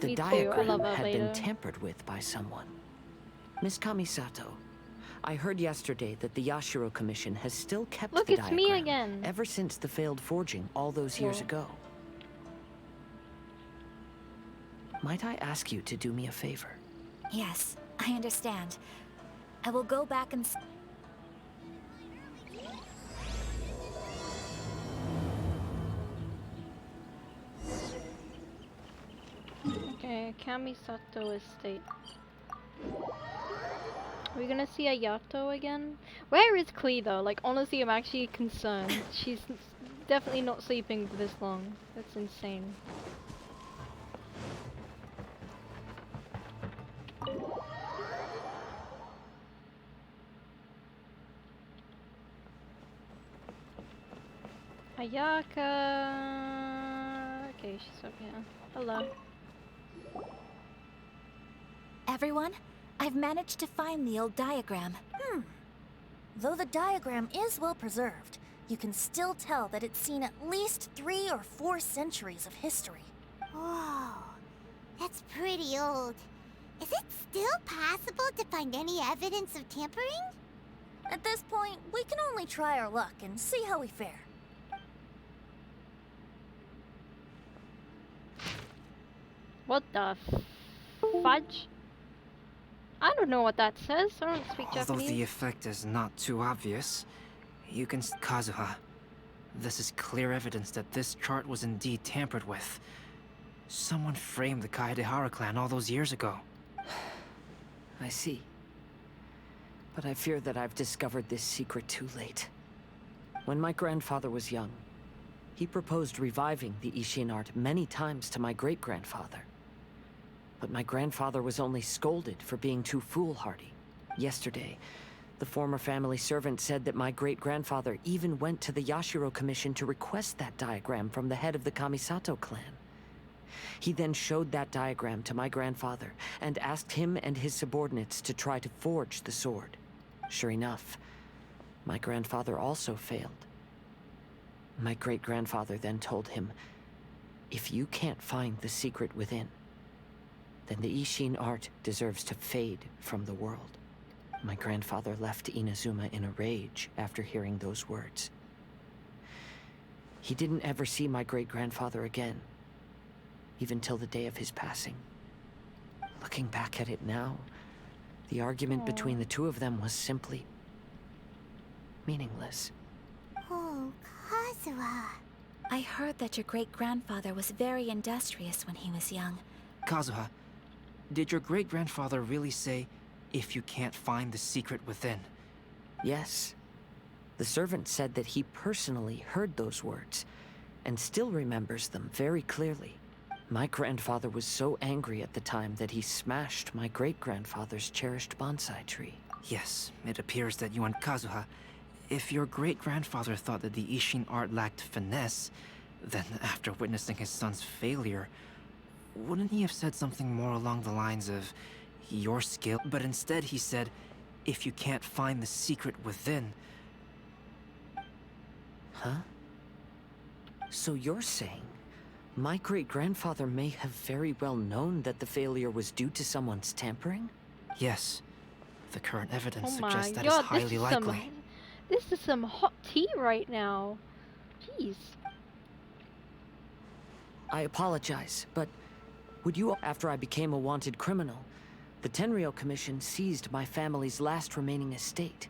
the diagram had been tampered with by someone. Miss Kamisato, I heard yesterday that the Yashiro Commission has still kept the diagram me again. ever since the failed forging all those years ago. Might I ask you to do me a favor? Yes, I understand. I will go back and... Okay, Kamisato Estate. Are we gonna see a Yato again? Where is Klee though? Like, honestly, I'm actually concerned. She's definitely not sleeping this long. That's insane. Ayaka. Okay, she's up here. Hello. Everyone, I've managed to find the old diagram. Though the diagram is well preserved, you can still tell that it's seen at least 3 or 4 centuries of history. Whoa, that's pretty old. Is it still possible to find any evidence of tampering? At this point, we can only try our luck and see how we fare. What the fudge? I don't know what that says. I don't speak Although Japanese. the effect is not too obvious, you can... Kazuha, this is clear evidence that this chart was indeed tampered with. Someone framed the Kaedehara clan all those years ago. I see. But I fear that I've discovered this secret too late. When my grandfather was young, he proposed reviving the Ishin art many times to my great-grandfather. But my grandfather was only scolded for being too foolhardy. Yesterday, the former family servant said that my great-grandfather even went to the Yashiro Commission to request that diagram from the head of the Kamisato clan. He then showed that diagram to my grandfather and asked him and his subordinates to try to forge the sword. Sure enough, my grandfather also failed. My great-grandfather then told him, if you can't find the secret within, then the Ishin art deserves to fade from the world. My grandfather left Inazuma in a rage after hearing those words. He didn't ever see my great-grandfather again, even till the day of his passing. Looking back at it now, the argument between the two of them was simply meaningless. Oh, Kazuha. I heard that your great-grandfather was very industrious when he was young. Kazuha, did your great-grandfather really say, if you can't find the secret within? Yes. The servant said that he personally heard those words, and still remembers them very clearly. My grandfather was so angry at the time that he smashed my great-grandfather's cherished bonsai tree. Yes, it appears that you and Kazuha, if your great-grandfather thought that the Ishin art lacked finesse, then after witnessing his son's failure, wouldn't he have said something more along the lines of, your skill? But instead he said, if you can't find the secret within. Huh? So you're saying my great-grandfather may have very well known that the failure was due to someone's tampering? Yes. The current evidence Oh my suggests that god, is highly likely. This is some hot tea right now. Jeez. I apologize, but would you, after I became a wanted criminal, the Tenryou Commission seized my family's last remaining estate,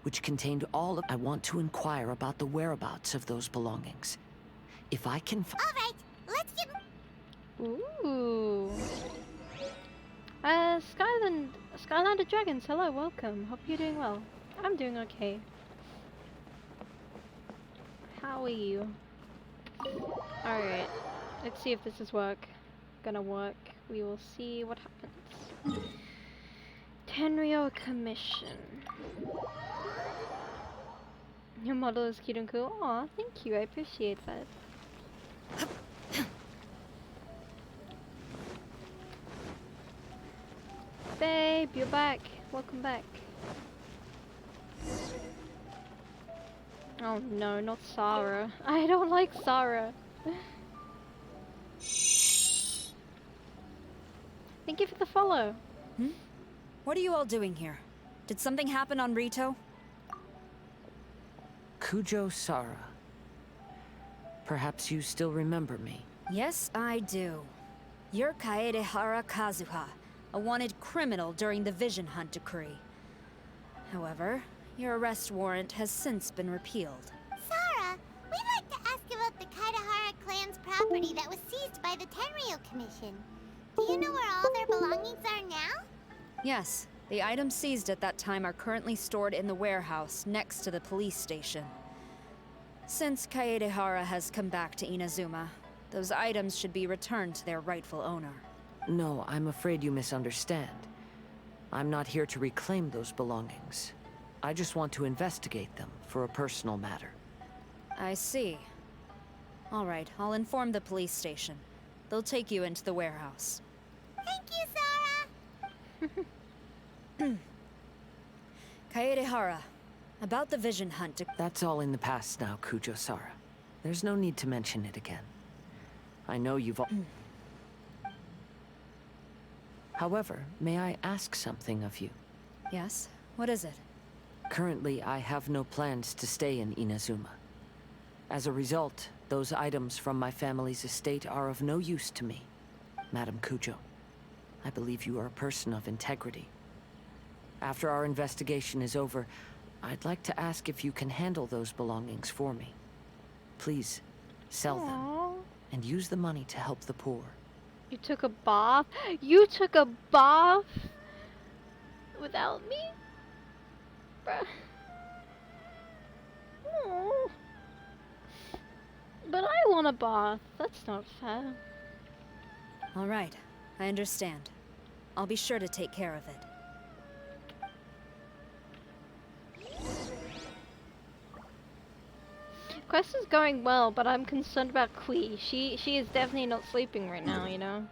which contained all of... I want to inquire about the whereabouts of those belongings. If I can... All right, let's get... Ooh. Skylander Dragons, hello, welcome. Hope you're doing well. I'm doing okay. How are you? Alright, let's see if this is gonna work. We will see what happens. Tenryou Commission. Your model is cute and cool. Aw, thank you, I appreciate that. Babe, you're back. Welcome back. Oh no, not Sarah. I don't like Sarah. Thank you for the follow. What are you all doing here? Did something happen on Rito? Kujo Sara. Perhaps you still remember me. Yes, I do. You're Kaedehara Kazuha, a wanted criminal during the Vision Hunt decree. However, your arrest warrant has since been repealed. Sarah, we'd like to ask about the Kaedehara clan's property that was seized by the Tenryou Commission. Do you know where all their belongings are now? Yes, the items seized at that time are currently stored in the warehouse next to the police station. Since Kaedehara has come back to Inazuma, those items should be returned to their rightful owner. No, I'm afraid you misunderstand. I'm not here to reclaim those belongings. I just want to investigate them for a personal matter. I see. All right, I'll inform the police station. They'll take you into the warehouse. Thank you, Sarah! Kaedehara, About the vision hunt. That's all in the past now, Kujo-Sara. There's no need to mention it again. I know you've all... However, may I ask something of you? Yes? What is it? Currently, I have no plans to stay in Inazuma. As a result, those items from my family's estate are of no use to me. Madam Kujo, I believe you are a person of integrity. After our investigation is over, I'd like to ask if you can handle those belongings for me. Please, sell them, and use the money to help the poor. You took a bath? You took a bath without me? Bruh. Aw. But I want a bath. That's not fair. All right, I understand. I'll be sure to take care of it. Quest is going well, but I'm concerned about Klee. She is definitely not sleeping right now, you know?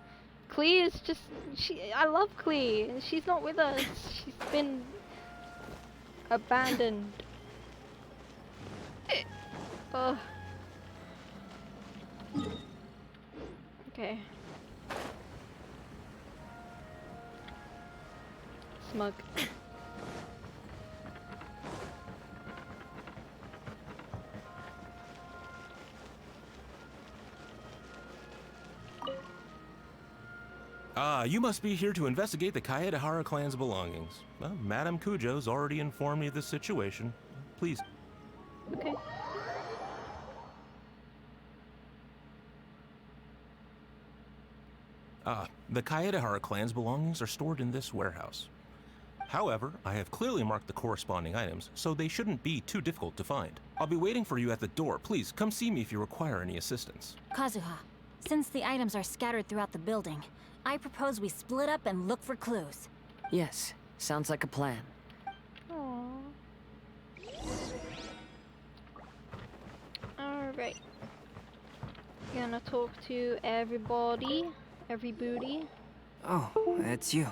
Klee is just... I love Klee. She's not with us. She's been... abandoned. Ugh. Okay. Smug. You must be here to investigate the Kaedehara clan's belongings. Well, Madame Kujo's already informed me of the situation. Please. Okay. The Kaedehara clan's belongings are stored in this warehouse. However, I have clearly marked the corresponding items, so they shouldn't be too difficult to find. I'll be waiting for you at the door. Please, come see me if you require any assistance. Kazuha, since the items are scattered throughout the building, I propose we split up and look for clues. Yes, sounds like a plan. Alright. Gonna talk to everybody. Every booty. Oh, it's you.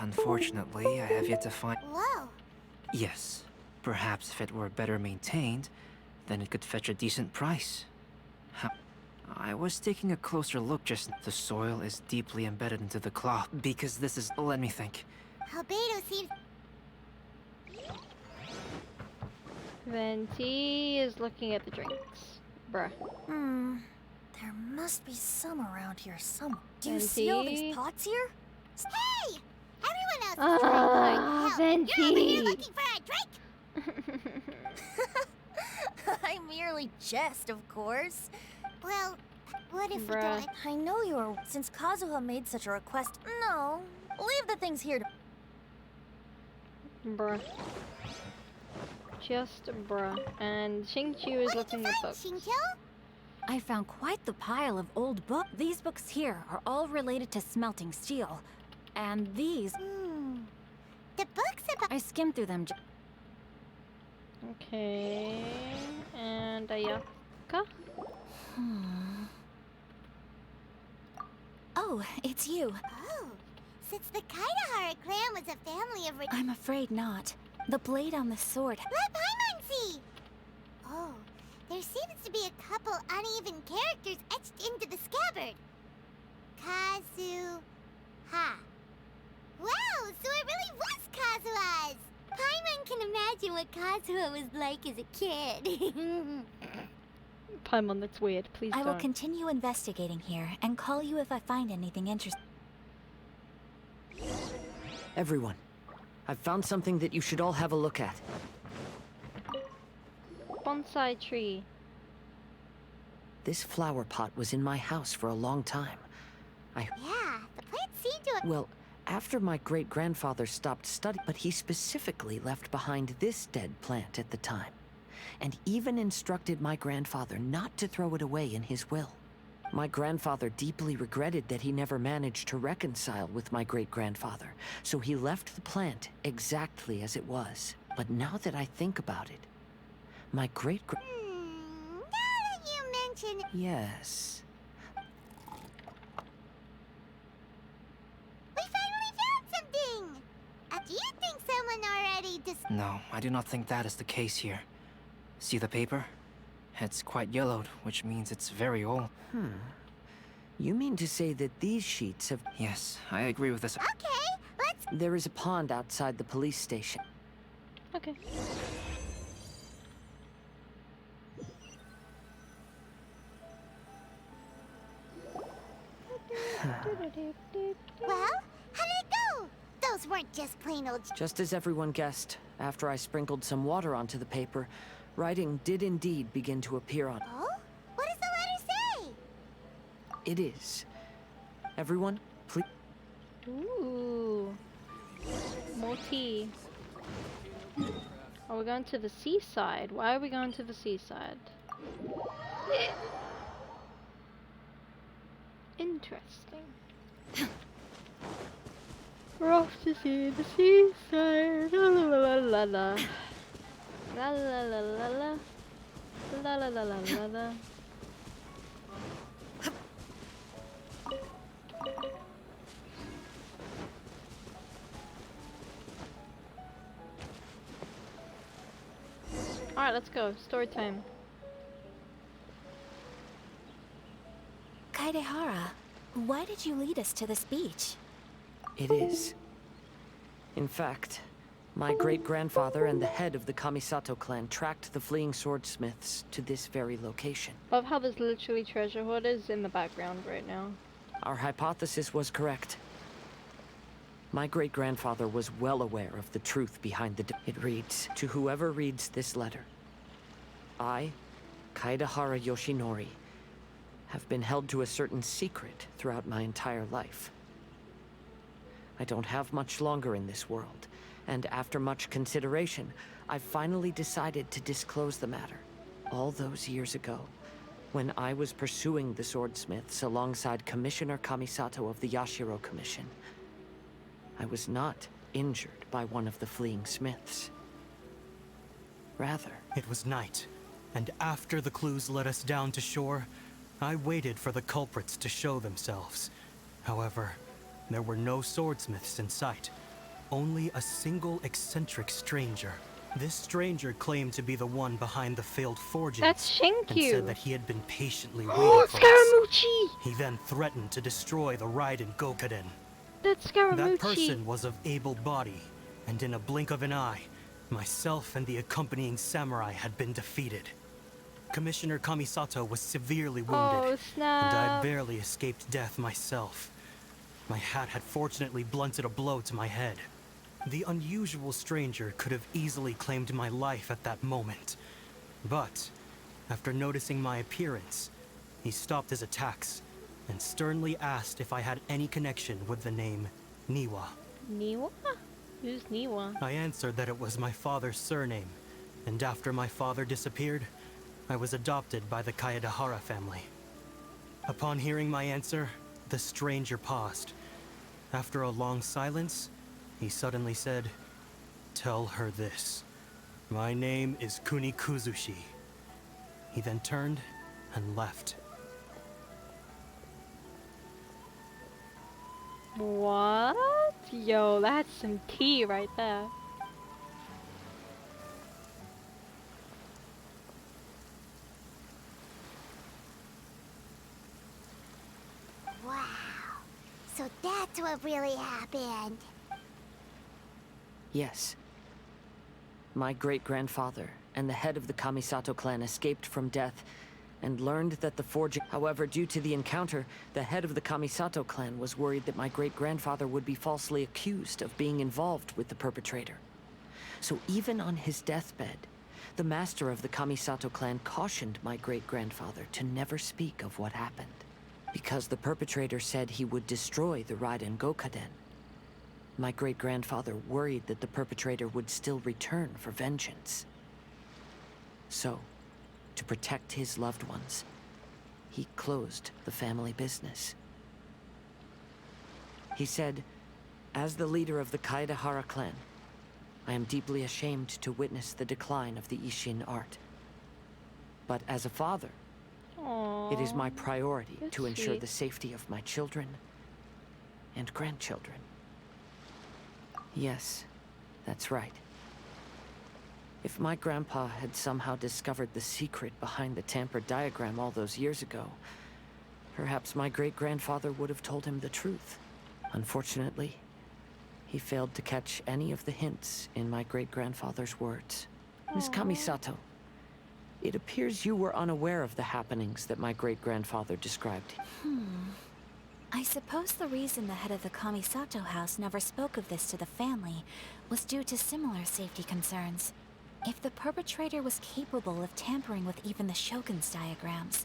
Unfortunately, I have yet to find... Whoa! Yes. Perhaps if it were better maintained, then it could fetch a decent price. I was taking a closer look just... The soil is deeply embedded into the cloth, because this is... Let me think. Albedo seems... Venti is looking at the drinks. Bruh. There must be some around here somewhere. Do you see all these pots here? Hey! Everyone else is trying Venti! You're over here looking for a drink! I merely jest, of course. Well, what if we Bruh. don't... I know you are... Since Kazuha made such a request... No. Leave the things here to... Bruh. Just bruh. And Xingqiu is looking at books. I found quite the pile of old books. These books here are all related to smelting steel. And these... The books about... I skimmed through them. Okay. And Ayaka? Oh, it's you. Oh, since the Kaedehara clan was a family of... I'm afraid not. The blade on the sword... Let Paimon see! Oh, there seems to be a couple uneven characters etched into the scabbard. Kazuha. Wow, so it really was Kazuha's! Paimon can imagine what Kazuha was like as a kid. Paimon, that's weird. Please I don't. will continue investigating here and call you if I find anything interesting. Everyone, I've found something that you should all have a look at. Bonsai tree. This flower pot was in my house for a long time. Yeah, the plant seemed to have... Well, after my great-grandfather stopped studying, but he specifically left behind this dead plant at the time, and even instructed my grandfather not to throw it away in his will. My grandfather deeply regretted that he never managed to reconcile with my great-grandfather, so he left the plant exactly as it was. But now that I think about it, my great-grand... now that you mention... Yes. We finally found something! Do you think someone already No, I do not think that is the case here. See the paper? It's quite yellowed, which means it's very old. You mean to say that these sheets have... Yes, I agree with this. Okay, let's... There is a pond outside the police station. Okay. Well, how did it go? Those weren't just plain old... Just as everyone guessed, after I sprinkled some water onto the paper, writing did indeed begin to appear on it. Oh? What does the letter say? It is. Everyone, please... Ooh. Multi. Are we going to the seaside? Why are we going to the seaside? Interesting. We're off to see the seaside. La la la la la. La la la la la. La la la la la la. Alright, let's go. Story time. Kaidehara, why did you lead us to this beach? It is. In fact, my great-grandfather and the head of the Kamisato clan tracked the fleeing swordsmiths to this very location. Love how there's literally treasure hoarders in the background right now. Our hypothesis was correct. My great-grandfather was well aware of the truth behind the... It reads, to whoever reads this letter, I, Kaidehara Yoshinori, have been held to a certain secret throughout my entire life. I don't have much longer in this world, and after much consideration, I've finally decided to disclose the matter. All those years ago, when I was pursuing the swordsmiths alongside Commissioner Kamisato of the Yashiro Commission, I was not injured by one of the fleeing smiths. Rather... It was night, and after the clues led us down to shore, I waited for the culprits to show themselves. However, there were no swordsmiths in sight, only a single eccentric stranger. This stranger claimed to be the one behind the failed forgings. That's Shinkyu! And said that he had been patiently waiting Oh, for Scaramucci! us. He then threatened to destroy the Raiden Gokaden. That's Scaramucci! That person was of able body, and in a blink of an eye, myself and the accompanying samurai had been defeated. Commissioner Kamisato was severely wounded, and I barely escaped death myself. My hat had fortunately blunted a blow to my head. The unusual stranger could have easily claimed my life at that moment. But, after noticing my appearance, he stopped his attacks and sternly asked if I had any connection with the name Niwa. Niwa? Who's Niwa? I answered that it was my father's surname, and after my father disappeared, I was adopted by the Kaedehara family. Upon hearing my answer, the stranger paused. After a long silence, he suddenly said, "Tell her this. My name is Kunikuzushi." He then turned and left. What? Yo, that's some tea right there. Wow. So that's what really happened. Yes. My great-grandfather and the head of the Kamisato clan escaped from death and learned that the forging... However, due to the encounter, the head of the Kamisato clan was worried that my great-grandfather would be falsely accused of being involved with the perpetrator. So even on his deathbed, the master of the Kamisato clan cautioned my great-grandfather to never speak of what happened, because the perpetrator said he would destroy the Raiden Gokaden. My great-grandfather worried that the perpetrator would still return for vengeance. So, to protect his loved ones, he closed the family business. He said, "As the leader of the Kaedehara clan, I am deeply ashamed to witness the decline of the Ishin art. But as a father, it is my priority to ensure the safety of my children and grandchildren." Yes, that's right. If my grandpa had somehow discovered the secret behind the tampered diagram all those years ago, perhaps my great-grandfather would have told him the truth. Unfortunately, he failed to catch any of the hints in my great-grandfather's words. Miss Kamisato, it appears you were unaware of the happenings that my great-grandfather described. I suppose the reason the head of the Kamisato house never spoke of this to the family was due to similar safety concerns. If the perpetrator was capable of tampering with even the Shogun's diagrams,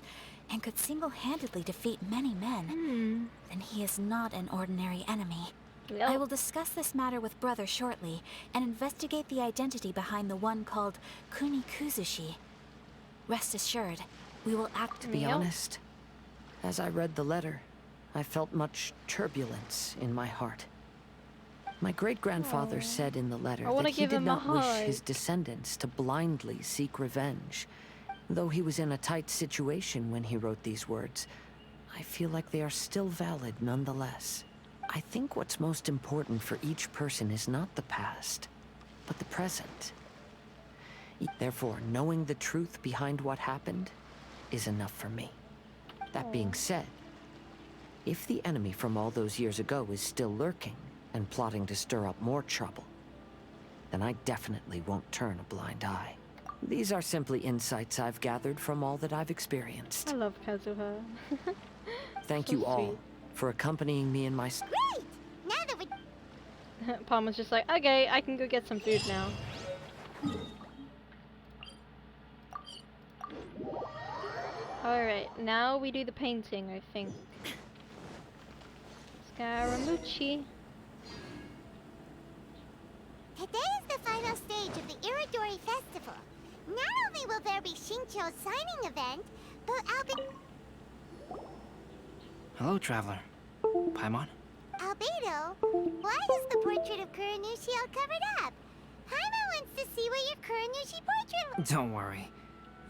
and could single-handedly defeat many men, then he is not an ordinary enemy. Yep. I will discuss this matter with Brother shortly, and investigate the identity behind the one called Kunikuzushi. Rest assured, we will act— To be honest, as I read the letter, I felt much turbulence in my heart. My great-grandfather said in the letter that he did not wish his descendants to blindly seek revenge. Though he was in a tight situation when he wrote these words, I feel like they are still valid nonetheless. I think what's most important for each person is not the past, but the present. Therefore, knowing the truth behind what happened is enough for me. That being said, if the enemy from all those years ago is still lurking and plotting to stir up more trouble, then I definitely won't turn a blind eye. These are simply insights I've gathered from all that I've experienced. I love Kazuha. Thank So you all sweet. for accompanying me in my... Great! Now that we... Palmer's just like, okay, I can go get some food now. Alright, now we do the painting, I think. Scaramucci. Today is the final stage of the Iridori Festival. Not only will there be Shincho's signing event, but I'll be... Hello, traveler. Paimon? Albedo, why is the portrait of Kuranushi all covered up? Paimon wants to see what your Kuranushi portrait... Don't worry.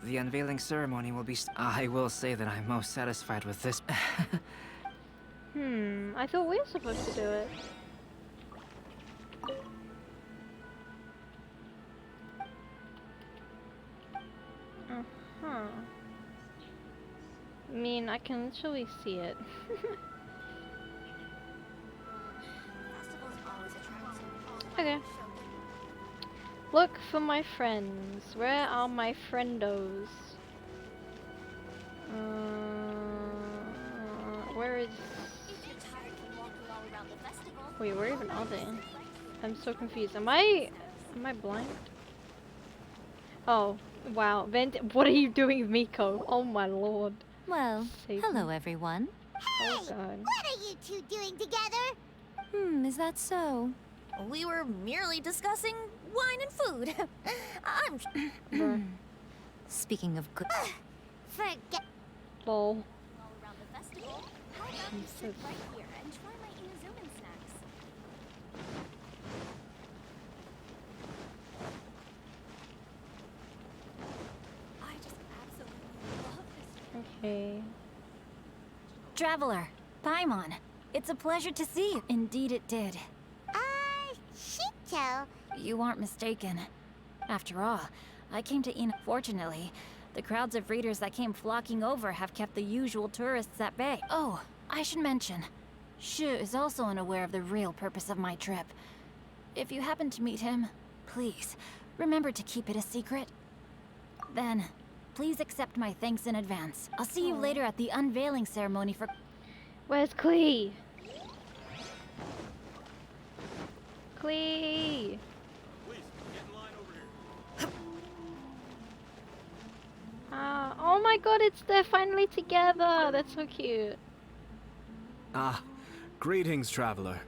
The unveiling ceremony will be... I will say that I'm most satisfied with this. I thought we were supposed to do it. I mean, I can literally see it. Okay. Look for my friends. Where are my friendos? Where is... Wait, where even are they? I'm so confused. Am I blind? Oh, wow. What are you doing, Miko? Oh my lord. Well, Save hello me. everyone. Hey! Oh god. What are you two doing together? Is that so? We were merely discussing wine and food. I'm... Speaking of good... Forget... Lol. All around the festival, how about you sit right here and try my Inazuman snacks? I just absolutely love this. Okay. Traveler, Paimon, it's a pleasure to see you. Indeed it did. Shincho. You aren't mistaken. After all, I came to Ina. Fortunately, the crowds of readers that came flocking over have kept the usual tourists at bay. Oh, I should mention, Shu is also unaware of the real purpose of my trip. If you happen to meet him, please, remember to keep it a secret. Then, please accept my thanks in advance. I'll see you later at the unveiling ceremony for... Where's Klee? Klee! Oh my god, they're finally together! That's so cute. Ah, greetings, traveler.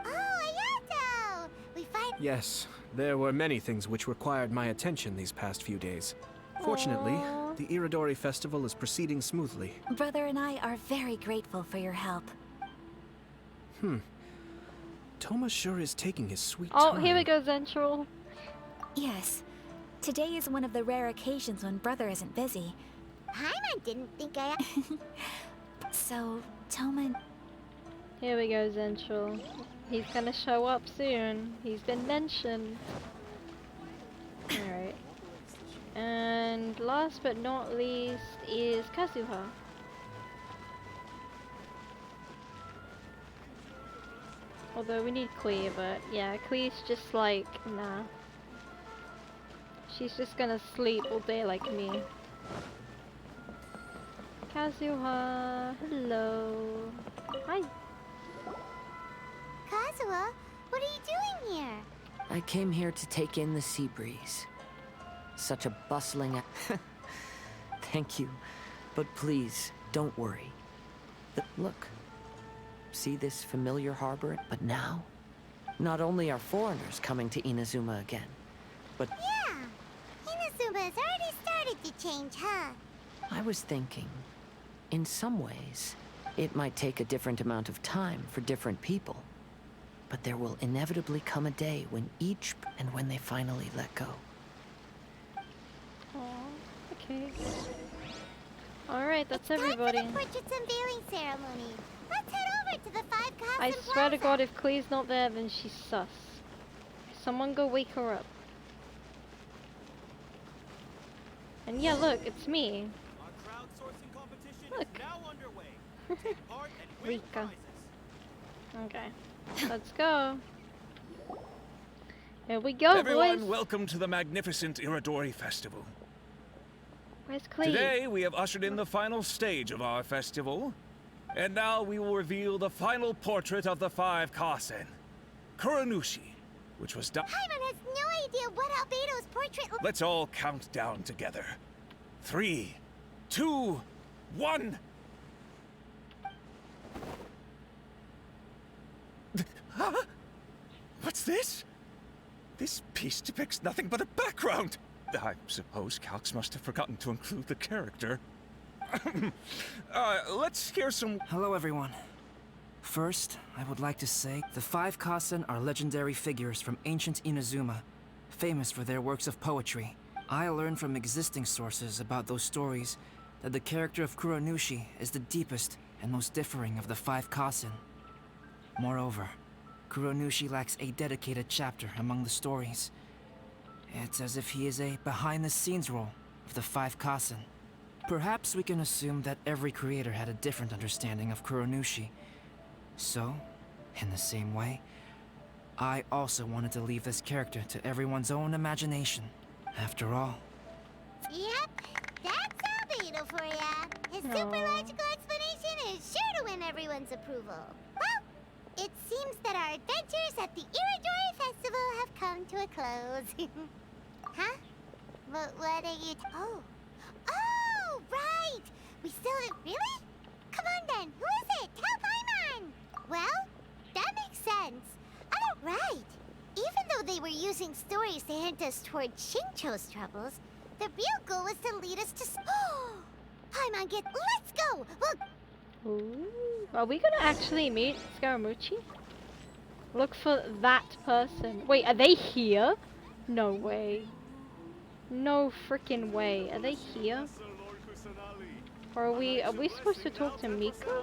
Oh, Ayato! We find... Yes, there were many things which required my attention these past few days. Fortunately, the Iridori Festival is proceeding smoothly. Brother and I are very grateful for your help. Toma sure is taking his sweet Oh, time. here we go, Zentral. Yes. Today is one of the rare occasions when Brother isn't busy. Paimon didn't think I... So, Toma... Here we go, Zentral. He's gonna show up soon. He's been mentioned. Alright. And last but not least is Kazuha. Although we need Klee, but yeah, Klee's just like, nah. She's just gonna sleep all day like me. Kazuha, hello. Hi. Kazuha, what are you doing here? I came here to take in the sea breeze. Such a bustling... Thank you. But please, don't worry. Look. See this familiar harbor? But now, not only are foreigners coming to Inazuma again, but... Yeah! Inazuma's already started to change, huh? I was thinking, in some ways, it might take a different amount of time for different people. But there will inevitably come a day when each... and when they finally let go. Aww, okay. Alright, that's everybody. Time for the portraits unveiling ceremony. Let's head over to the Five Cosm I swear to Plaza. God, if Klee's not there, then she's sus. Someone go wake her up. And yeah, look, it's me. Look. Rika. Okay, let's go. Here we go, Everyone, boys. welcome to the magnificent Iridori Festival. Where's Klee? Today, we have ushered in the final stage of our festival. And now we will reveal the final portrait of the Five Kasen, Kuronushi, which was done... Paimon has no idea what Albedo's portrait... Let's all count down together. 3, 2, 1... Huh? What's this? This piece depicts nothing but a background. I suppose Calx must have forgotten to include the character. Let's hear some... Hello, everyone. First, I would like to say the Five Kasen are legendary figures from ancient Inazuma, famous for their works of poetry. I learned from existing sources about those stories that the character of Kuronushi is the deepest and most differing of the Five Kasen. Moreover, Kuronushi lacks a dedicated chapter among the stories. It's as if he is a behind-the-scenes role of the Five Kasen. Perhaps we can assume that every creator had a different understanding of Kuronushi. So, in the same way, I also wanted to leave this character to everyone's own imagination. After all... Yep, that's Albedo for ya. His super logical explanation is sure to win everyone's approval. Well, it seems that our adventures at the Iridori Festival have come to a close. Huh? What are you... Oh, right! We still... Really? Come on then, who is it? Tell Paimon! Well, that makes sense. Right. Even though they were using stories to hint us toward Shincho's troubles, the real goal was to lead us to... Paimon, let's go! Well... Ooh. Are we gonna actually meet Scaramucci? Look for that person. Wait, are they here? No way. No freaking way. Are they here? Or are we supposed to talk to Mika?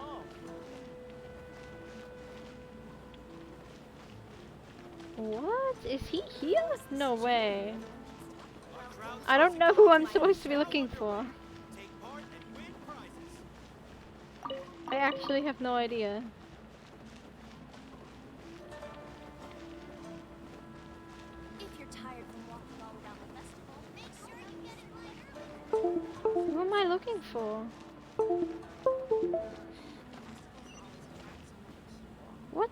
What? Is he here? No way. I don't know who I'm supposed to be looking for. I actually have no idea. If you're tired from walking all around the festival, make sure you get in line early. Who am I looking for? What?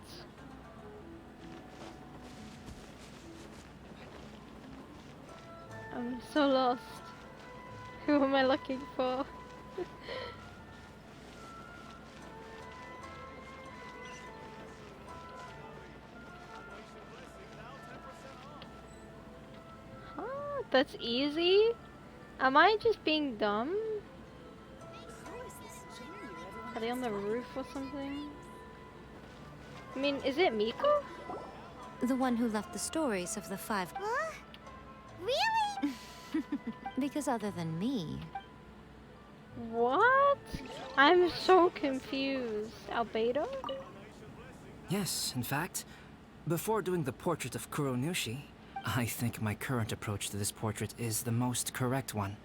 I'm so lost. Who am I looking for? That's easy? Am I just being dumb? Are they on the roof or something? I mean, is it Miko? The one who left the stories of the Five... Huh? Really? Because other than me... What? I'm so confused. Albedo? Yes, in fact, before doing the portrait of Kuronushi, I think my current approach to this portrait is the most correct one.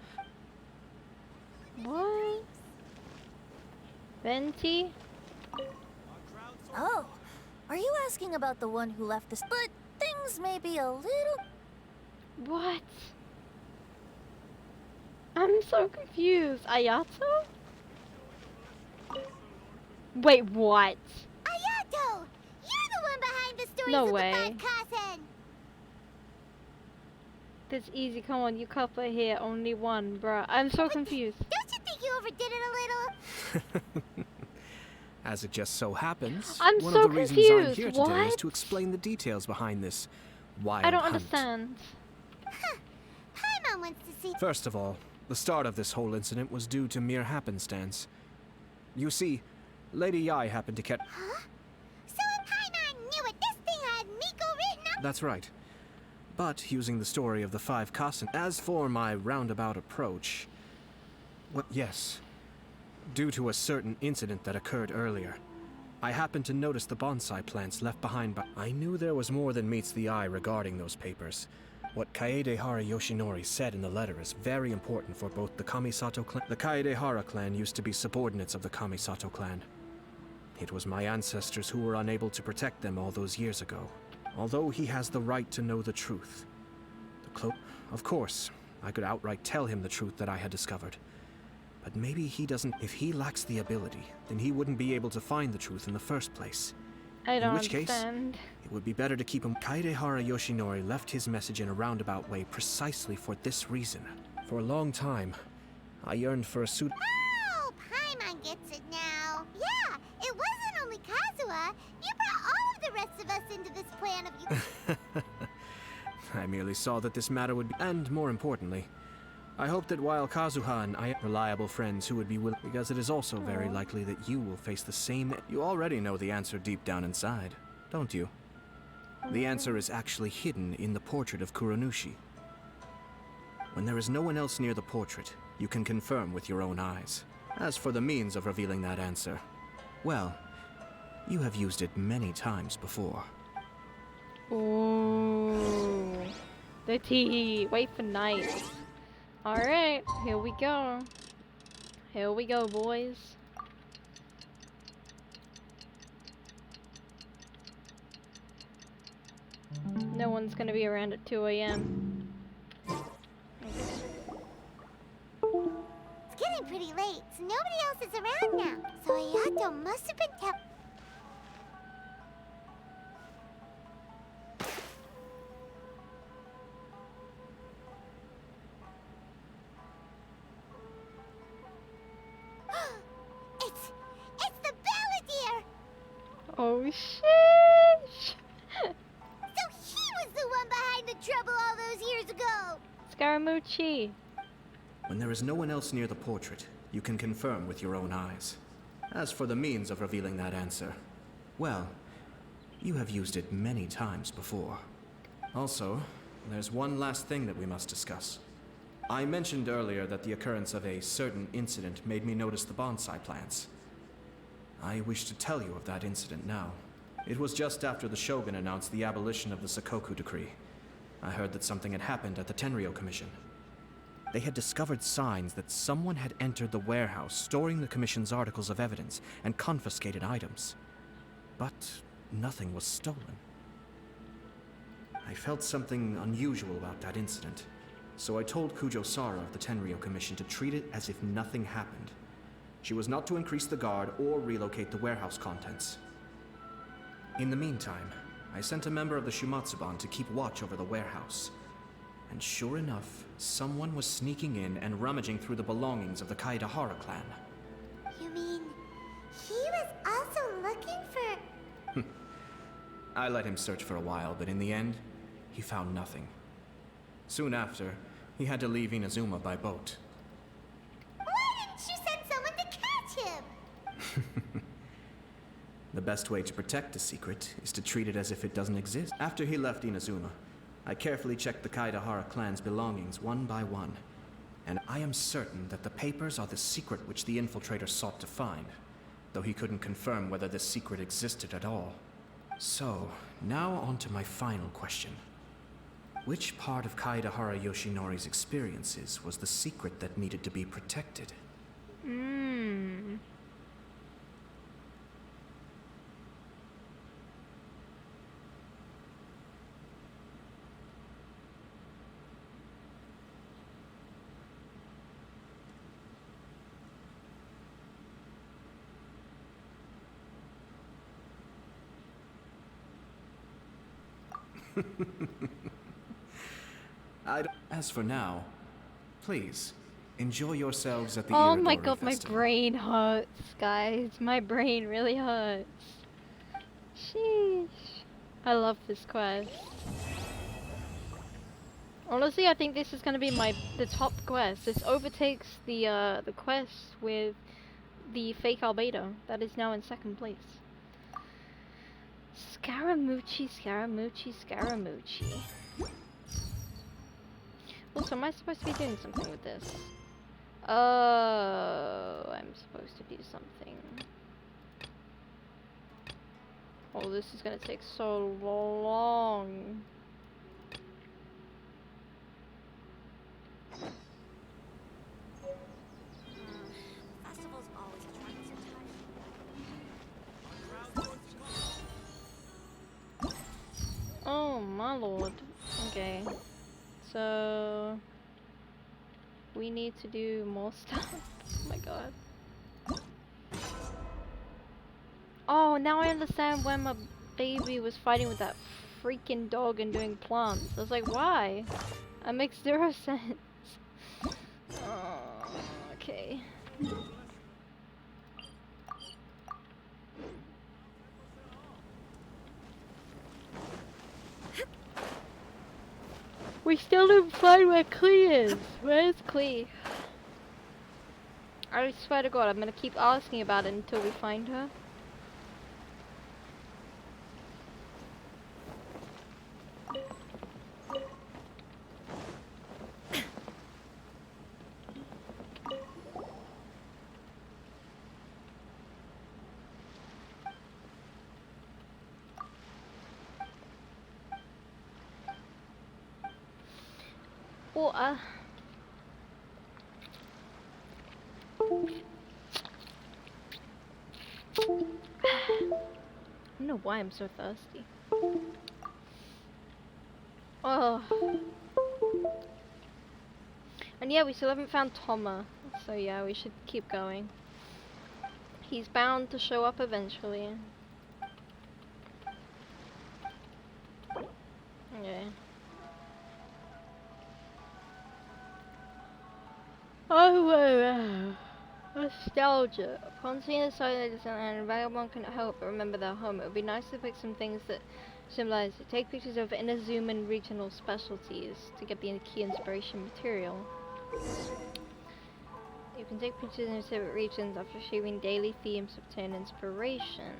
What? Venti? Oh, are you asking about the one who left this? But things may be a little... What? I'm so confused. Ayato? Wait, what? Ayato! You're the one behind the stories No of way. the 5 Kasen! That's easy, come on, you couple here, only one, bruh. I'm so confused. Don't you think you overdid it a little? As it just so happens, I'm one so of the reasons I'm confused. here today is What? to explain the details behind this wild I don't hunt. understand. Paimon wants to see... First of all, the start of this whole incident was due to mere happenstance. You see, Lady Yai happened to catch... Huh? So if Paimon knew it, this thing had Miko written up... That's right. But using the story of the 5 Kasen. As for my roundabout approach... Well, yes. Due to a certain incident that occurred earlier, I happened to notice the bonsai plants left behind by... I knew there was more than meets the eye regarding those papers. What Kaedehara Yoshinori said in the letter is very important for both the Kamisato clan... The Kaedehara clan used to be subordinates of the Kamisato clan. It was my ancestors who were unable to protect them all those years ago. Although he has the right to know the truth. Of course, I could outright tell him the truth that I had discovered. But maybe he doesn't... If he lacks the ability, then he wouldn't be able to find the truth in the first place. I don't In which understand. case, it would be better to keep him... Kaedehara Yoshinori left his message in a roundabout way precisely for this reason. For a long time, I yearned for a suit... Oh, Paimon gets it now. Yeah, it wasn't only Kazuha. You brought all of the rest of us into this plan of you... I merely saw that this matter would be... And more importantly, I hope that while Kazuha and I are reliable friends who would be willing... Because it is also very likely that you will face the same... You already know the answer deep down inside, don't you? The answer is actually hidden in the portrait of Kuronushi. When there is no one else near the portrait, you can confirm with your own eyes. As for the means of revealing that answer, well, you have used it many times before. Ooh. The tea. Wait for night. Alright, here we go. Here we go, boys. No one's gonna be around at 2 a.m. It's getting pretty late, so nobody else is around now. So Ayato must have been It's the Balladeer! Oh, shit! So he was the one behind the trouble all those years ago! Scaramucci. When there is no one else near the portrait, you can confirm with your own eyes. As for the means of revealing that answer, well, you have used it many times before. Also, there's one last thing that we must discuss. I mentioned earlier that the occurrence of a certain incident made me notice the bonsai plants. I wish to tell you of that incident now. It was just after the Shogun announced the abolition of the Sakoku decree. I heard that something had happened at the Tenryou Commission. They had discovered signs that someone had entered the warehouse storing the Commission's articles of evidence and confiscated items. But nothing was stolen. I felt something unusual about that incident, so I told Kujo-Sara of the Tenryou Commission to treat it as if nothing happened. She was not to increase the guard or relocate the warehouse contents. In the meantime, I sent a member of the Shumatsuban to keep watch over the warehouse. And sure enough, someone was sneaking in and rummaging through the belongings of the Kaedehara clan. You mean, he was also looking for... I let him search for a while, but in the end, he found nothing. Soon after, he had to leave Inazuma by boat. Why didn't you send someone to catch him? The best way to protect a secret is to treat it as if it doesn't exist. After he left Inazuma, I carefully checked the Kaedehara clan's belongings one by one, and I am certain that the papers are the secret which the infiltrator sought to find, though he couldn't confirm whether this secret existed at all. So, now on to my final question. Which part of Kaedehara Yoshinori's experiences was the secret that needed to be protected? Hmm. As for now, please enjoy yourselves at the Oh Iridori my god, my Festival. brain hurts, guys. My brain really hurts. Sheesh. I love this quest. Honestly, I think this is gonna be the top quest. This overtakes the quest with the fake albedo that is now in second place. Scaramucci, Scaramucci, Scaramucci. Also, am I supposed to be doing something with this? Oh, I'm supposed to do something. Oh, this is gonna take so long. Festival's always attracting some Oh my lord. Okay. So we need to do more stuff. Oh my god. Oh, now I understand why my baby was fighting with that freaking dog and doing plants. I was like, why? That makes 0 sense. Oh, okay. We still didn't find where Klee is. Where's Klee? I swear to God, I'm gonna keep asking about it until we find her. Well, I don't know why I'm so thirsty. Oh. And yeah, we still haven't found Toma. So yeah, we should keep going. He's bound to show up eventually. Okay. Oh, wow. Nostalgia. Upon seeing the site of Disneyland, Vagabond couldn't help but remember their home. It would be nice to pick some things that symbolize it. Take pictures of Inazuman regional specialties to get the key inspiration material. You can take pictures in separate regions after achieving daily themes to obtain inspiration.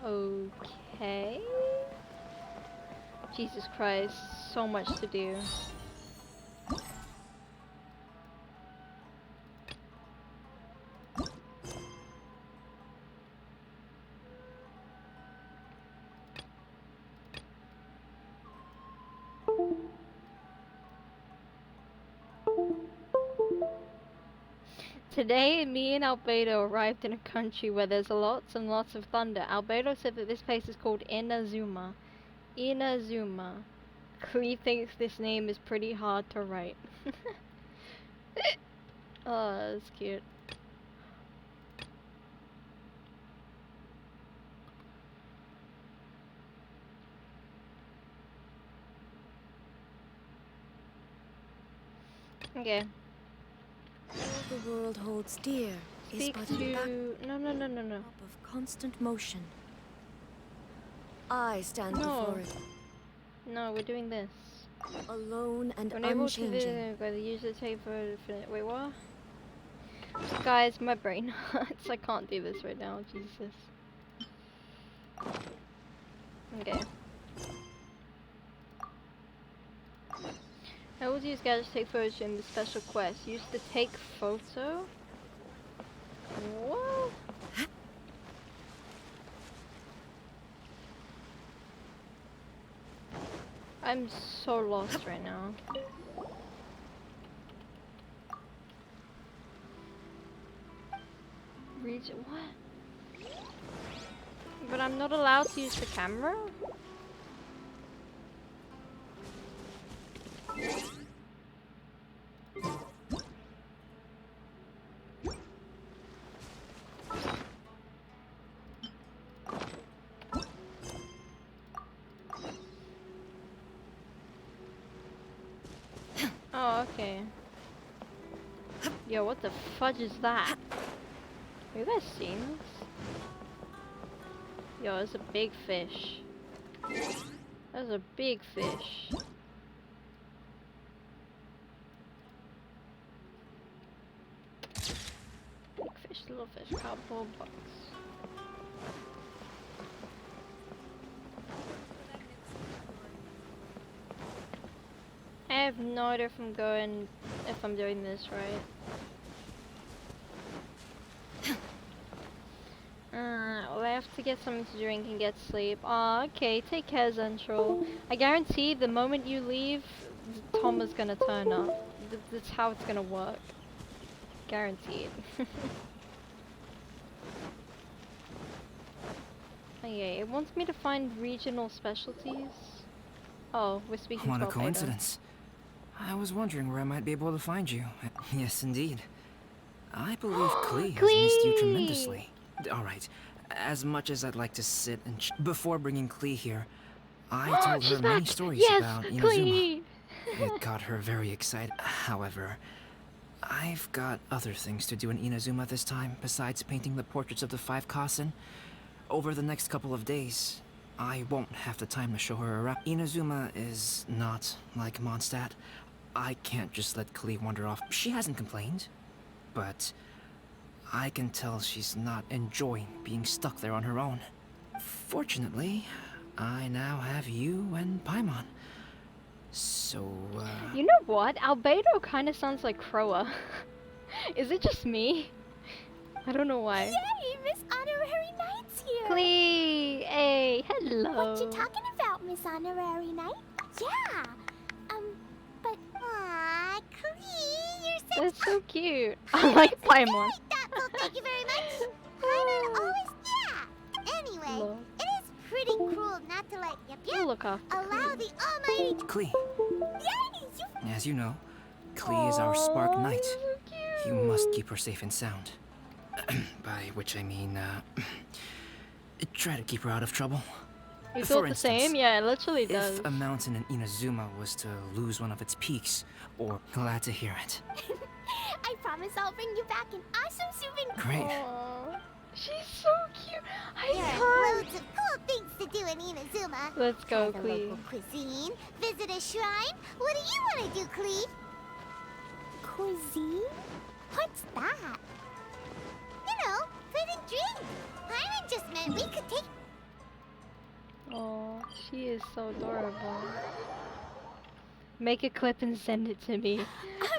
Okay. Jesus Christ, so much to do. Today, me and Albedo arrived in a country where there's lots and lots of thunder. Albedo said that this place is called Inazuma. Inazuma. Klee thinks this name is pretty hard to write. Oh, that's cute. Okay. All the world holds dear is Speak but a to... No. of constant motion. I stand No. before it, No, we're doing this. alone and Unable to unchanging. by the user take for wait, what? Guys, my brain hurts. I can't do this right now. Jesus. Okay. I will use gadgets to take photos in the special quest. Use the take photo? What? I'm so lost right now. use it. What? But I'm not allowed to use the camera? Oh, okay. Yo, what the fudge is that? Have you guys seen this? Yo, it's a big fish. That's a big fish. Big fish, little fish, cardboard box. I have no idea if I'm doing this right. Well, I have to get something to drink and get sleep. Aw, okay, take care, Zentrol. I guarantee the moment you leave, Tom is gonna turn up. That's how it's gonna work. Guaranteed. Okay, it wants me to find regional specialties. Oh, we're speaking What to a coincidence. I was wondering where I might be able to find you. Yes, indeed. I believe Klee has missed you tremendously. Alright, as much as I'd like to sit and before bringing Klee here, I told her many stories about Inazuma. It got her very excited. However, I've got other things to do in Inazuma this time, besides painting the portraits of the 5 Kasen. Over the next couple of days, I won't have the time to show her around. Inazuma is not like Mondstadt. I can't just let Klee wander off. She hasn't complained, but I can tell she's not enjoying being stuck there on her own. Fortunately, I now have you and Paimon. So, You know what? Albedo kind of sounds like Croa. Is it just me? I don't know why. Yay, Miss Honorary Knight's here! Klee! Hey, hello! What you talking about, Miss Honorary Knight? Yeah! But, aw, Klee, you're such That's so cute. I like Paimon. thoughtful, thank you very much. Paimon always, yeah! Anyway, Love. it is pretty cruel not to let We'll look after allow the almighty... Klee, Yay, as you know, Klee is our Spark Knight. You must keep her safe and sound. By which I mean, try to keep her out of trouble. You For feel the instance, same? Yeah, it literally does. If a mountain in Inazuma was to lose one of its peaks, or glad to hear it. I promise I'll bring you back an awesome souvenir. Great. Aww, she's so cute. There are loads of cool things to do in Inazuma. Let's go, Try the Klee. local cuisine, visit a shrine. What do you want to do, Klee? Cuisine? What's that? You know, food and drink. Paimon just meant we could take... Oh, she is so adorable. Make a clip and send it to me.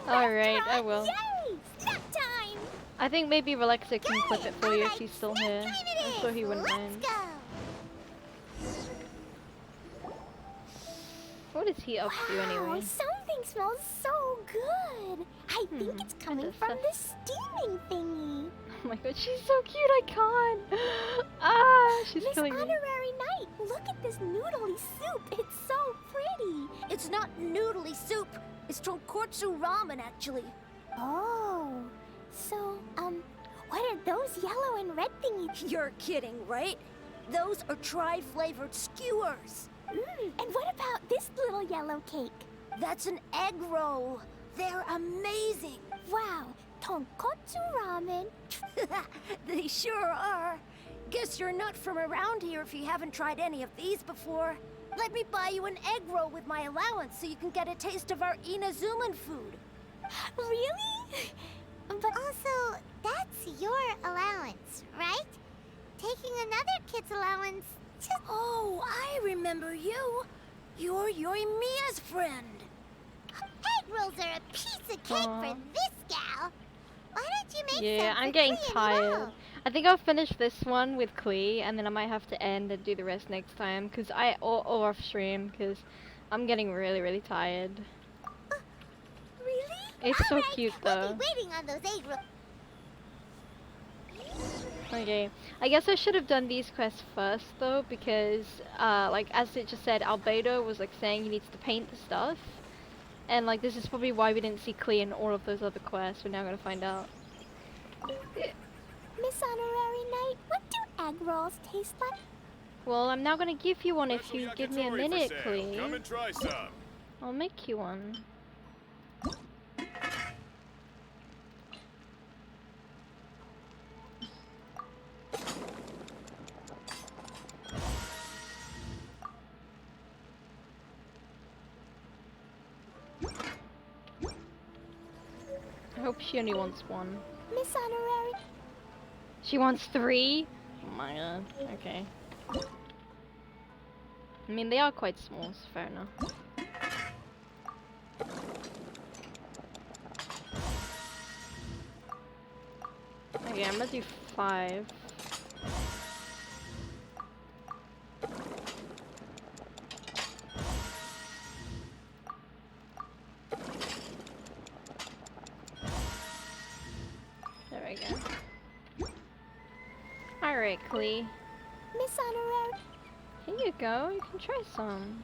Alright, I will. Yay! Snack time! I think maybe Relaxa can clip it for you if he's still here. I'm sure he wouldn't mind. Go! What is he up to anyway? Something smells so good. I think it's coming from the steaming thingy. Oh my god, she's so cute, I can't! Ah, she's Miss killing me. Honorary Knight, look at this noodly soup. It's so pretty. It's not noodly soup. It's tonkotsu ramen, actually. Oh, so, what are those yellow and red thingies? You're kidding, right? Those are tri-flavored skewers. And what about this little yellow cake? That's an egg roll. They're amazing. Wow, tonkotsu ramen. They sure are. Guess you're not from around here if you haven't tried any of these before. Let me buy you an egg roll with my allowance so you can get a taste of our Inazuman food. Really? But also, that's your allowance, right? Taking another kid's allowance just... Oh, I remember you. You're Yoimiya's friend. Egg rolls are a piece of cake for this gal. Why don't you make Yeah, some I'm for getting Klee and tired. Ro? I think I'll finish this one with Klee, and then I might have to end and do the rest next time, cause or off stream, cause I'm getting really, really tired. Really? It's so cute We'll though. be waiting on those egg rolls. Okay, I guess I should have done these quests first though, because like as it just said, Albedo was like saying he needs to paint the stuff, and like this is probably why we didn't see Clea in all of those other quests. We're now gonna find out. Miss Honorary Knight, what do egg rolls taste like? Well, I'm now gonna give you one if you give me a minute, Clea. Come and try some. I'll make you one. I hope she only wants one. Miss Honorary. She wants 3? Oh my god. Okay. I mean, they are quite small, so fair enough. Okay, I'm gonna do 5. There we go. Alright, Clea. Miss Honorary. Here you go, you can try some.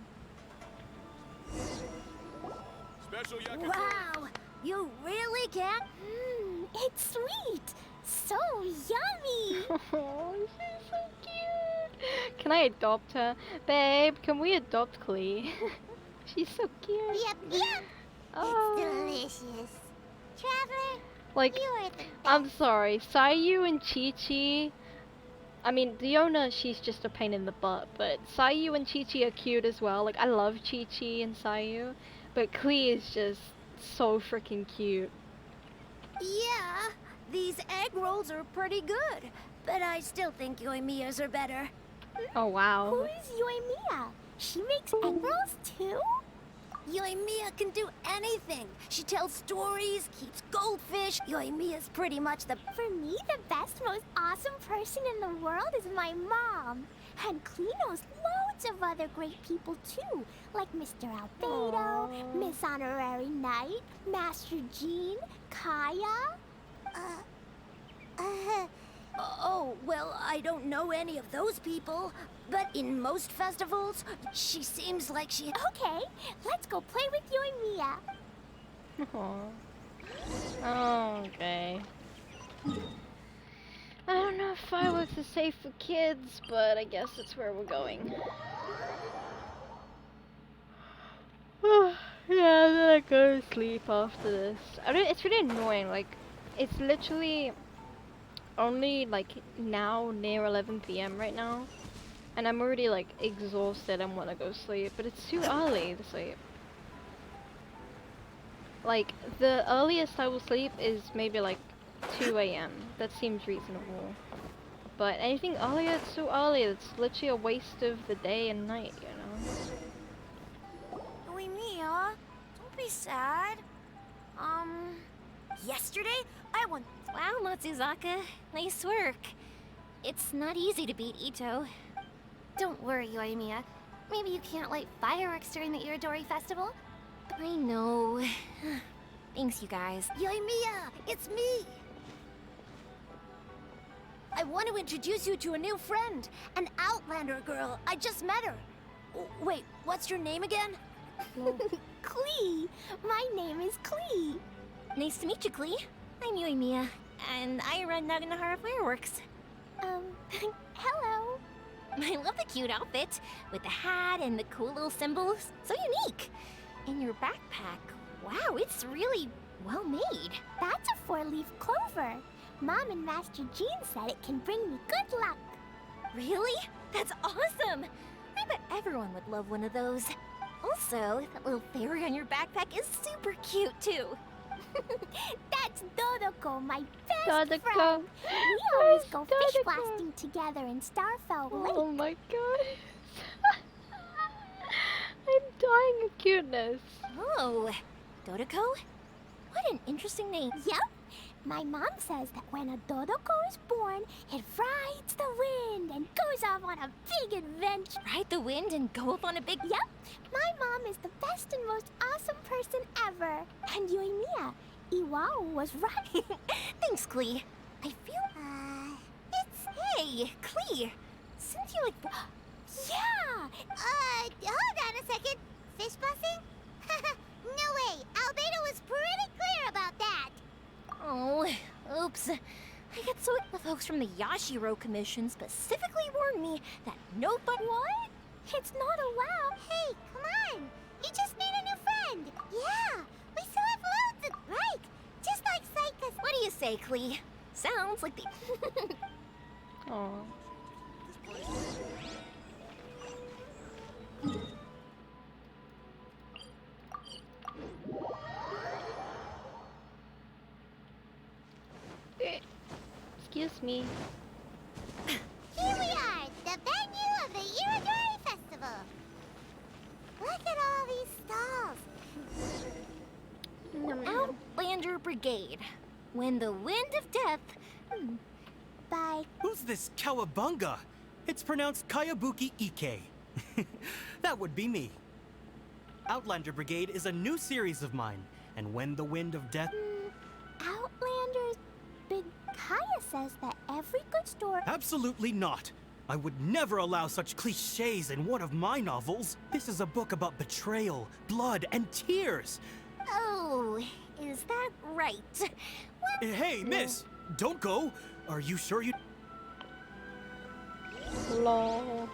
Special Wow, you really can? It's sweet. So yummy. Oh, she's so cute. Can I adopt her? Babe, can we adopt Clea? She's so cute. Yep. Oh. It's delicious. Traveler, Like, you are the I'm sorry, Sayu and Chi-Chi, I mean, Diona, she's just a pain in the butt, but Sayu and Chi-Chi are cute as well. Like, I love Chi-Chi and Sayu, but Clea is just so freaking cute. Yeah, these egg rolls are pretty good, but I still think Yoimiya's are better. Oh, wow. Who is Yoimiya? She makes egg rolls too? Yoimiya can do anything. She tells stories, keeps goldfish. Yoimiya's pretty much the... For me, the best, most awesome person in the world is my mom. And Clea knows loads of other great people too, like Mr. Albedo, Miss Honorary Knight, Master Jean, Kaya. Oh, well, I don't know any of those people. But in most festivals, she seems like she... Okay, let's go play with Yoimiya. Oh, okay. I don't know if fireworks are safe for kids, but I guess that's where we're going. Yeah, then I go to sleep after this. It's really annoying, like, it's literally only, like, now near 11 PM right now. And I'm already, like, exhausted and want to go sleep, but it's too early to sleep. Like, the earliest I will sleep is maybe, like, 2 AM. That seems reasonable. But anything earlier, it's so early. It's literally a waste of the day and night, you know? Yoimiya, don't be sad. Yesterday, I won... Wow, Matsuzaka. Nice work. It's not easy to beat Ito. Don't worry, Yoimiya. Maybe you can't light fireworks during the Iridori Festival? I know. Thanks, you guys. Yoimiya, it's me! I want to introduce you to a new friend, an Outlander girl. I just met her. Wait, what's your name again? Clea. My name is Clea. Nice to meet you, Clea. I'm Yoimiya, and I run Naganahara Fireworks. Hello. I love the cute outfit, with the hat and the cool little symbols. So unique. And your backpack, wow, it's really well made. That's a 4-leaf clover. Mom and Master Jean said it can bring me good luck. Really? That's awesome! I bet everyone would love one of those. Also, that little fairy on your backpack is super cute, too. That's Dodoko, my best Dodoko. friend. We always go fish blasting together in Starfell Lake. Oh my god. I'm dying of cuteness. Oh, Dodoko? What an interesting name. Yep. My mom says that when a Dodoko is born, it rides the wind and goes off on a big adventure. Ride the wind and go off on a big... Yep. My mom is the best and most awesome person ever. And Yoimiya, Iwao was right. Thanks, Clea. I feel... It's Hey, Clee! Since you like... Yeah! Hold on a second. Fish blessing? No way! Albedo was pretty clear about that! Oh, oops. I get so... The folks from the Yashiro Commission specifically warned me that nobody... What? It's not allowed. Hey, come on! You just made a new friend! Yeah! We still have loads of... Right! Just like Saika's... What do you say, Clee? Sounds like the... Oh. Excuse me. Here we are, the venue of the Iridori Festival. Look at all these stalls. Outlander Brigade. When the Wind of Death... By... Who's this Kawabunga? It's pronounced Kayabuki Ike. That would be me. Outlander Brigade is a new series of mine, and When the Wind of Death... Outlanders... Big Kaya says that every good story... Absolutely not. I would never allow such cliches in one of my novels. This is a book about betrayal, blood, and tears. Oh, is that right? Hey, miss! Don't go! Are you sure you... Lol.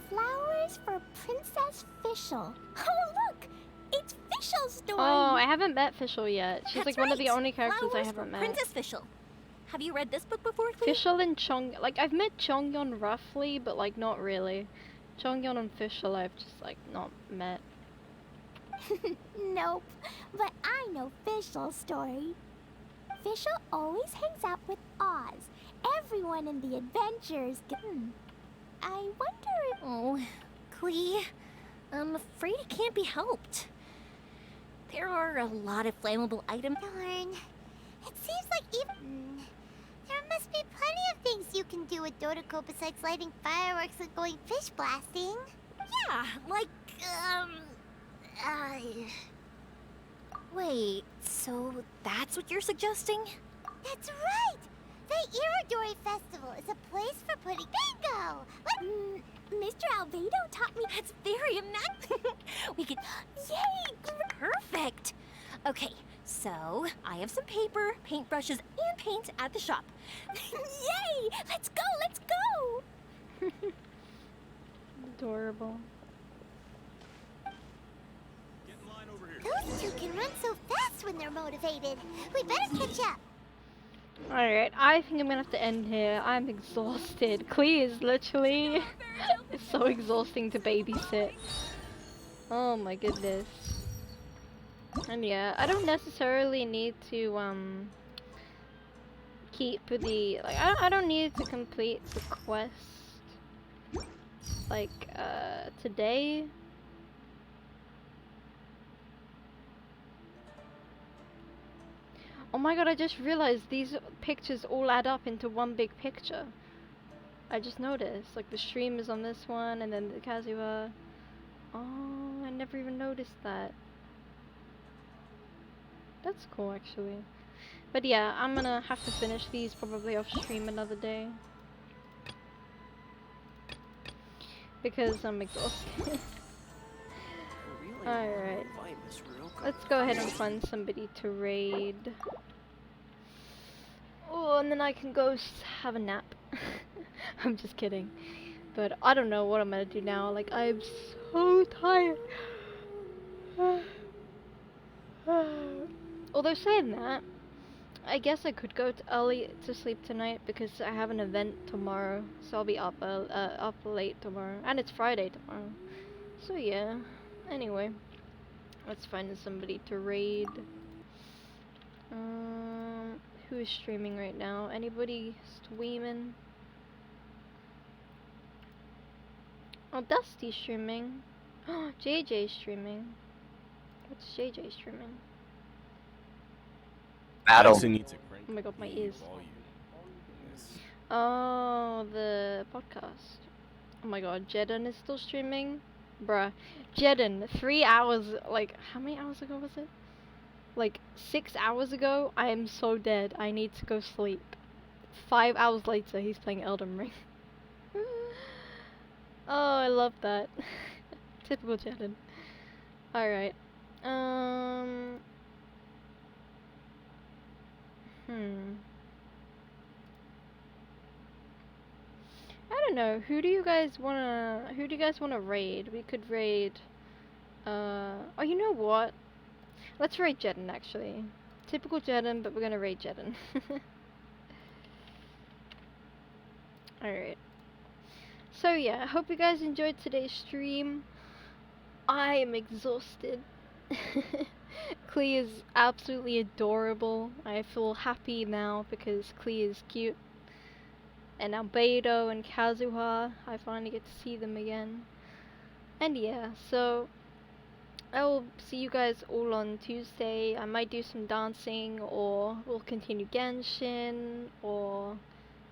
Flowers for Princess Fischl. Oh, look! It's Fischl's story! Oh, I haven't met Fischl yet. She's That's like one of the right. only characters Flowers I haven't for met. Princess Fischl. Have you read this book before, Clee? Fischl and Chong... Like, I've met Chongyeon roughly, but like, not really. Chongyeon and Fischl I've just like, not met. Nope, but I know Fischl's story. Fischl always hangs out with Oz. Everyone in the adventures I wonder if... Oh, Clee, I'm afraid it can't be helped. There are a lot of flammable items. Darn. It seems like even... There must be plenty of things you can do with Dodoko besides lighting fireworks and going fish blasting. Yeah, like, Wait, so that's what you're suggesting? That's right! The Iridori Festival is a place for putting bingo! Mr. Albedo taught me... That's very we could... Yay! Perfect! Okay, so I have some paper, paintbrushes, and paint at the shop. Yay! Let's go! Let's go! Adorable. Those two can run so fast when they're motivated. We better catch up. Alright, I think I'm gonna have to end here. I'm exhausted. Clee is literally... it's so exhausting to babysit. Oh my goodness. And yeah, I don't necessarily need to, keep the... Like, I don't need to complete the quest, like, today. Oh my god, I just realized these pictures all add up into one big picture. I just noticed. Like, the stream is on this one, and then the Kazuha. Oh, I never even noticed that. That's cool, actually. But yeah, I'm gonna have to finish these probably off stream another day. Because I'm exhausted. Alright. Let's go ahead and find somebody to raid. Oh, and then I can go have a nap. I'm just kidding. But I don't know what I'm gonna do now. Like, I'm so tired. Although saying that, I guess I could go early to sleep tonight because I have an event tomorrow. So I'll be up late tomorrow. And it's Friday tomorrow. So yeah. Anyway. Let's find somebody to raid. Who is streaming right now? Anybody streaming? Oh, Dusty's streaming. Oh, JJ's streaming. What's JJ streaming? Battle. Oh my god, my ears. Oh, the podcast. Oh my god, Jedan is still streaming. Bruh. Jeden, 3 hours, like, how many hours ago was it? Like, 6 hours ago, I am so dead. I need to go sleep. 5 hours later, he's playing Elden Ring. Oh, I love that. Typical Jeden. Alright. I don't know. Who do you guys wanna raid? We could raid oh, you know what? Let's raid Jeden actually. Typical Jeden, but we're gonna raid Jeden. Alright. So yeah, I hope you guys enjoyed today's stream. I am exhausted. Klee is absolutely adorable. I feel happy now because Klee is cute. And Albedo and Kazuha, I finally get to see them again. And yeah, so I will see you guys all on Tuesday. I might do some dancing, or we'll continue Genshin, or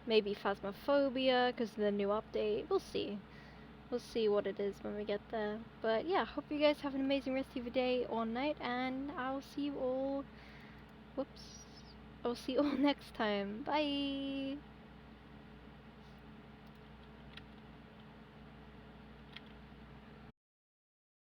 maybe Phasmophobia because of the new update. We'll see. We'll see what it is when we get there. But yeah, hope you guys have an amazing rest of your day or night, and I'll see you all. Whoops. I'll see you all next time. Bye.